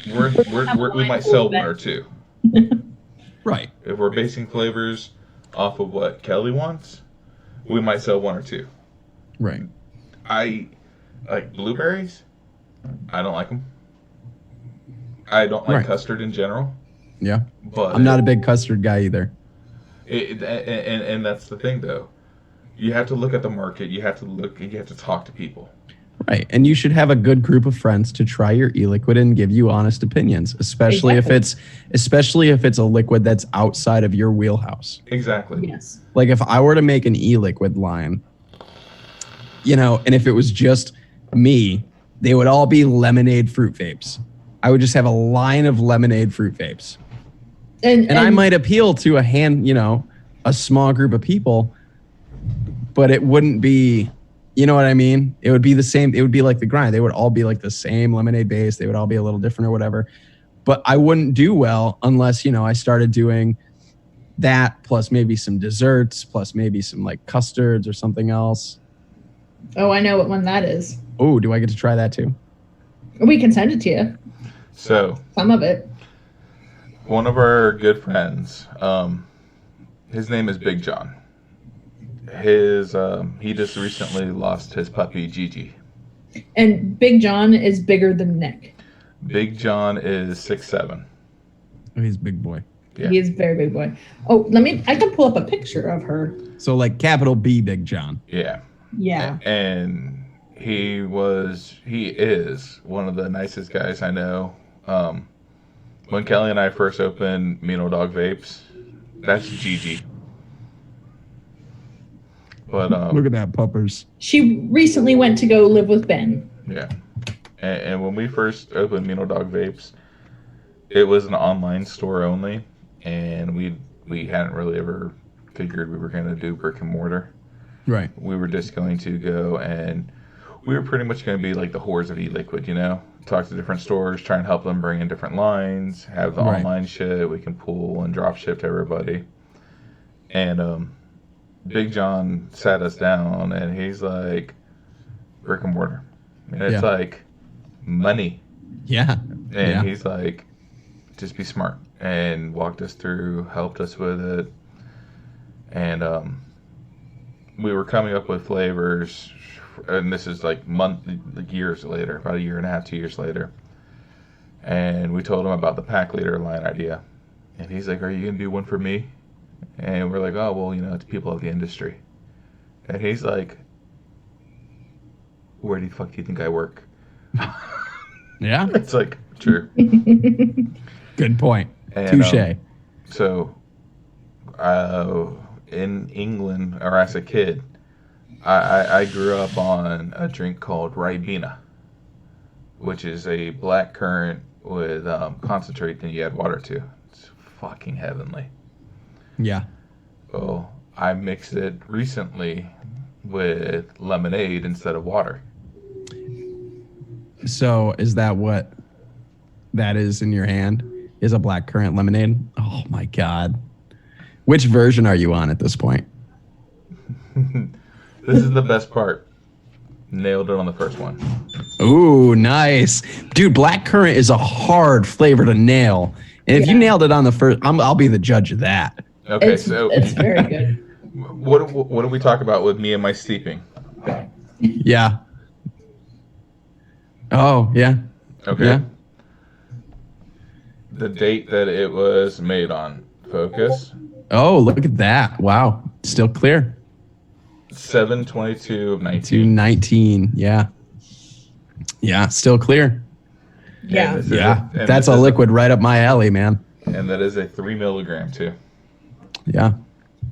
Speaker 1: we might sell one or two.
Speaker 2: Right.
Speaker 1: If we're basing flavors off of what Kelly wants, we might sell one or two.
Speaker 2: Right.
Speaker 1: I like blueberries. I don't like them. I don't like custard in general.
Speaker 2: Yeah.
Speaker 1: But
Speaker 2: I'm not a big custard guy either.
Speaker 1: And that's the thing, though. You have to look at the market. You have to talk to people.
Speaker 2: Right. And you should have a good group of friends to try your e-liquid and give you honest opinions, especially if it's a liquid that's outside of your wheelhouse.
Speaker 1: Exactly.
Speaker 3: Yes.
Speaker 2: Like if I were to make an e-liquid line, and if it was just me, they would all be lemonade fruit vapes. I would just have a line of lemonade fruit vapes. And I might appeal to a small group of people, but it wouldn't be, you know what I mean? It would be the same. It would be like the grind. They would all be like the same lemonade base. They would all be a little different or whatever. But I wouldn't do well unless, I started doing that plus maybe some desserts, plus maybe some like custards or something else.
Speaker 3: Oh, I know what one that is.
Speaker 2: Oh, do I get to try that too?
Speaker 3: We can send it to you.
Speaker 1: So
Speaker 3: some of it.
Speaker 1: One of our good friends, his name is Big John. He just recently lost his puppy Gigi.
Speaker 3: And Big John is bigger than Nick.
Speaker 1: Big John is 6'7".
Speaker 2: Oh, he's a big boy.
Speaker 1: Yeah.
Speaker 3: He is a very big boy. Oh, I can pull up a picture of her.
Speaker 2: So like capital B Big John.
Speaker 1: Yeah.
Speaker 3: Yeah.
Speaker 1: And he is one of the nicest guys I know. When Kelly and I first opened Mino Dog Vapes, that's Gigi. But
Speaker 5: look at that, puppers.
Speaker 3: She recently went to go live with Ben.
Speaker 1: Yeah. And when we first opened Mino Dog Vapes, it was an online store only, and we hadn't really ever figured we were going to do brick and mortar.
Speaker 2: Right.
Speaker 1: We were just going to go, and we were pretty much going to be like the whores of e-liquid, talk to different stores, try and help them bring in different lines, have the online shit we can pull and drop ship to everybody. And Big John sat us down, and he's like, brick and mortar. And it's like money.
Speaker 2: Yeah.
Speaker 1: And he's like, just be smart. And walked us through, helped us with it. And we were coming up with flavors, and this is like years later, about a year and a half, 2 years later. And we told him about the pack leader line idea. And he's like, are you going to do one for me? And we're like, oh, well, it's people of the industry. And he's like, where the fuck do you think I work?
Speaker 2: Yeah.
Speaker 1: It's like, true.
Speaker 2: Good point.
Speaker 1: And,
Speaker 2: touche.
Speaker 1: So, in England, or as a kid, I grew up on a drink called Ribena, which is a black currant with concentrate that you add water to. It's fucking heavenly.
Speaker 2: Yeah.
Speaker 1: Well, I mixed it recently with lemonade instead of water.
Speaker 2: So is that what that is in your hand? Is a black currant lemonade? Oh my God. Which version are you on at this point?
Speaker 1: This is the best part. Nailed it on the first one.
Speaker 2: Ooh, nice. Dude, black currant is a hard flavor to nail. And if you nailed it on the first, I'll be the judge of that.
Speaker 1: Okay,
Speaker 3: it's very good.
Speaker 1: What do we talk about with me and my steeping?
Speaker 2: Yeah. Oh, yeah.
Speaker 1: Okay.
Speaker 2: Yeah.
Speaker 1: The date that it was made on. Focus.
Speaker 2: Oh, look at that. Wow. Still clear.
Speaker 1: 7/22 of 19.
Speaker 2: 219. Yeah. Yeah, still clear.
Speaker 3: Yeah.
Speaker 2: That's a liquid right up my alley, man.
Speaker 1: And that is a 3 milligram too.
Speaker 2: Yeah.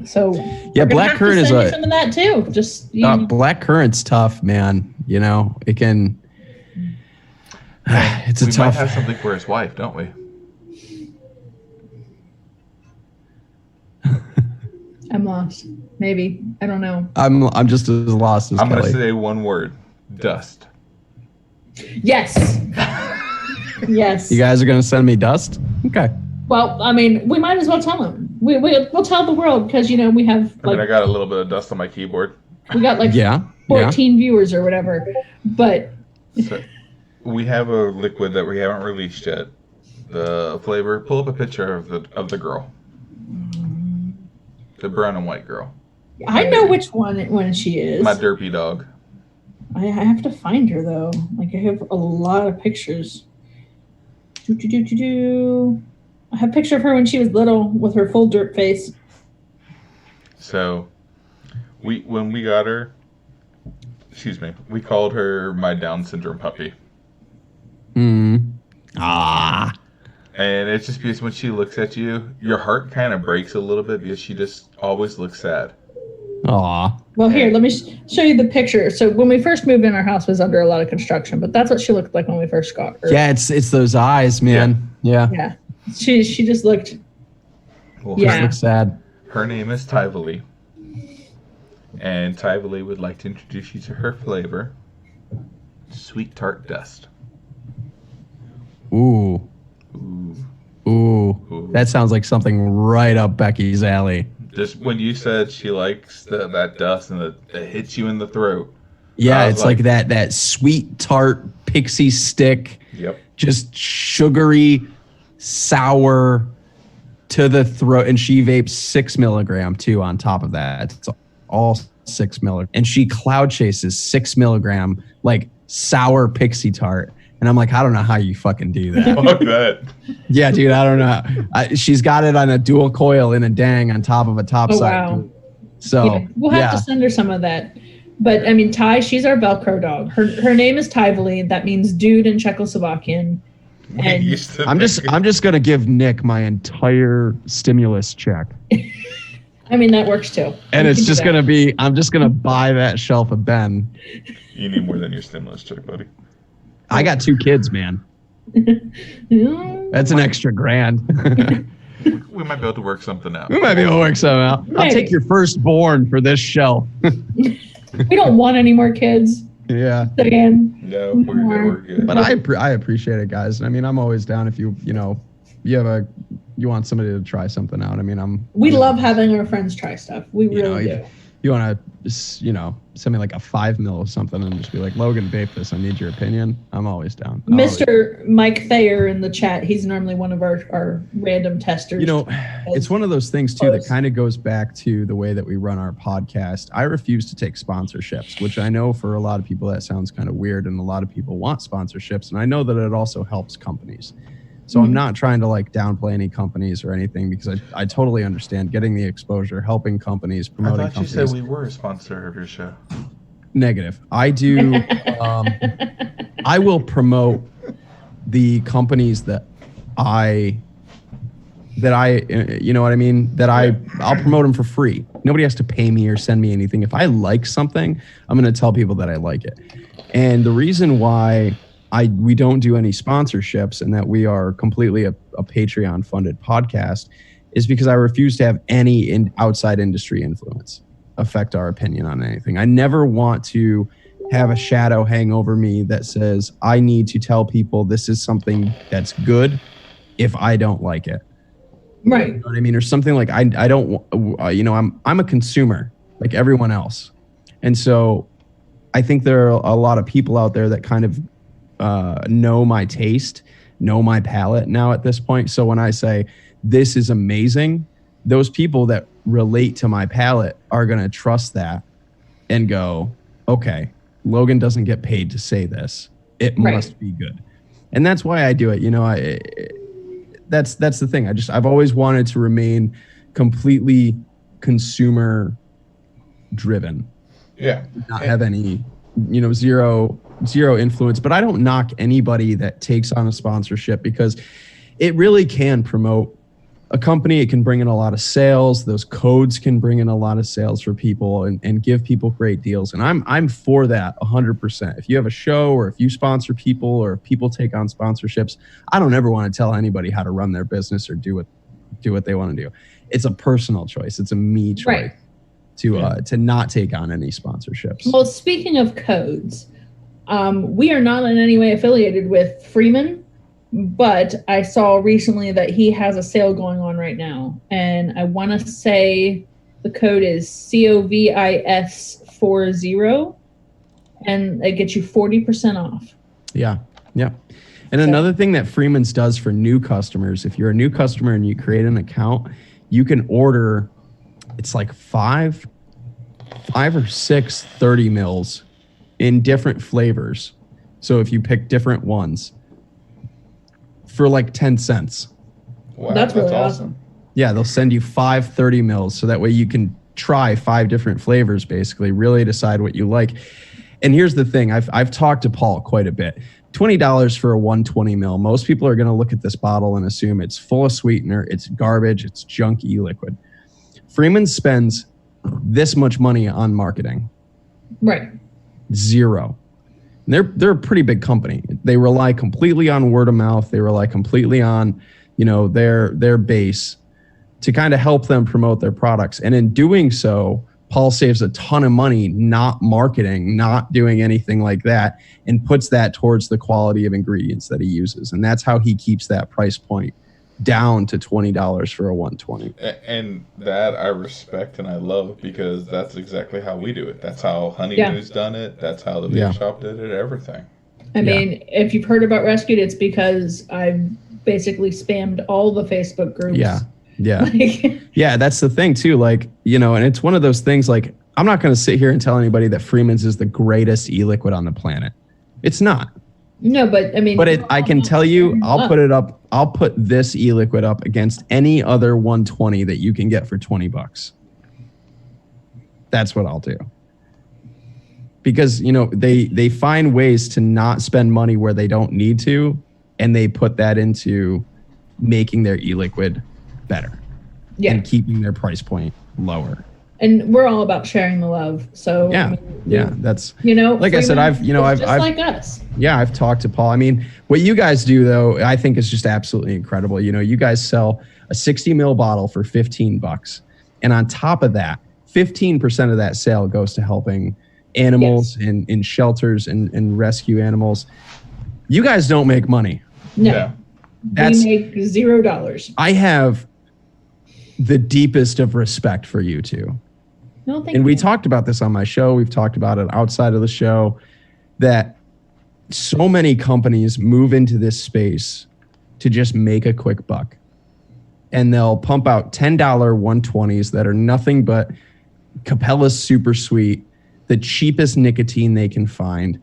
Speaker 3: So
Speaker 2: yeah, black currant is
Speaker 3: some of that too. Just
Speaker 2: black currant's tough, man. It can. It's a
Speaker 1: we
Speaker 2: tough.
Speaker 1: We might have something for his wife, don't we?
Speaker 3: I'm lost. Maybe I don't know.
Speaker 2: I'm just as lost as
Speaker 1: I'm
Speaker 2: Kelly.
Speaker 1: gonna say one word: dust.
Speaker 3: Yes. Yes.
Speaker 2: You guys are going to send me dust? Okay.
Speaker 3: Well, I mean, we might as well tell them. We'll tell the world because, you know, we have
Speaker 1: I mean, I got a little bit of dust on my keyboard.
Speaker 3: we got like 14 viewers or whatever. But
Speaker 1: So, we have a liquid that we haven't released yet. The flavor. Pull up a picture of the girl. The brown and white girl.
Speaker 3: I know which one she is.
Speaker 1: My derpy dog.
Speaker 3: I have to find her though. Like I have a lot of pictures. I have a picture of her when she was little with her full dirt face.
Speaker 1: So, when we got her, we called her my Down syndrome puppy.
Speaker 2: Ah.
Speaker 1: And it's just because when she looks at you, your heart kind of breaks a little bit because she just always looks sad.
Speaker 2: Aw.
Speaker 3: Well, here, let me show you the picture. So when we first moved in, our house was under a lot of construction, but that's what she looked like when we first got her.
Speaker 2: Yeah, it's those eyes, man. Yeah.
Speaker 3: Yeah. She just looked.
Speaker 1: Well,
Speaker 2: Just looks sad.
Speaker 1: her name is Tivoli. And Tivoli would like to introduce you to her flavor. Sweet tart dust.
Speaker 2: Ooh.
Speaker 1: Ooh.
Speaker 2: Ooh. That sounds like something right up Becky's alley.
Speaker 1: Just when you said she likes that dust and that hits you in the throat.
Speaker 2: Yeah, it's like that sweet tart pixie stick.
Speaker 1: Yep.
Speaker 2: Just sugary, sour to the throat. And she vapes 6 milligram too on top of that. It's all 6 milligram. And she cloud chases 6 milligram like sour pixie tart. And I'm like, I don't know how you fucking do that.
Speaker 1: Fuck that.
Speaker 2: Yeah, dude, I don't know. She's got it on a dual coil in a dang on top of a top side.
Speaker 3: Wow.
Speaker 2: So
Speaker 3: Yeah, we'll have to send her some of that. But I mean, Ty, she's our Velcro dog. Her name is Tivoli. That means dude in Czechoslovakian. And
Speaker 2: I'm just gonna give Nick my entire stimulus check.
Speaker 3: I mean, that works too.
Speaker 2: And it's just gonna be, I'm just gonna buy that shelf of Ben.
Speaker 1: You need more than your stimulus check, buddy.
Speaker 2: I got 2 kids, man. That's an extra $1,000.
Speaker 1: We might be able to work something out.
Speaker 2: We might be able to work something out. I'll take your firstborn for this shelf.
Speaker 3: We don't want any more kids.
Speaker 2: Yeah.
Speaker 3: Again.
Speaker 1: No, we're good.
Speaker 2: But I appreciate it, guys. I mean, I'm always down if you want somebody to try something out. I mean,
Speaker 3: we love having our friends try stuff. We really do.
Speaker 2: You want to, send me like a 5 mil or something and just be like, Logan, vape this. I need your opinion. I'm always down.
Speaker 3: Mr. Mike Thayer in the chat, he's normally one of our random testers.
Speaker 2: It's one of those things too that kind of goes back to the way that we run our podcast. I refuse to take sponsorships, which I know for a lot of people that sounds kind of weird, and a lot of people want sponsorships, and I know that it also helps companies. So I'm not trying to like downplay any companies or anything, because I totally understand getting the exposure, helping companies, promoting companies.
Speaker 1: I thought you said we were a sponsor of your show.
Speaker 2: Negative. I do. I will promote the companies that you know what I mean? I'll promote them for free. Nobody has to pay me or send me anything. If I like something, I'm going to tell people that I like it. And the reason why we don't do any sponsorships and that we are completely a Patreon funded podcast is because I refuse to have any outside industry influence affect our opinion on anything. I never want to have a shadow hang over me that says I need to tell people this is something that's good if I don't like it.
Speaker 3: Right.
Speaker 2: You know what I mean? Or something like I don't, I'm a consumer like everyone else. And so I think there are a lot of people out there that kind of know my taste, know my palate now at this point. So when I say this is amazing, those people that relate to my palate are going to trust that and go, okay, Logan doesn't get paid to say this. It must be good. And that's why I do it. That's the thing. I've always wanted to remain completely consumer driven.
Speaker 1: Yeah.
Speaker 2: Not have any, zero influence. But I don't knock anybody that takes on a sponsorship, because it really can promote a company. It can bring in a lot of sales. Those codes can bring in a lot of sales for people and give people great deals. And I'm for that 100%. If you have a show, or if you sponsor people, or if people take on sponsorships, I don't ever want to tell anybody how to run their business or do what they want to do. It's a personal choice. It's a me choice to not take on any sponsorships.
Speaker 3: Well, speaking of codes, we are not in any way affiliated with Freeman, But I saw recently that he has a sale going on right now, and I want to say the code is COVIS40, and it gets you 40% off.
Speaker 2: Yeah. Yeah. And another thing that Freeman's does for new customers, if you're a new customer and you create an account, you can order, it's like five or six 30 mils in different flavors. So if you pick different ones for like 10 cents.
Speaker 1: Wow,
Speaker 3: That's really awesome.
Speaker 2: Yeah, they'll send you 5 30 mils so that way you can try 5 different flavors, basically, really decide what you like. And here's the thing, I've talked to Paul quite a bit. $20 for a 120 mil. Most people are going to look at this bottle and assume it's full of sweetener, it's garbage, it's junk e-liquid. Freeman spends this much money on marketing.
Speaker 3: Right.
Speaker 2: Zero. They're a pretty big company. They rely completely on word of mouth. They rely completely on, their base to kind of help them promote their products. And in doing so, Paul saves a ton of money not marketing, not doing anything like that, and puts that towards the quality of ingredients that he uses. And that's how he keeps that price point down to $20 for a 120.
Speaker 1: And that I respect and I love, because that's exactly how we do it. That's how Honeydew's done it. That's how the Big Shop did it, everything.
Speaker 3: I mean, if you've heard about Rescued, it's because I've basically spammed all the Facebook groups.
Speaker 2: Yeah.
Speaker 3: Like,
Speaker 2: yeah, that's the thing too. Like, and it's one of those things, like, I'm not going to sit here and tell anybody that Freeman's is the greatest e-liquid on the planet. It's not.
Speaker 3: No, but I mean,
Speaker 2: I can tell you, I'll put it up. I'll put this e-liquid up against any other 120 that you can get for $20. That's what I'll do. Because, they find ways to not spend money where they don't need to, and they put that into making their e-liquid better and keeping their price point lower.
Speaker 3: And we're all about sharing the love. So
Speaker 2: that's
Speaker 3: like
Speaker 2: I said, I've
Speaker 3: just like us.
Speaker 2: Yeah, I've talked to Paul. I mean, what you guys do though, I think is just absolutely incredible. You guys sell a 60 ml bottle for $15, and on top of that, 15% of that sale goes to helping animals in shelters and rescue animals. You guys don't make money.
Speaker 3: No, we make $0.
Speaker 2: I have the deepest of respect for you two.
Speaker 3: No, thank you.
Speaker 2: And we talked about this on my show. We've talked about it outside of the show, that so many companies move into this space to just make a quick buck. And they'll pump out $10 120s that are nothing but Capella's Super Sweet, the cheapest nicotine they can find.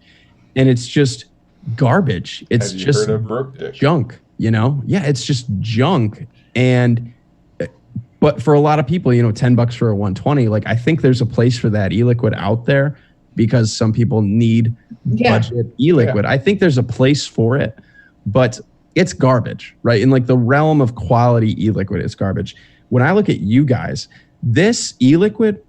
Speaker 2: And it's just garbage. It's just junk, Yeah, it's just junk. But for a lot of people, $10 for a 120, like, I think there's a place for that e-liquid out there, because some people need budget e-liquid. I think there's a place for it, but it's garbage, right? In like the realm of quality e-liquid, it's garbage. When I look at you guys, this e-liquid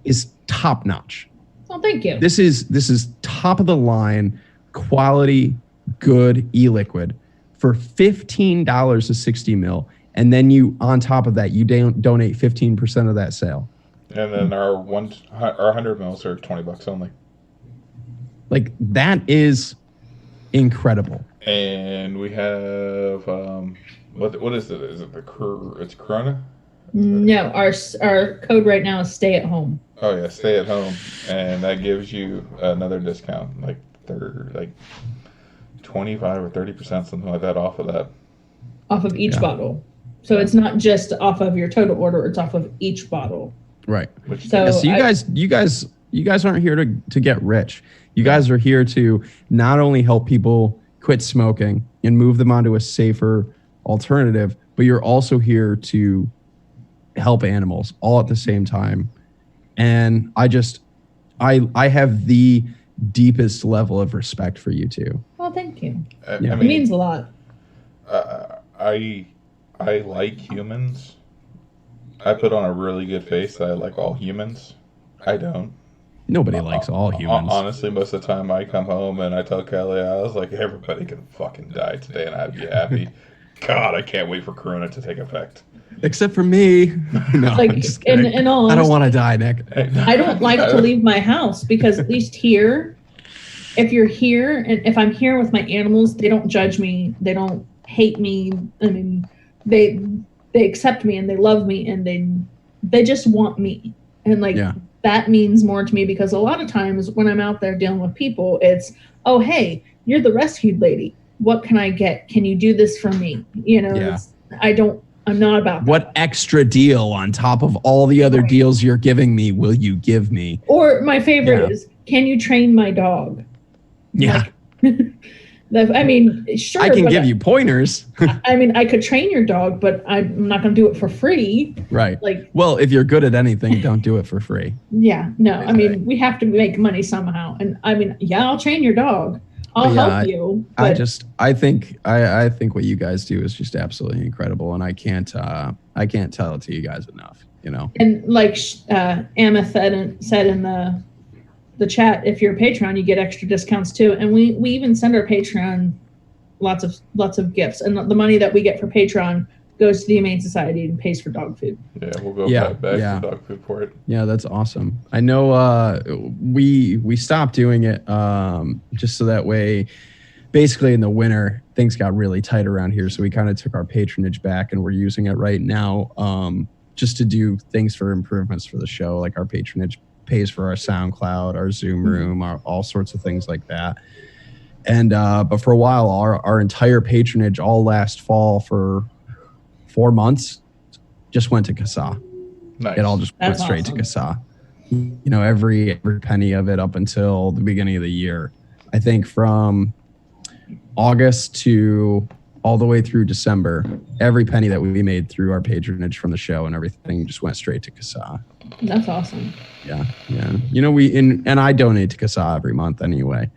Speaker 2: is top notch.
Speaker 3: Well, thank you.
Speaker 2: This is top of the line, quality, good e-liquid for $15 a 60 mil. And then on top of that, you donate 15% of that sale.
Speaker 1: And then our 100 mils are $20 only.
Speaker 2: Like, that is incredible.
Speaker 1: And we have what is it? Is it it's Corona?
Speaker 3: No, our code right now is stay at home.
Speaker 1: Oh yeah, stay at home, and that gives you another discount, like they're like 25 or 30%, something like that, off of that.
Speaker 3: Off of each bottle. So it's not just off of your total order; it's off of each bottle.
Speaker 2: Right. So you guys aren't here to get rich. You guys are here to not only help people quit smoking and move them onto a safer alternative, but you're also here to help animals all at the same time. And I have the deepest level of respect for you two.
Speaker 3: Well, thank you.
Speaker 1: I mean,
Speaker 3: it means a lot.
Speaker 1: I like humans. I put on a really good face that I like all humans. I don't.
Speaker 2: Nobody likes all humans.
Speaker 1: Honestly, most of the time I come home and I tell Kelly, I was like, everybody can fucking die today and I'd be happy. God, I can't wait for Corona to take effect.
Speaker 2: Except for me. No,
Speaker 3: like, in all honesty,
Speaker 2: I don't want to die, Nick.
Speaker 3: I don't like to leave my house, because at least here, if you're here and if I'm here with my animals, they don't judge me. They don't hate me. I mean, they accept me and they love me and they just want me. And like that means more to me because a lot of times when I'm out there dealing with people, it's, oh, hey, you're the rescued lady. What can I get? Can you do this for me? You know, I'm not about that.
Speaker 2: What extra deal on top of all the other deals you're giving me will you give me?
Speaker 3: Or my favorite is, can you train my dog?
Speaker 2: Yeah.
Speaker 3: Like, I mean, sure.
Speaker 2: I can give you pointers.
Speaker 3: I mean, I could train your dog, but I'm not going to do it for free.
Speaker 2: Right.
Speaker 3: Like,
Speaker 2: well, if you're good at anything, don't do it for free.
Speaker 3: Yeah. No, I mean, we have to make money somehow. And I mean, I'll train your dog. I'll help you. But
Speaker 2: I think what you guys do is just absolutely incredible, and I can't tell it to you guys enough. You know. And
Speaker 3: like Ameth said in the chat, if you're a Patreon, you get extra discounts too. And we even send our Patreon lots of gifts, and the money that we get for Patreon goes to the Humane Society and pays for dog food.
Speaker 1: Yeah, we'll go back to dog food for it.
Speaker 2: Yeah, that's awesome. I know we stopped doing it just so that way, basically in the winter, things got really tight around here. So we kind of took our patronage back and we're using it right now just to do things for improvements for the show. Like our patronage pays for our SoundCloud, our Zoom room, all sorts of things like that. And but for a while, our entire patronage all last fall for 4 months just went to CASAA.
Speaker 1: Nice.
Speaker 2: It all just went straight to CASAA. You know, every penny of it up until the beginning of the year. I think from August to all the way through December, every penny that we made through our patronage from the show and everything just went straight to CASAA.
Speaker 3: That's awesome.
Speaker 2: Yeah. You know, and I donate to CASAA every month anyway.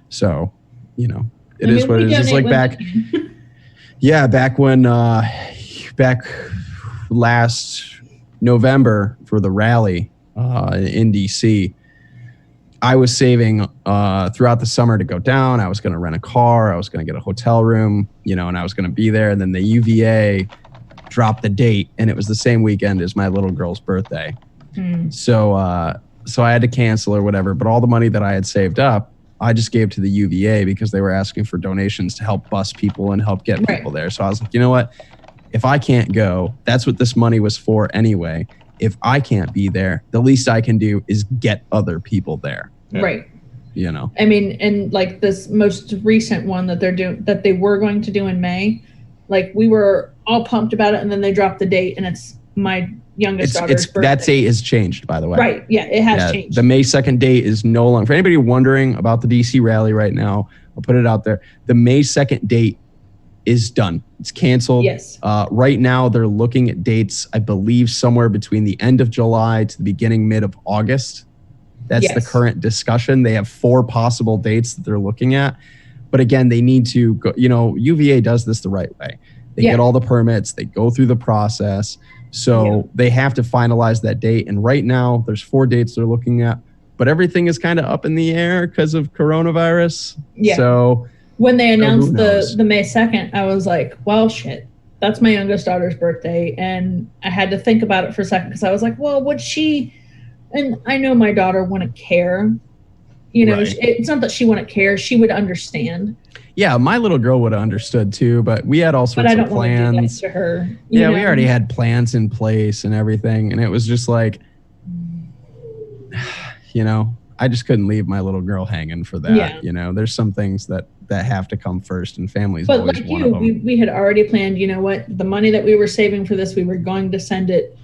Speaker 2: So, you know, it is what it is. It's like back, back when, back last November for the rally in DC, I was saving throughout the summer to go down. I was going to rent a car. I was going to get a hotel room, you know, and I was going to be there. And then the UVA dropped the date, and it was the same weekend as my little girl's birthday. So I had to cancel or whatever. But all the money that I had saved up, I just gave to the UVA because they were asking for donations to help bus people and help get people there. So I was like, you know what? If I can't go, that's what this money was for anyway. If I can't be there, the least I can do is get other people there.
Speaker 1: Yeah.
Speaker 3: Right.
Speaker 2: You know.
Speaker 3: I mean, and like this most recent one that they were going to do in May, like we were all pumped about it, and then they dropped the date, and it's my youngest daughter's birthday.
Speaker 2: That date has changed, by the way.
Speaker 3: Right. Yeah, it has changed.
Speaker 2: The May 2nd date is no longer. For anybody wondering about the DC rally right now, I'll put it out there. The May 2nd date is done. It's canceled.
Speaker 3: Yes.
Speaker 2: Right now, they're looking at dates, I believe, somewhere between the end of July to the beginning, mid of August. That's the current discussion. They have 4 possible dates that they're looking at. But again, they need to go, you know, UVA does this the right way. They get all the permits. They go through the process. So they have to finalize that date. And right now, there's 4 dates they're looking at. But everything is kind of up in the air because of coronavirus. Yeah. So
Speaker 3: when they announced the May 2nd, I was like, well, shit, that's my youngest daughter's birthday. And I had to think about it for a second because I was like, well, would she, and I know my daughter wouldn't care. You know, it's not that she wouldn't care. She would understand.
Speaker 2: Yeah, my little girl would have understood too, but we had all sorts of plans.
Speaker 3: To her,
Speaker 2: we already had plans in place and everything. And it was just like, you know, I just couldn't leave my little girl hanging for that. Yeah. You know, there's some things that have to come first, and families always
Speaker 3: like
Speaker 2: one of them.
Speaker 3: We had already planned, you know what, the money that we were saving for this, we were going to send it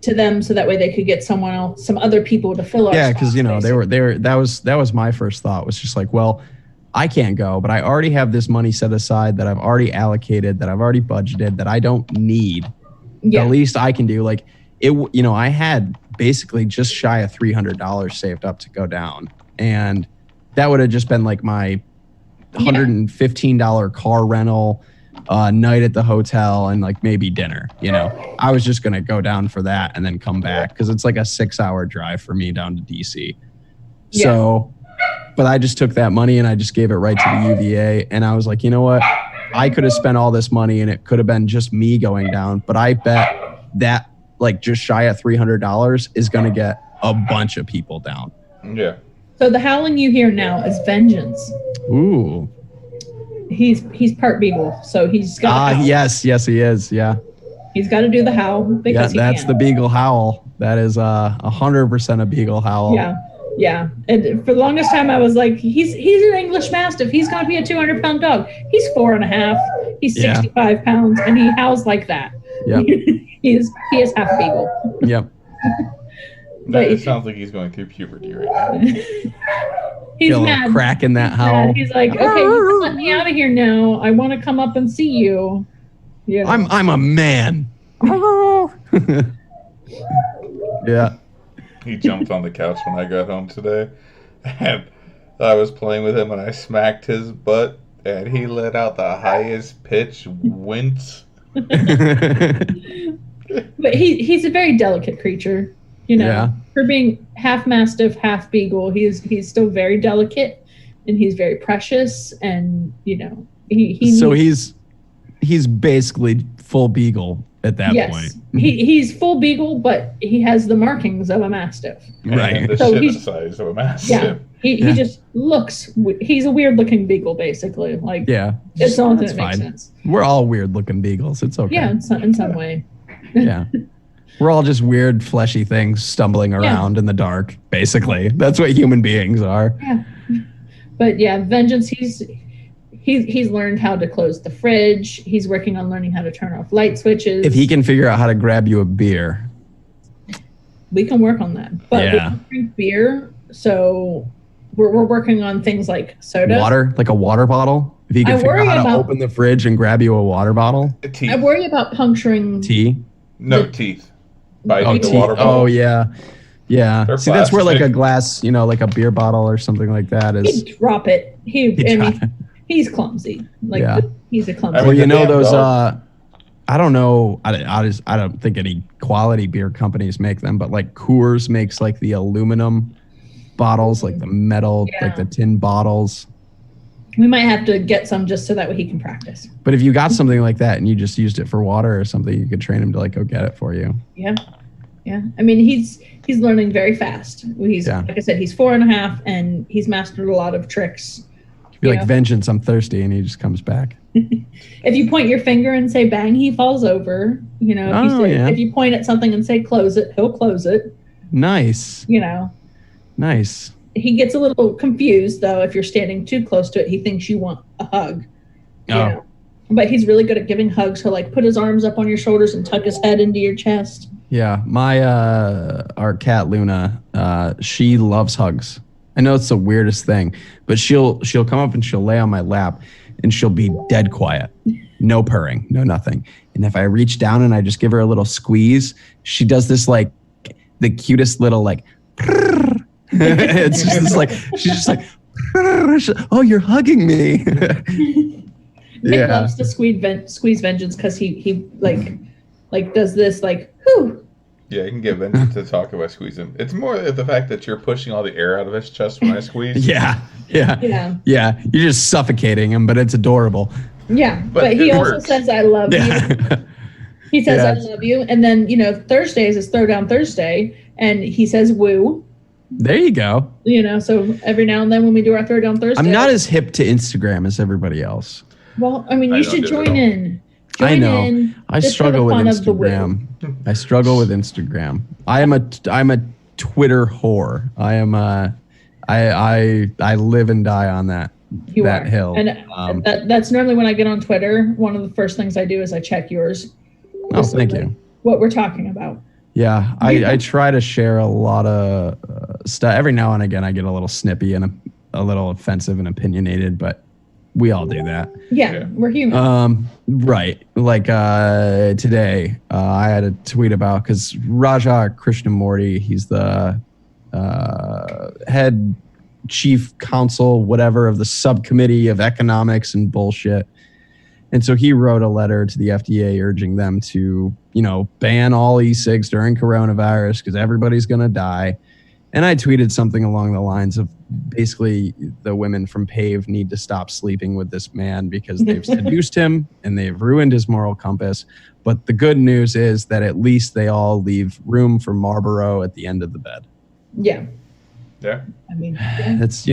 Speaker 3: to them so that way they could get some other people to fill our spots.
Speaker 2: Yeah, because you know, basically. they were that was my first thought, was just like, well, I can't go, but I already have this money set aside that I've already allocated, that I've already budgeted, that I don't need. Yeah. The least I can do, like it, you know, I had basically just shy of $300 saved up to go down, and that would have just been like my $115 car rental, night at the hotel, and like maybe dinner. You know, I was just gonna go down for that and then come back because it's like a 6-hour drive for me down to DC. Yeah. So, but I just took that money and I just gave it right to the UVA, and I was like, you know what? I could have spent all this money and it could have been just me going down, but I bet that like just shy of $300 is going to get a bunch of people down.
Speaker 1: Yeah.
Speaker 3: So the howling you hear now is vengeance.
Speaker 2: Ooh.
Speaker 3: he's part beagle, so he's got.
Speaker 2: Yes, he is. Yeah.
Speaker 3: He's got to do the howl because
Speaker 2: that's the beagle howl. That is 100% a beagle howl.
Speaker 3: Yeah. And for the longest time, I was like, he's an English Mastiff. He's going to be a 200-pound dog. He's 4.5. He's 65 pounds, and he howls like that.
Speaker 2: Yep.
Speaker 3: he is half beagle.
Speaker 2: Yep.
Speaker 1: It sounds like he's going through puberty right now.
Speaker 3: He's mad.
Speaker 2: Crack in that howl.
Speaker 3: He's like, okay, you can let me out of here now. I want to come up and see you. Yeah.
Speaker 2: I'm a man. Yeah.
Speaker 1: He jumped on the couch when I got home today, and I was playing with him, and I smacked his butt, and he let out the highest pitch wince.
Speaker 3: But he's a very delicate creature, For being half Mastiff, half Beagle, he's still very delicate, and he's very precious, and
Speaker 2: he's basically full Beagle at that point.
Speaker 3: He's full Beagle, but he has the markings of a Mastiff.
Speaker 2: Right.
Speaker 1: And the shit size of a Mastiff.
Speaker 3: Yeah. He just looks. He's a weird looking Beagle, basically. Like it's something that makes sense.
Speaker 2: We're all weird looking Beagles. It's okay.
Speaker 3: Yeah, in some way.
Speaker 2: Yeah. We're all just weird fleshy things stumbling around in the dark. Basically, that's what human beings are.
Speaker 3: Yeah. But Vengeance. He's learned how to close the fridge. He's working on learning how to turn off light switches.
Speaker 2: If he can figure out how to grab you a beer,
Speaker 3: we can work on that. But we don't drink beer, so we're working on things like soda.
Speaker 2: Water, like a water bottle. If he can figure out how to open the fridge and grab you a water bottle.
Speaker 3: I worry about puncturing
Speaker 2: tea.
Speaker 1: No teeth. Biting the water bottle.
Speaker 2: Oh yeah. Yeah.
Speaker 1: They're
Speaker 2: See, that's where like a glass, like a beer bottle or something like that is.
Speaker 3: He'd drop it. He's clumsy. He's a clumsy.
Speaker 2: Well, those. I don't know. I don't think any quality beer companies make them, but like Coors makes like the aluminum bottles, like the metal, like the tin bottles.
Speaker 3: We might have to get some just so that way he can practice.
Speaker 2: But if you got something like that and you just used it for water or something, you could train him to like go get it for you.
Speaker 3: Yeah. I mean, he's learning very fast. Like I said, he's 4.5 and he's mastered a lot of tricks.
Speaker 2: You're like, Vengeance, I'm thirsty, and he just comes back.
Speaker 3: If you point your finger and say bang, he falls over. If you point at something and say close it, he'll close it.
Speaker 2: Nice. Nice.
Speaker 3: He gets a little confused, though, if you're standing too close to it. He thinks you want a hug. But he's really good at giving hugs. He'll like put his arms up on your shoulders and tuck his head into your chest.
Speaker 2: Yeah. My our cat Luna, she loves hugs. I know it's the weirdest thing, but she'll come up and she'll lay on my lap and she'll be dead quiet. No purring, no nothing. And if I reach down and I just give her a little squeeze, she does this like the cutest little like it's just this, like she's just like oh, you're hugging me.
Speaker 3: Nick loves to squeeze Vengeance because he like does this like whew.
Speaker 1: Yeah, I can get Vengeance to talk if I squeeze him. It's more the fact that you're pushing all the air out of his chest when I squeeze.
Speaker 2: Yeah. You're just suffocating him, but it's adorable.
Speaker 3: Yeah, but he also says, I love you. He says, I love you. And then, Thursdays is Throwdown Thursday, and he says, woo.
Speaker 2: There you go.
Speaker 3: So every now and then when we do our Throwdown Thursday.
Speaker 2: I'm not as hip to Instagram as everybody else.
Speaker 3: Well, I mean, you should join in.
Speaker 2: I know. I struggle with Instagram. I struggle with Instagram. I'm a Twitter whore. I am I live and die on that hill.
Speaker 3: And that's normally when I get on Twitter. One of the first things I do is I check yours.
Speaker 2: Oh, thank you.
Speaker 3: What we're talking about.
Speaker 2: Yeah, I try to share a lot of stuff. Every now and again, I get a little snippy and a little offensive and opinionated, but we all do that.
Speaker 3: Yeah, we're human.
Speaker 2: Right. Like today, I had a tweet about, because Raja Krishnamurti, he's the head chief counsel, whatever, of the subcommittee of economics and bullshit. And so he wrote a letter to the FDA urging them to, ban all e-cigs during coronavirus because everybody's going to die. And I tweeted something along the lines of basically the women from PAVE need to stop sleeping with this man because they've seduced him and they've ruined his moral compass. But the good news is that at least they all leave room for Marlboro at the end of the bed.
Speaker 3: Yeah.
Speaker 1: Yeah.
Speaker 3: I mean,
Speaker 2: it's,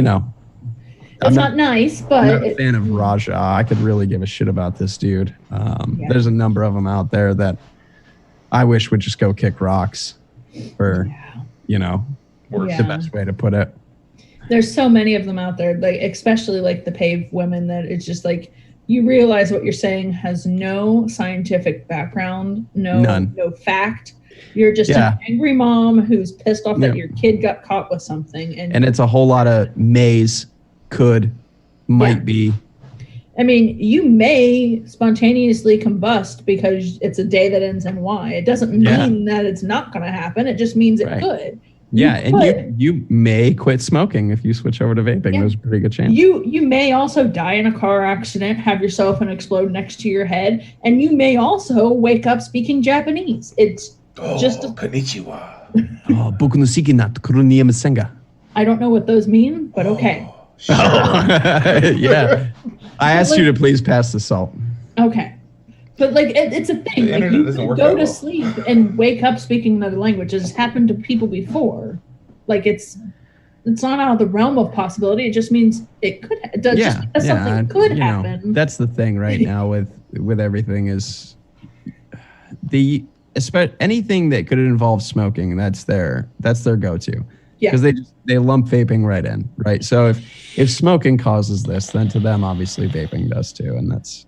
Speaker 3: It's not nice, but
Speaker 2: I'm not a fan of Raja. I could really give a shit about this dude. There's a number of them out there that I wish would just go kick rocks for, the best way to put it.
Speaker 3: There's so many of them out there, like especially like the PAVE women, that it's just like you realize what you're saying has no scientific background, no fact. You're just an angry mom who's pissed off that your kid got caught with something, and
Speaker 2: it's a whole lot of mays, might be.
Speaker 3: I mean, you may spontaneously combust because it's a day that ends in Y. It doesn't mean that it's not going to happen. It just means it could.
Speaker 2: You may quit smoking if you switch over to vaping. There's a pretty good chance.
Speaker 3: You may also die in a car accident, have your cell phone explode next to your head, and you may also wake up speaking Japanese. It's just
Speaker 1: konnichiwa.
Speaker 2: Boku no shiki na kuru ni yamasenga.
Speaker 3: I don't know what those mean, but okay.
Speaker 1: Sure.
Speaker 2: Yeah. I asked you to please pass the salt.
Speaker 3: Okay. But like it's a thing. Like you can go to sleep and wake up speaking another language. It's happened to people before. Like it's not out of the realm of possibility. It just means it could. Something could happen.
Speaker 2: That's the thing right now with everything is anything that could involve smoking. That's their go-to. Yeah. Because they lump vaping right in, right? So if smoking causes this, then to them obviously vaping does too, and that's.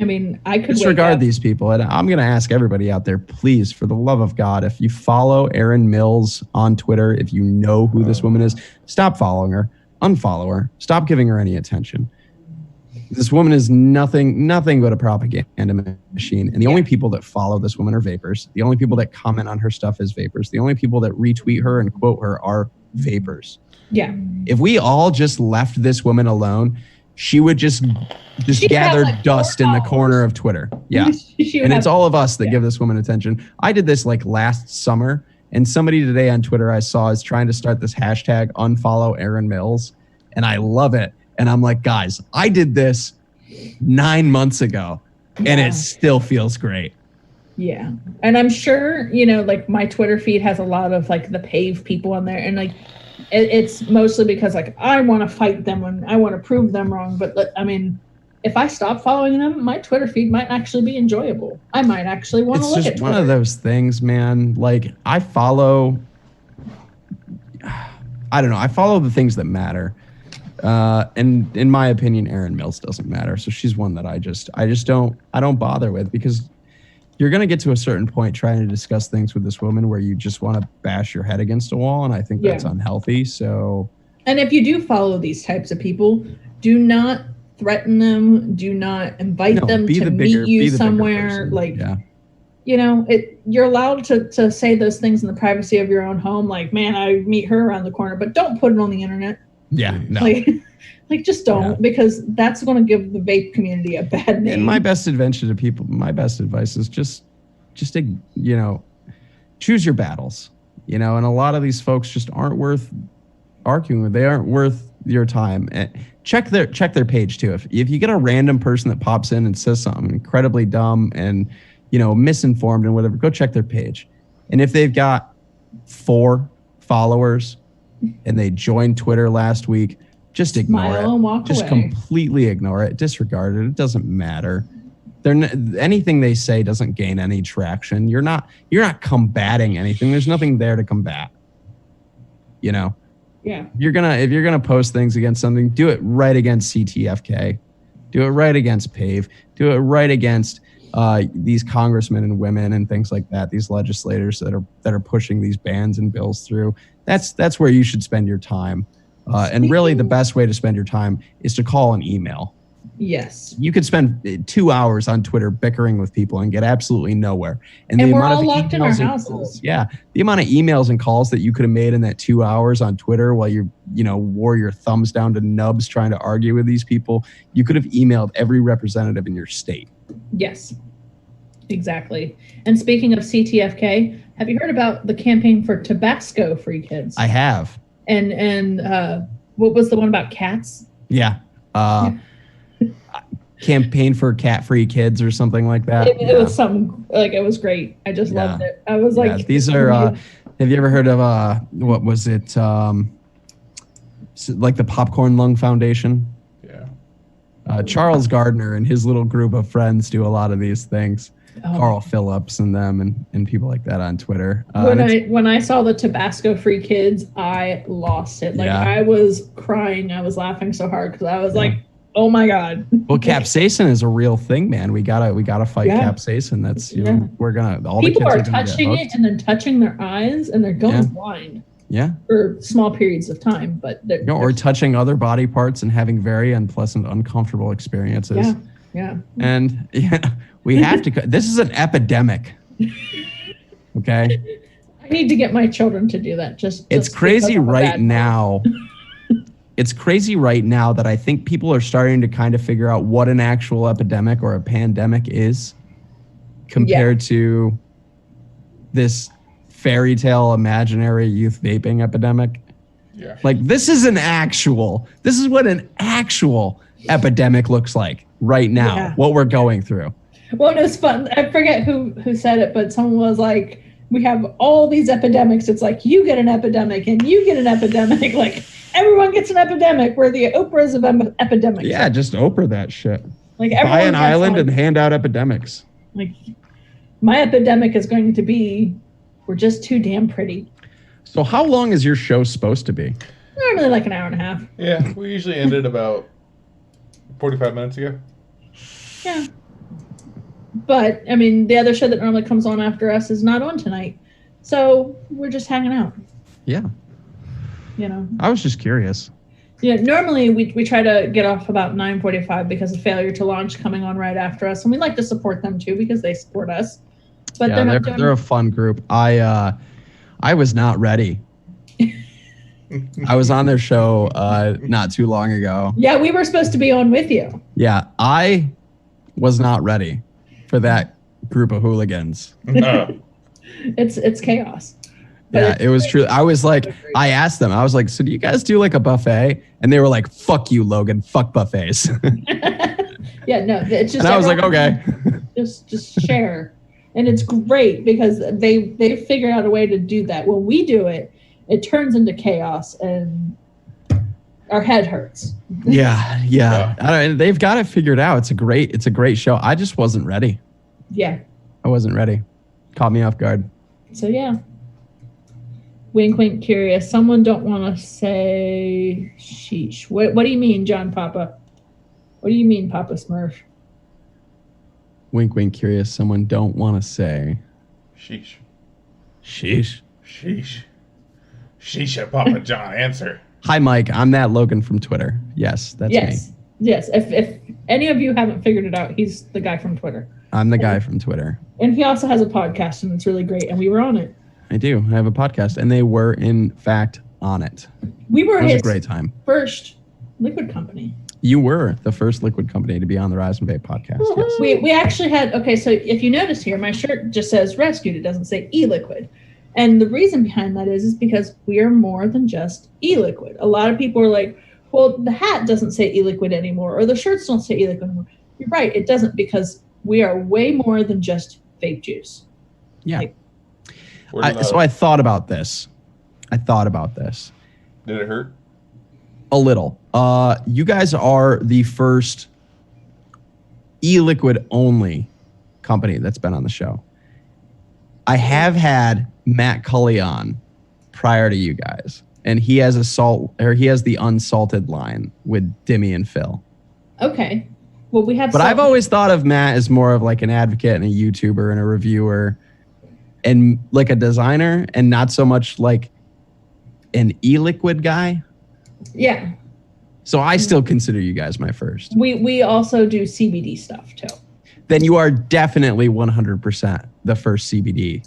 Speaker 3: I mean, I could
Speaker 2: disregard these people, and I'm going to ask everybody out there, please, for the love of God, if you follow Erin Mills on Twitter, if you know who this woman is, stop following her, unfollow her, stop giving her any attention. This woman is nothing but a propaganda machine, and the only people that follow this woman are vapors. The only people that comment on her stuff is vapors. The only people that retweet her and quote her are vapors.
Speaker 3: Yeah.
Speaker 2: If we all just left this woman alone, she would just gather dust in the corner of Twitter. Yeah. And it's all of us that give this woman attention. I did this like last summer, and somebody today on Twitter I saw is trying to start this hashtag unfollow Erin Mills, and I love it. And I'm like, guys, I did this 9 months ago, and it still feels great.
Speaker 3: Yeah. And I'm sure, like my Twitter feed has a lot of like the PAVE people on there, and like it's mostly because like I want to fight them and I want to prove them wrong. But I mean, if I stop following them, my Twitter feed might actually be enjoyable. I might actually want to look at Twitter.
Speaker 2: It's just one of those things, man. Like I follow the things that matter. And in my opinion, Erin Mills doesn't matter. So she's one that I don't bother with, because you're going to get to a certain point trying to discuss things with this woman where you just want to bash your head against a wall. And I think that's unhealthy. So,
Speaker 3: and if you do follow these types of people, do not threaten them. Do not invite them to meet you somewhere. Like, you're allowed to say those things in the privacy of your own home. Like, man, I meet her around the corner, but don't put it on the internet.
Speaker 2: Yeah, no.
Speaker 3: Like just don't, because that's going to give the vape community a bad name.
Speaker 2: And my best advice is just choose your battles, and a lot of these folks just aren't worth arguing with. They aren't worth your time. And check their page too. If you get a random person that pops in and says something incredibly dumb and, misinformed and whatever, go check their page. And if they've got 4 followers and they joined Twitter last week, just ignore it.
Speaker 3: And walk
Speaker 2: just
Speaker 3: away.
Speaker 2: Completely ignore it. Disregard it. It doesn't matter. Anything they say doesn't gain any traction. You're not combating anything. There's nothing there to combat.
Speaker 3: Yeah.
Speaker 2: If you're gonna post things against something, do it right against CTFK. Do it right against PAVE. Do it right against these congressmen and women and things like that. These legislators that are pushing these bans and bills through. That's where you should spend your time. And really the best way to spend your time is to call and email.
Speaker 3: Yes.
Speaker 2: You could spend 2 hours on Twitter bickering with people and get absolutely nowhere.
Speaker 3: And we're all locked in our houses.
Speaker 2: The amount of emails and calls that you could have made in that 2 hours on Twitter while you wore your thumbs down to nubs trying to argue with these people, you could have emailed every representative in your state.
Speaker 3: Yes, exactly. And speaking of CTFK, have you heard about the campaign for Tabasco free kids?
Speaker 2: I have.
Speaker 3: And what was the one about cats?
Speaker 2: Yeah. Campaign for cat-free kids or something like that.
Speaker 3: It was something like, it was great. I just loved it. I was like,
Speaker 2: these are. Have you ever heard of what was it? like the Popcorn Lung Foundation.
Speaker 1: Yeah.
Speaker 2: Charles Gardner and his little group of friends do a lot of these things.
Speaker 3: Oh.
Speaker 2: Carl Phillips and them and people like that on Twitter.
Speaker 3: When I saw the Tabasco free kids, I lost it. Like I was crying. I was laughing so hard because I was like, oh my God.
Speaker 2: Well, capsaicin is a real thing, man. We gotta fight capsaicin. That's we're gonna all
Speaker 3: people
Speaker 2: the kids
Speaker 3: are touching it and then touching their eyes and they're going blind.
Speaker 2: Yeah. For
Speaker 3: small periods of time, but
Speaker 2: or touching other body parts and having very unpleasant, uncomfortable experiences.
Speaker 3: Yeah.
Speaker 2: And we have to. This is an epidemic. Okay.
Speaker 3: I need to get my children to do that.
Speaker 2: It's crazy right now. It's crazy right now that I think people are starting to kind of figure out what an actual epidemic or a pandemic is compared to this fairy tale imaginary youth vaping epidemic.
Speaker 1: Yeah.
Speaker 2: Like this is what an actual epidemic looks like right now, what we're going through.
Speaker 3: Well, it was fun. I forget who said it, but someone was like, we have all these epidemics. It's like you get an epidemic and you get an epidemic. Like everyone gets an epidemic. We're the Oprahs of epidemics.
Speaker 2: Yeah, just Oprah that shit.
Speaker 3: Like
Speaker 5: buy an island and hand out epidemics.
Speaker 3: Like my epidemic is going to be, we're just too damn pretty.
Speaker 2: So how long is your show supposed to be?
Speaker 3: Normally like an hour and a half.
Speaker 1: Yeah, we usually ended about 45 minutes ago.
Speaker 3: Yeah. But, I mean, the other show that normally comes on after us is not on tonight. So we're just hanging out.
Speaker 2: Yeah.
Speaker 3: You know.
Speaker 2: I was just curious.
Speaker 3: Yeah, normally we try to get off about 9:45 because of Failure to Launch coming on right after us. And we like to support them too because they support us. But
Speaker 2: they're a fun group. I was not ready. I was on their show not too long ago.
Speaker 3: Yeah, we were supposed to be on with you.
Speaker 2: Yeah, I was not ready for that group of hooligans.
Speaker 3: It's chaos.
Speaker 2: Yeah, it was true. I was like, I asked them, I was like, so do you guys do like a buffet? And they were like, fuck you, Logan, fuck buffets.
Speaker 3: Yeah, no, it's just.
Speaker 2: And I was like, okay.
Speaker 3: Just share. And it's great because they figured out a way to do that. When we do it, it turns into chaos and our head hurts. Yeah. They've got it figured out. It's a great show. I just wasn't ready. Yeah.
Speaker 2: I wasn't ready. Caught me off guard.
Speaker 3: So yeah. Wink, wink, curious. Someone don't want to say sheesh. What do you mean, John Papa? What do you mean, Papa Smurf?
Speaker 2: Wink, wink, curious. Someone don't want to say.
Speaker 1: Sheesh.
Speaker 2: Sheesh.
Speaker 1: Sheesh. Sheesh, Papa John, answer.
Speaker 2: Hi, Mike. I'm that Logan from Twitter. Yes, that's me.
Speaker 3: Yes. If any of you haven't figured it out, he's the guy from Twitter.
Speaker 2: I'm the guy from Twitter.
Speaker 3: And he also has a podcast, and it's really great. And we were on it.
Speaker 2: I do. I have a podcast, and they were, in fact, on it.
Speaker 3: We were
Speaker 2: it was a great time.
Speaker 3: First liquid company.
Speaker 2: You were the first liquid company to be on the Rise and Vape podcast. Yes.
Speaker 3: We actually had, so if you notice here, my shirt just says Rescued. It doesn't say E-Liquid. And the reason behind that is because we are more than just E-Liquid. A lot of people are like, well, the hat doesn't say E-Liquid anymore, or the shirts don't say E-Liquid anymore. You're right, it doesn't, because we are way more than just vape juice.
Speaker 2: Yeah. So I thought about this.
Speaker 1: Did it hurt?
Speaker 2: A little. You guys are the first E-Liquid only company that's been on the show. I have had Matt Cully on prior to you guys, and he has the unsalted line with Dimmy and Phil.
Speaker 3: Okay. Well, we have.
Speaker 2: But I've always thought of Matt as more of like an advocate and a YouTuber and a reviewer, and like a designer, and not so much like an E-Liquid guy.
Speaker 3: Yeah.
Speaker 2: So I still consider you guys my first.
Speaker 3: We also do CBD stuff too.
Speaker 2: Then you are definitely 100% the first CBD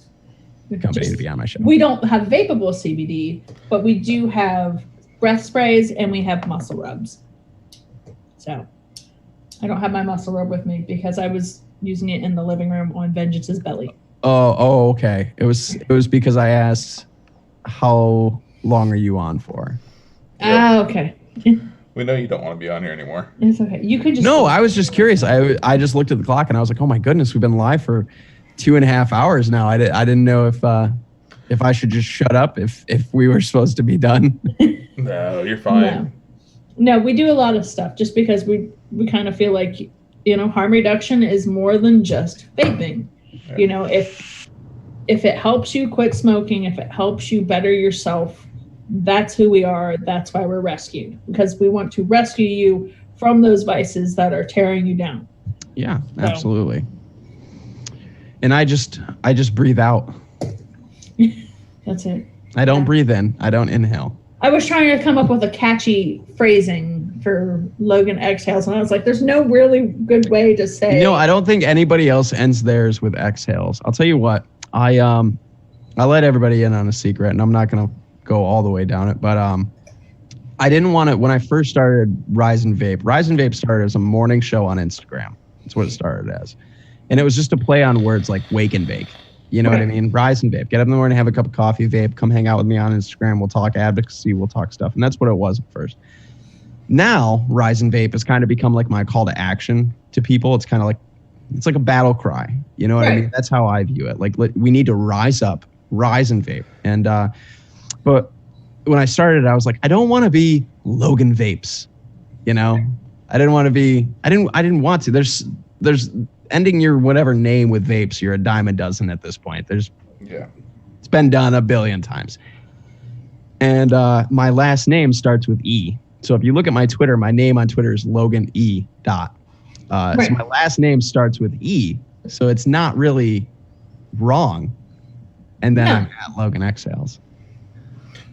Speaker 2: company to be on my show.
Speaker 3: We don't have vapable CBD, but we do have breath sprays and we have muscle rubs. So I don't have my muscle rub with me because I was using it in the living room on Vengeance's belly.
Speaker 2: Oh, okay. It was because I asked, how long are you on for?
Speaker 3: Okay.
Speaker 1: We know you don't want to be on here anymore.
Speaker 3: It's okay. You could just.
Speaker 2: No, I was just curious. I just looked at the clock and I was like, oh my goodness, we've been live for 2.5 hours now. I didn't know if I should just shut up if we were supposed to be done.
Speaker 1: No, you're fine.
Speaker 3: No, we do a lot of stuff just because we kind of feel like, harm reduction is more than just vaping.
Speaker 1: Yeah.
Speaker 3: If it helps you quit smoking, if it helps you better yourself, that's who we are. That's why we're rescued, because we want to rescue you from those vices that are tearing you down.
Speaker 2: Yeah, absolutely. And I just breathe out.
Speaker 3: That's it.
Speaker 2: I don't breathe in. I don't inhale.
Speaker 3: I was trying to come up with a catchy phrasing for Logan exhales, and I was like, there's no really good way to say.
Speaker 2: I don't think anybody else ends theirs with exhales. I'll tell you what. I let everybody in on a secret, and I'm not going to go all the way down it, but I didn't want to. When I first started Rise and Vape started as a morning show on Instagram. That's what it started as. And it was just a play on words like wake and bake. You know what I mean? Rise and vape. Get up in the morning, have a cup of coffee, vape, come hang out with me on Instagram. We'll talk advocacy, we'll talk stuff. And that's what it was at first. Now, Rise and Vape has kind of become like my call to action to people. It's kind of like, it's like a battle cry. You know what I mean? That's how I view it. Like, we need to rise up, rise and vape. And, but when I started, I was like, I don't want to be Logan Vapes. I didn't want to. There's ending your whatever name with vapes, you're a dime a dozen at this point. It's been done a billion times. And my last name starts with E. So if you look at my Twitter, my name on Twitter is Logan E. So my last name starts with E. So it's not really wrong. And then I'm at Logan Exhales.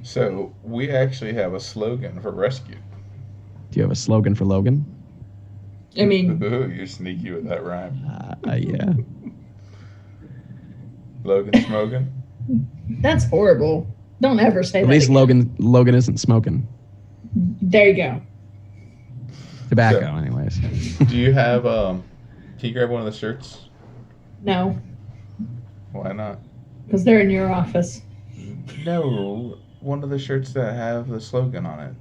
Speaker 1: So we actually have a slogan for Rescue.
Speaker 2: Do you have a slogan for Logan?
Speaker 3: I mean,
Speaker 1: Ooh, you're sneaky with that rhyme.
Speaker 2: Yeah.
Speaker 1: Logan smoking.
Speaker 3: That's horrible. Don't ever say that.
Speaker 2: At least
Speaker 3: again.
Speaker 2: Logan isn't smoking.
Speaker 3: There you go.
Speaker 2: Tobacco, anyways.
Speaker 1: Do you have can you grab one of the shirts?
Speaker 3: No,
Speaker 1: Why not?
Speaker 3: because they're in your office.
Speaker 1: No, one of the shirts that have the slogan on it.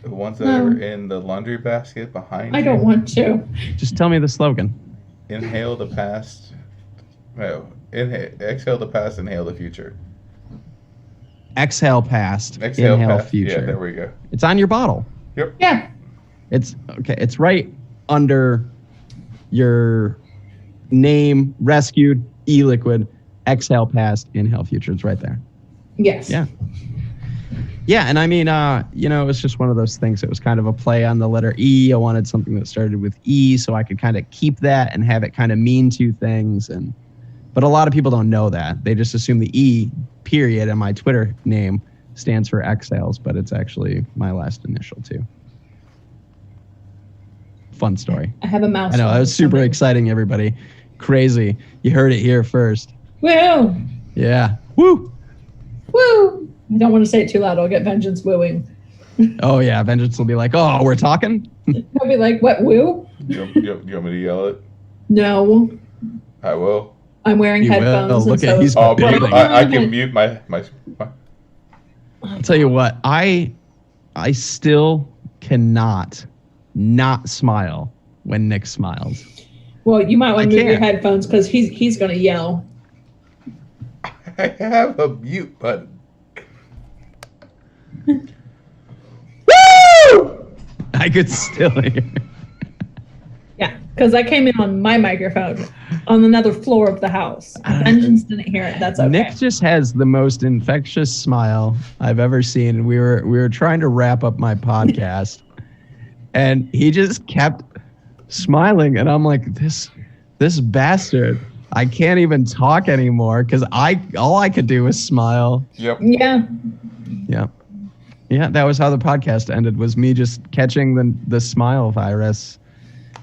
Speaker 1: The ones that are in the laundry basket behind you.
Speaker 3: I don't want to.
Speaker 2: Just tell me the slogan.
Speaker 1: Inhale the past. No, exhale the past, inhale the future.
Speaker 2: Exhale past,
Speaker 1: Exhale
Speaker 2: inhale
Speaker 1: past.
Speaker 2: future.
Speaker 1: Yeah, there we go.
Speaker 2: It's on your bottle.
Speaker 1: Yep.
Speaker 3: Yeah.
Speaker 2: It's okay. It's right under your name, rescued, e-liquid, exhale past, inhale future. It's right there.
Speaker 3: Yes.
Speaker 2: Yeah. Yeah, and I mean, it was just one of those things. It was kind of a play on the letter E. I wanted something that started with E so I could kind of keep that and have it kind of mean two things. But a lot of people don't know that. They just assume the E period in my Twitter name stands for exhales, but it's actually my last initial too. Fun story.
Speaker 3: I have a mouse.
Speaker 2: I know, that was super exciting, everybody. Crazy. You heard it here first.
Speaker 3: Woo!
Speaker 2: Yeah. Woo!
Speaker 3: Woo! I don't want to say it too loud. I'll get Vengeance wooing.
Speaker 2: Oh, yeah. Vengeance will be like, oh, we're talking?
Speaker 3: I'll be like, what, woo?
Speaker 1: You want me to yell it?
Speaker 3: No.
Speaker 1: I will.
Speaker 3: I'm wearing
Speaker 2: You
Speaker 3: headphones.
Speaker 2: will. Look
Speaker 3: and
Speaker 2: at
Speaker 3: so
Speaker 2: he's
Speaker 1: Oh,
Speaker 2: building.
Speaker 1: I can mute my.
Speaker 2: I'll tell you what. I still cannot not smile when Nick smiles.
Speaker 3: Well, you might want to move your
Speaker 2: can't.
Speaker 3: headphones because he's going to yell.
Speaker 1: I have a mute button.
Speaker 2: Woo! I could still hear.
Speaker 3: Yeah, because I came in on my microphone on another floor of the house. Vengeance didn't hear it. That's okay.
Speaker 2: Nick just has the most infectious smile I've ever seen. We were trying to wrap up my podcast, and he just kept smiling, and I'm like, this bastard. I can't even talk anymore because all I could do was smile.
Speaker 1: Yep.
Speaker 3: Yeah.
Speaker 2: Yeah, that was how the podcast ended, was me just catching the smile virus.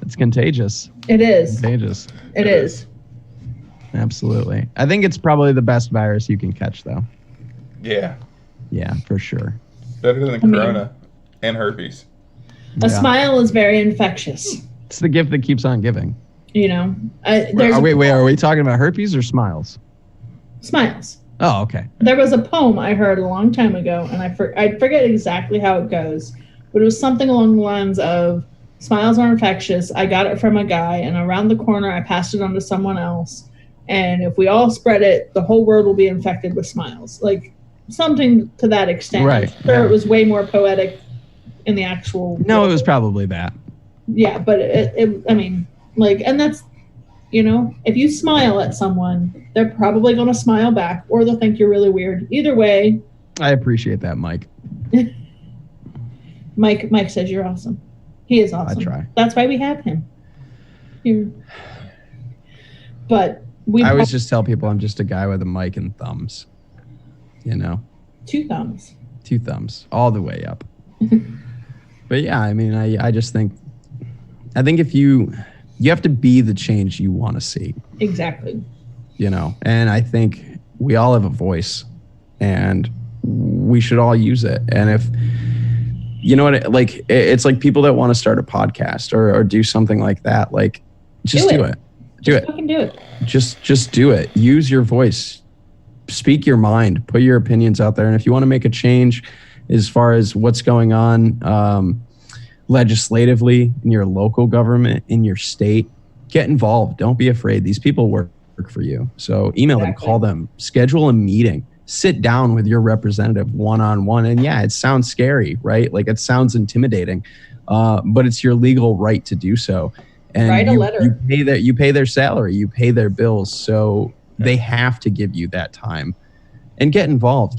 Speaker 2: It's contagious.
Speaker 3: It is.
Speaker 2: Contagious.
Speaker 3: It is.
Speaker 2: Absolutely. I think it's probably the best virus you can catch, though.
Speaker 1: Yeah.
Speaker 2: Yeah, for sure.
Speaker 1: Better than Corona and herpes.
Speaker 3: A
Speaker 2: Yeah.
Speaker 3: smile is very infectious.
Speaker 2: It's the gift that keeps on giving.
Speaker 3: You know,
Speaker 2: Wait, are we talking about herpes or smiles?
Speaker 3: smiles.
Speaker 2: Oh, okay.
Speaker 3: There was a poem I heard a long time ago, and I forget exactly how it goes, but it was something along the lines of, smiles are infectious. I got it from a guy, and around the corner, I passed it on to someone else. And if we all spread it, the whole world will be infected with smiles. Like, something to that extent.
Speaker 2: Right,
Speaker 3: I'm sure
Speaker 2: yeah.
Speaker 3: it was way more poetic in the actual.
Speaker 2: No, it was probably that.
Speaker 3: Yeah, but I mean, like, and that's, if you smile at someone, they're probably going to smile back, or they'll think you're really weird. Either way.
Speaker 2: I appreciate that, Mike.
Speaker 3: Mike says you're awesome. He is awesome.
Speaker 2: I try.
Speaker 3: That's why we have him. Here. But
Speaker 2: I always just tell people I'm just a guy with a mic and thumbs.
Speaker 3: 2 thumbs.
Speaker 2: 2 thumbs all the way up. But yeah, I mean, I just think if you have to be the change you want to see.
Speaker 3: Exactly.
Speaker 2: And I think we all have a voice, and we should all use it. And if it's like people that want to start a podcast or do something like that, like just do it.
Speaker 3: Fucking do it.
Speaker 2: Just do it. Use your voice. Speak your mind. Put your opinions out there. And if you want to make a change as far as what's going on legislatively in your local government, in your state, get involved. Don't be afraid. These people work for you. So email them, call them, schedule a meeting, sit down with your representative one-on-one. And yeah, it sounds scary, right? Like it sounds intimidating, but it's your legal right to do so. And
Speaker 3: write a letter.
Speaker 2: You pay their salary, you pay their bills. So they have to give you that time. And get involved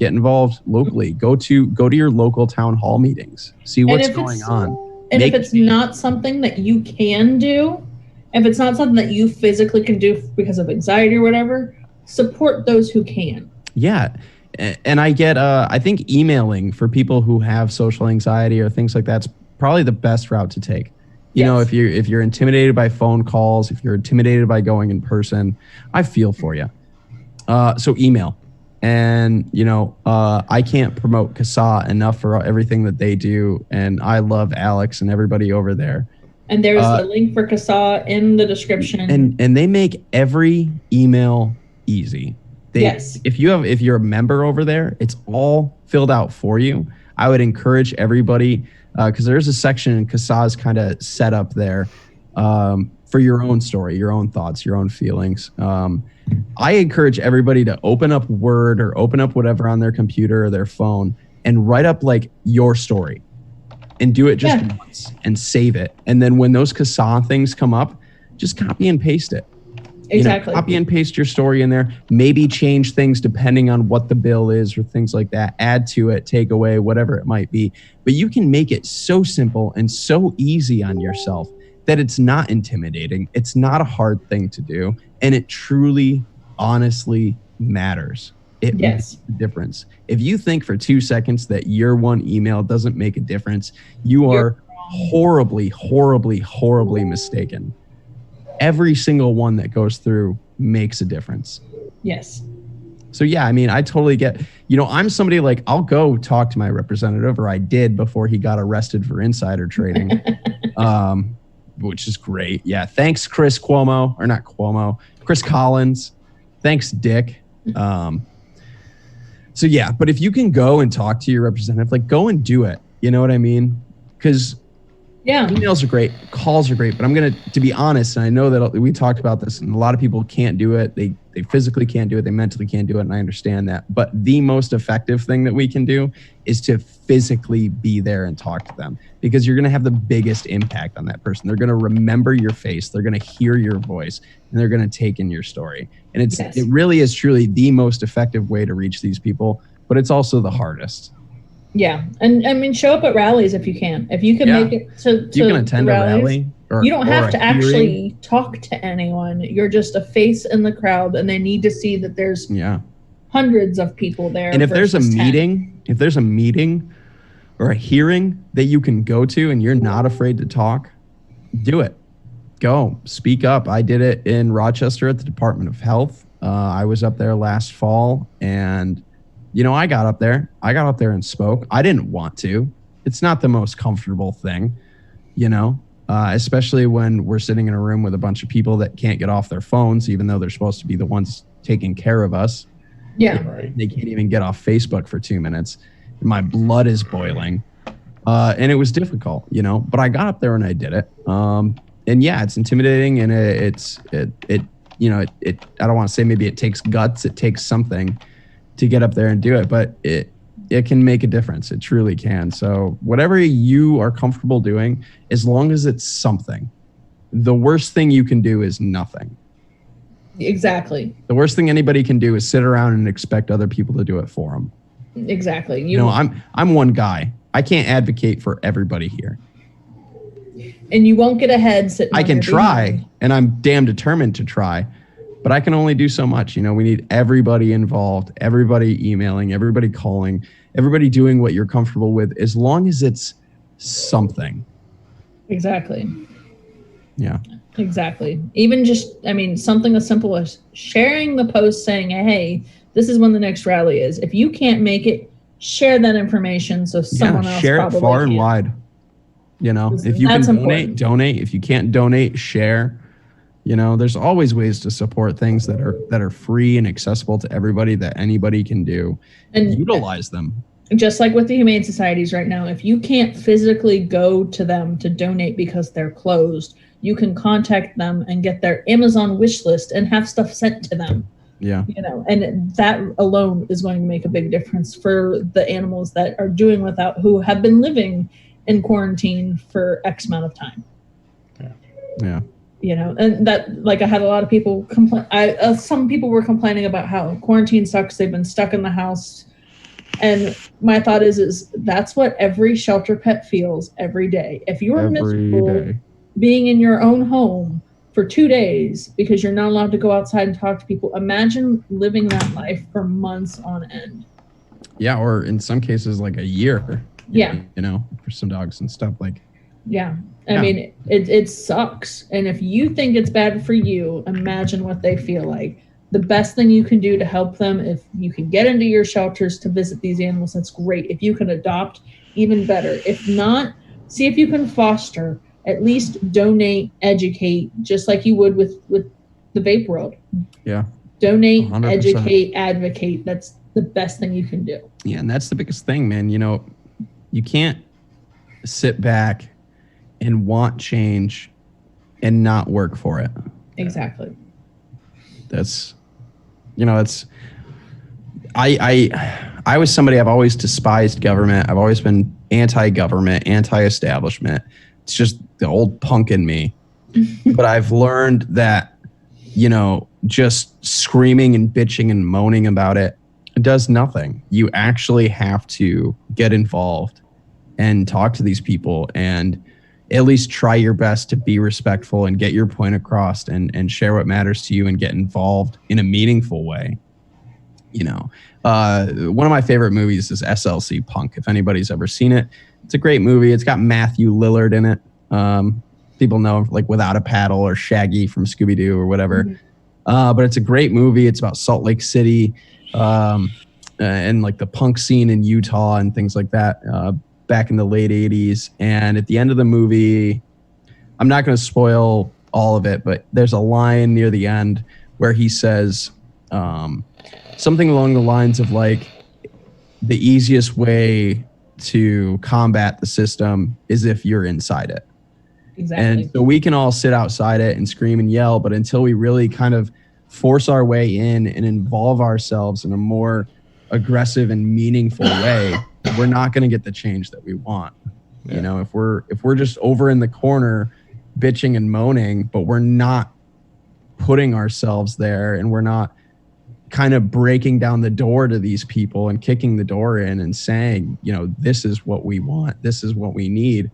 Speaker 2: locally. Go to your local town hall meetings. See what's going on.
Speaker 3: And if it's not something that you can do, if it's not something that you physically can do because of anxiety or whatever, support those who can.
Speaker 2: Yeah. And I get, I think emailing for people who have social anxiety or things like that's probably the best route to take. You know, if you're intimidated by phone calls, if you're intimidated by going in person, I feel for you. So email. And, I can't promote CASAA enough for everything that they do. And I love Alex and everybody over there.
Speaker 3: And there's the link for CASAA in the description.
Speaker 2: And they make every email easy. If you're a member over there, it's all filled out for you. I would encourage everybody, because there's a section in CASAA's kind of set up there for your own story, your own thoughts, your own feelings. I encourage everybody to open up Word or open up whatever on their computer or their phone and write up like your story and do it just once and save it. And then when those CASAA things come up, just copy and paste it.
Speaker 3: Exactly.
Speaker 2: Copy and paste your story in there. Maybe change things depending on what the bill is or things like that. Add to it, take away, whatever it might be. But you can make it so simple and so easy on yourself that it's not intimidating. It's not a hard thing to do. And it truly, honestly matters. It makes a difference. If you think for 2 seconds that your one email doesn't make a difference, you are horribly, horribly, horribly mistaken. Every single one that goes through makes a difference.
Speaker 3: Yes.
Speaker 2: So yeah, I mean, I totally get, I'm somebody like, I'll go talk to my representative, or I did before he got arrested for insider trading, which is great. Yeah. Thanks, Chris Collins. Thanks, Dick. So yeah, but if you can go and talk to your representative, like go and do it. You know what I mean? Because emails are great, calls are great, but I'm to be honest, and I know that we talked about this, and a lot of people can't do it. They physically can't do it, they mentally can't do it, and I understand that. But the most effective thing that we can do is to physically be there and talk to them, because you're going to have the biggest impact on that person. They're going to remember your face, they're going to hear your voice, and they're going to take in your story. And it really is truly the most effective way to reach these people, but it's also the hardest.
Speaker 3: Yeah, and I mean, show up at rallies if you can. If you can make it to
Speaker 2: you can attend
Speaker 3: rallies,
Speaker 2: a rally.
Speaker 3: You don't have to actually talk to anyone. You're just a face in the crowd, and they need to see that there's hundreds of people there.
Speaker 2: And if there's a meeting or a hearing that you can go to, and you're not afraid to talk, do it. Go speak up. I did it in Rochester at the Department of Health. I was up there last fall, and I got up there and spoke. I didn't want to. It's not the most comfortable thing, especially when we're sitting in a room with a bunch of people that can't get off their phones, even though they're supposed to be the ones taking care of us.
Speaker 3: Yeah.
Speaker 2: They can't even get off Facebook for 2 minutes. My blood is boiling. And it was difficult, but I got up there and I did it. And yeah, it's intimidating, and I don't want to say maybe it takes guts. It takes something. to get up there and do it, but it can make a difference. It truly can. So whatever you are comfortable doing, as long as it's something, the worst thing you can do is nothing.
Speaker 3: Exactly.
Speaker 2: The worst thing anybody can do is sit around and expect other people to do it for them.
Speaker 3: Exactly.
Speaker 2: You know, I'm one guy. I can't advocate for everybody here.
Speaker 3: And you won't get ahead sitting
Speaker 2: I
Speaker 3: on
Speaker 2: can
Speaker 3: your
Speaker 2: try,
Speaker 3: behind.
Speaker 2: and I'm damn determined to try, but I can only do so much. You know, we need everybody involved, everybody emailing, everybody calling, everybody doing what you're comfortable with, as long as it's something.
Speaker 3: Exactly.
Speaker 2: Yeah.
Speaker 3: Exactly. Even just, I mean, something as simple as sharing the post saying, hey, this is when the next rally is. If you can't make it, share that information so someone else
Speaker 2: share it
Speaker 3: probably
Speaker 2: far and
Speaker 3: can.
Speaker 2: wide. You know, if you can
Speaker 3: That's
Speaker 2: donate,
Speaker 3: important.
Speaker 2: donate. If you can't donate, share. You know, there's always ways to support things that are free and accessible to everybody that anybody can do.
Speaker 3: And
Speaker 2: utilize them.
Speaker 3: Just like with the Humane Societies right now, if you can't physically go to them to donate because they're closed, you can contact them and get their Amazon wish list and have stuff sent to them.
Speaker 2: Yeah.
Speaker 3: You know, and that alone is going to make a big difference for the animals that are doing without, who have been living in quarantine for X amount of time.
Speaker 2: Yeah.
Speaker 3: You know, and that, like, I had a lot of people complain. Some people were complaining about how quarantine sucks. They've been stuck in the house. And my thought is that's what every shelter pet feels every day. If you're miserable being in your own home for 2 days because you're not allowed to go outside and talk to people, imagine living that life for months on end.
Speaker 2: Yeah, or in some cases like a year.
Speaker 3: Yeah.
Speaker 2: You know, for some dogs and stuff like.
Speaker 3: Yeah. I mean, it sucks. And if you think it's bad for you, imagine what they feel like. The best thing you can do to help them, if you can get into your shelters to visit these animals, that's great. If you can adopt, even better. If not, see if you can foster. At least donate, educate, just like you would with the vape world.
Speaker 2: Yeah.
Speaker 3: Donate,
Speaker 2: 100%.
Speaker 3: Educate, advocate. That's the best thing you can do.
Speaker 2: Yeah, and that's the biggest thing, man. You know, you can't sit back and want change and not work for it.
Speaker 3: Exactly.
Speaker 2: That's, you know, it's, I was somebody, I've always despised government. I've always been anti-government, anti-establishment. It's just the old punk in me. But I've learned that, you know, just screaming and bitching and moaning about it does nothing. You actually have to get involved and talk to these people and at least try your best to be respectful and get your point across and share what matters to you and get involved in a meaningful way. You know, one of my favorite movies is SLC Punk. If anybody's ever seen it, it's a great movie. It's got Matthew Lillard in it. People know him like Without a Paddle or Shaggy from Scooby-Doo or whatever. But it's a great movie. It's about Salt Lake City and like the punk scene in Utah and things like that back in the late 80s. And at the end of the movie, I'm not going to spoil all of it, but there's a line near the end where he says something along the lines of like, the easiest way to combat the system is if you're inside it.
Speaker 3: Exactly.
Speaker 2: And so we can all sit outside it and scream and yell, but until we really kind of force our way in and involve ourselves in a more aggressive and meaningful way, we're not going to get the change that we want. Yeah. You know, if we're just over in the corner bitching and moaning, but we're not putting ourselves there and we're not kind of breaking down the door to these people and kicking the door in and saying, you know, this is what we want, this is what we need,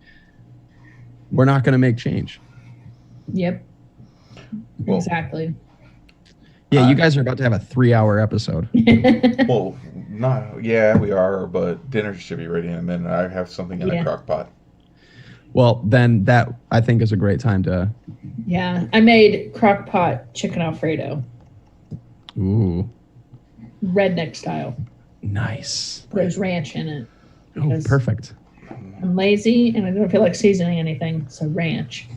Speaker 2: we're not going to make change.
Speaker 3: Yep. Well, exactly.
Speaker 2: Yeah, you guys are about to have a 3-hour episode.
Speaker 1: Well, yeah, we are, but dinner should be ready in a minute. I have something in a crock pot.
Speaker 2: Well, then that, I think, is a great time to...
Speaker 3: Yeah, I made crock pot chicken Alfredo.
Speaker 2: Ooh.
Speaker 3: Redneck style.
Speaker 2: Nice.
Speaker 3: There's ranch in it.
Speaker 2: Oh, perfect.
Speaker 3: I'm lazy and I don't feel like seasoning anything, so ranch.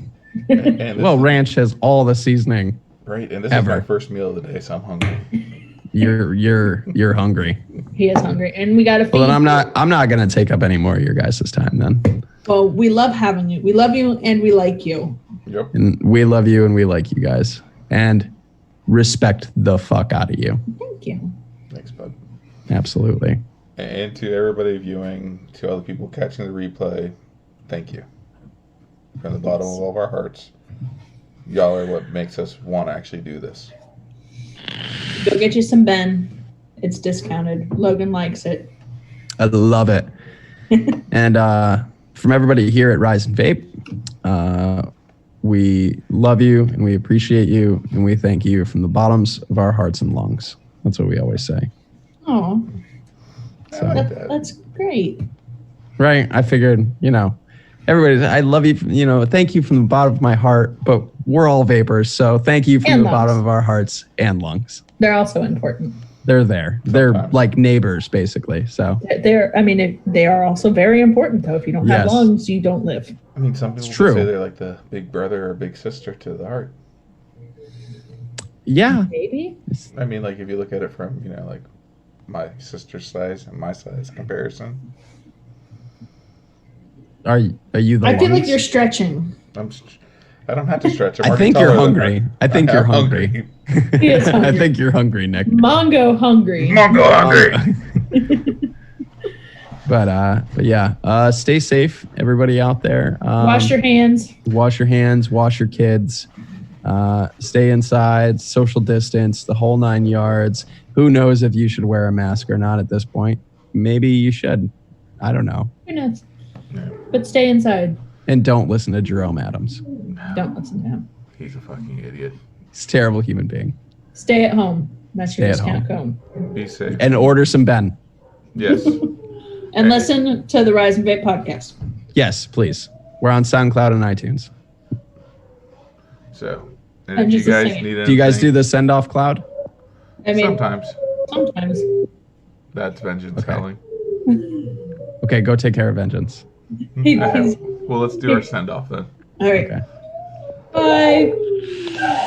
Speaker 1: And
Speaker 2: well, ranch has all the seasoning.
Speaker 1: Right, and this is my first meal of the day, so I'm hungry.
Speaker 2: You're hungry.
Speaker 3: He is hungry, and we got to feed.
Speaker 2: Well, then I'm not going to take up any more of your guys' time then.
Speaker 3: Well, we love having you. We love you, and we like you.
Speaker 1: Yep.
Speaker 2: And we love you, and we like you guys, and respect the fuck out of you.
Speaker 3: Thank you.
Speaker 1: Thanks, bud.
Speaker 2: Absolutely.
Speaker 1: And to everybody viewing, to all the people catching the replay, thank you. From the bottom of all of our hearts. Y'all are what makes us want to actually do this.
Speaker 3: Go get you some Ben. It's discounted. Logan likes it.
Speaker 2: I love it. And from everybody here at Rise and Vape, we love you and we appreciate you and we thank you from the bottoms of our hearts and lungs. That's what we always say.
Speaker 3: Oh,
Speaker 1: I like that.
Speaker 3: that's great.
Speaker 2: Right? I figured, I love you. Thank you from the bottom of my heart, but we're all vapors. So thank you from
Speaker 3: And
Speaker 2: the
Speaker 3: lungs.
Speaker 2: bottom of our hearts and lungs.
Speaker 3: They're also important.
Speaker 2: They're there. They're
Speaker 1: Sometimes.
Speaker 2: like neighbors, basically. So
Speaker 3: They are also very important, though. If you don't have
Speaker 2: Yes.
Speaker 3: lungs, you don't live.
Speaker 1: I mean, some people
Speaker 2: true.
Speaker 1: say they're like the big brother or big sister to the heart.
Speaker 2: yeah,
Speaker 3: Maybe.
Speaker 1: I mean, like if you look at it from, like my sister's size and my size comparison.
Speaker 2: are you the
Speaker 3: I feel like
Speaker 2: lungs?
Speaker 3: you're stretching.
Speaker 1: I don't have to stretch. I'm
Speaker 2: I
Speaker 1: already
Speaker 2: think you're
Speaker 1: taller than
Speaker 2: hungry.
Speaker 1: her.
Speaker 2: I think
Speaker 1: am
Speaker 2: you're hungry.
Speaker 3: He is
Speaker 2: I
Speaker 3: hungry.
Speaker 2: think you're hungry, Nick.
Speaker 3: Mongo hungry.
Speaker 1: Mongo hungry.
Speaker 2: But yeah, stay safe, everybody out there.
Speaker 3: Wash your hands.
Speaker 2: Wash your hands, wash your kids, stay inside, social distance, the whole 9 yards. Who knows if you should wear a mask or not at this point? Maybe you should. I don't know.
Speaker 3: Who knows? But stay inside.
Speaker 2: And don't listen to Jerome Adams.
Speaker 3: Don't listen to him.
Speaker 1: He's a fucking idiot.
Speaker 2: He's a terrible human being.
Speaker 3: Stay at home. That's your
Speaker 2: Stay at
Speaker 3: discount code.
Speaker 1: Be safe.
Speaker 2: And order some Ben.
Speaker 1: Yes.
Speaker 3: And listen to the Rise and Vape podcast.
Speaker 2: Yes, please. We're on SoundCloud and iTunes.
Speaker 1: So,
Speaker 3: I'm
Speaker 1: and if you
Speaker 3: just a
Speaker 1: guys
Speaker 3: saint.
Speaker 1: need anything,
Speaker 2: Do you guys do the send off cloud?
Speaker 3: I mean,
Speaker 1: sometimes.
Speaker 3: sometimes.
Speaker 1: That's vengeance
Speaker 2: Okay.
Speaker 1: calling.
Speaker 2: Okay, go take care of vengeance.
Speaker 3: He's,
Speaker 1: Well, let's do our send off then.
Speaker 3: all right.
Speaker 2: Okay.
Speaker 3: Bye.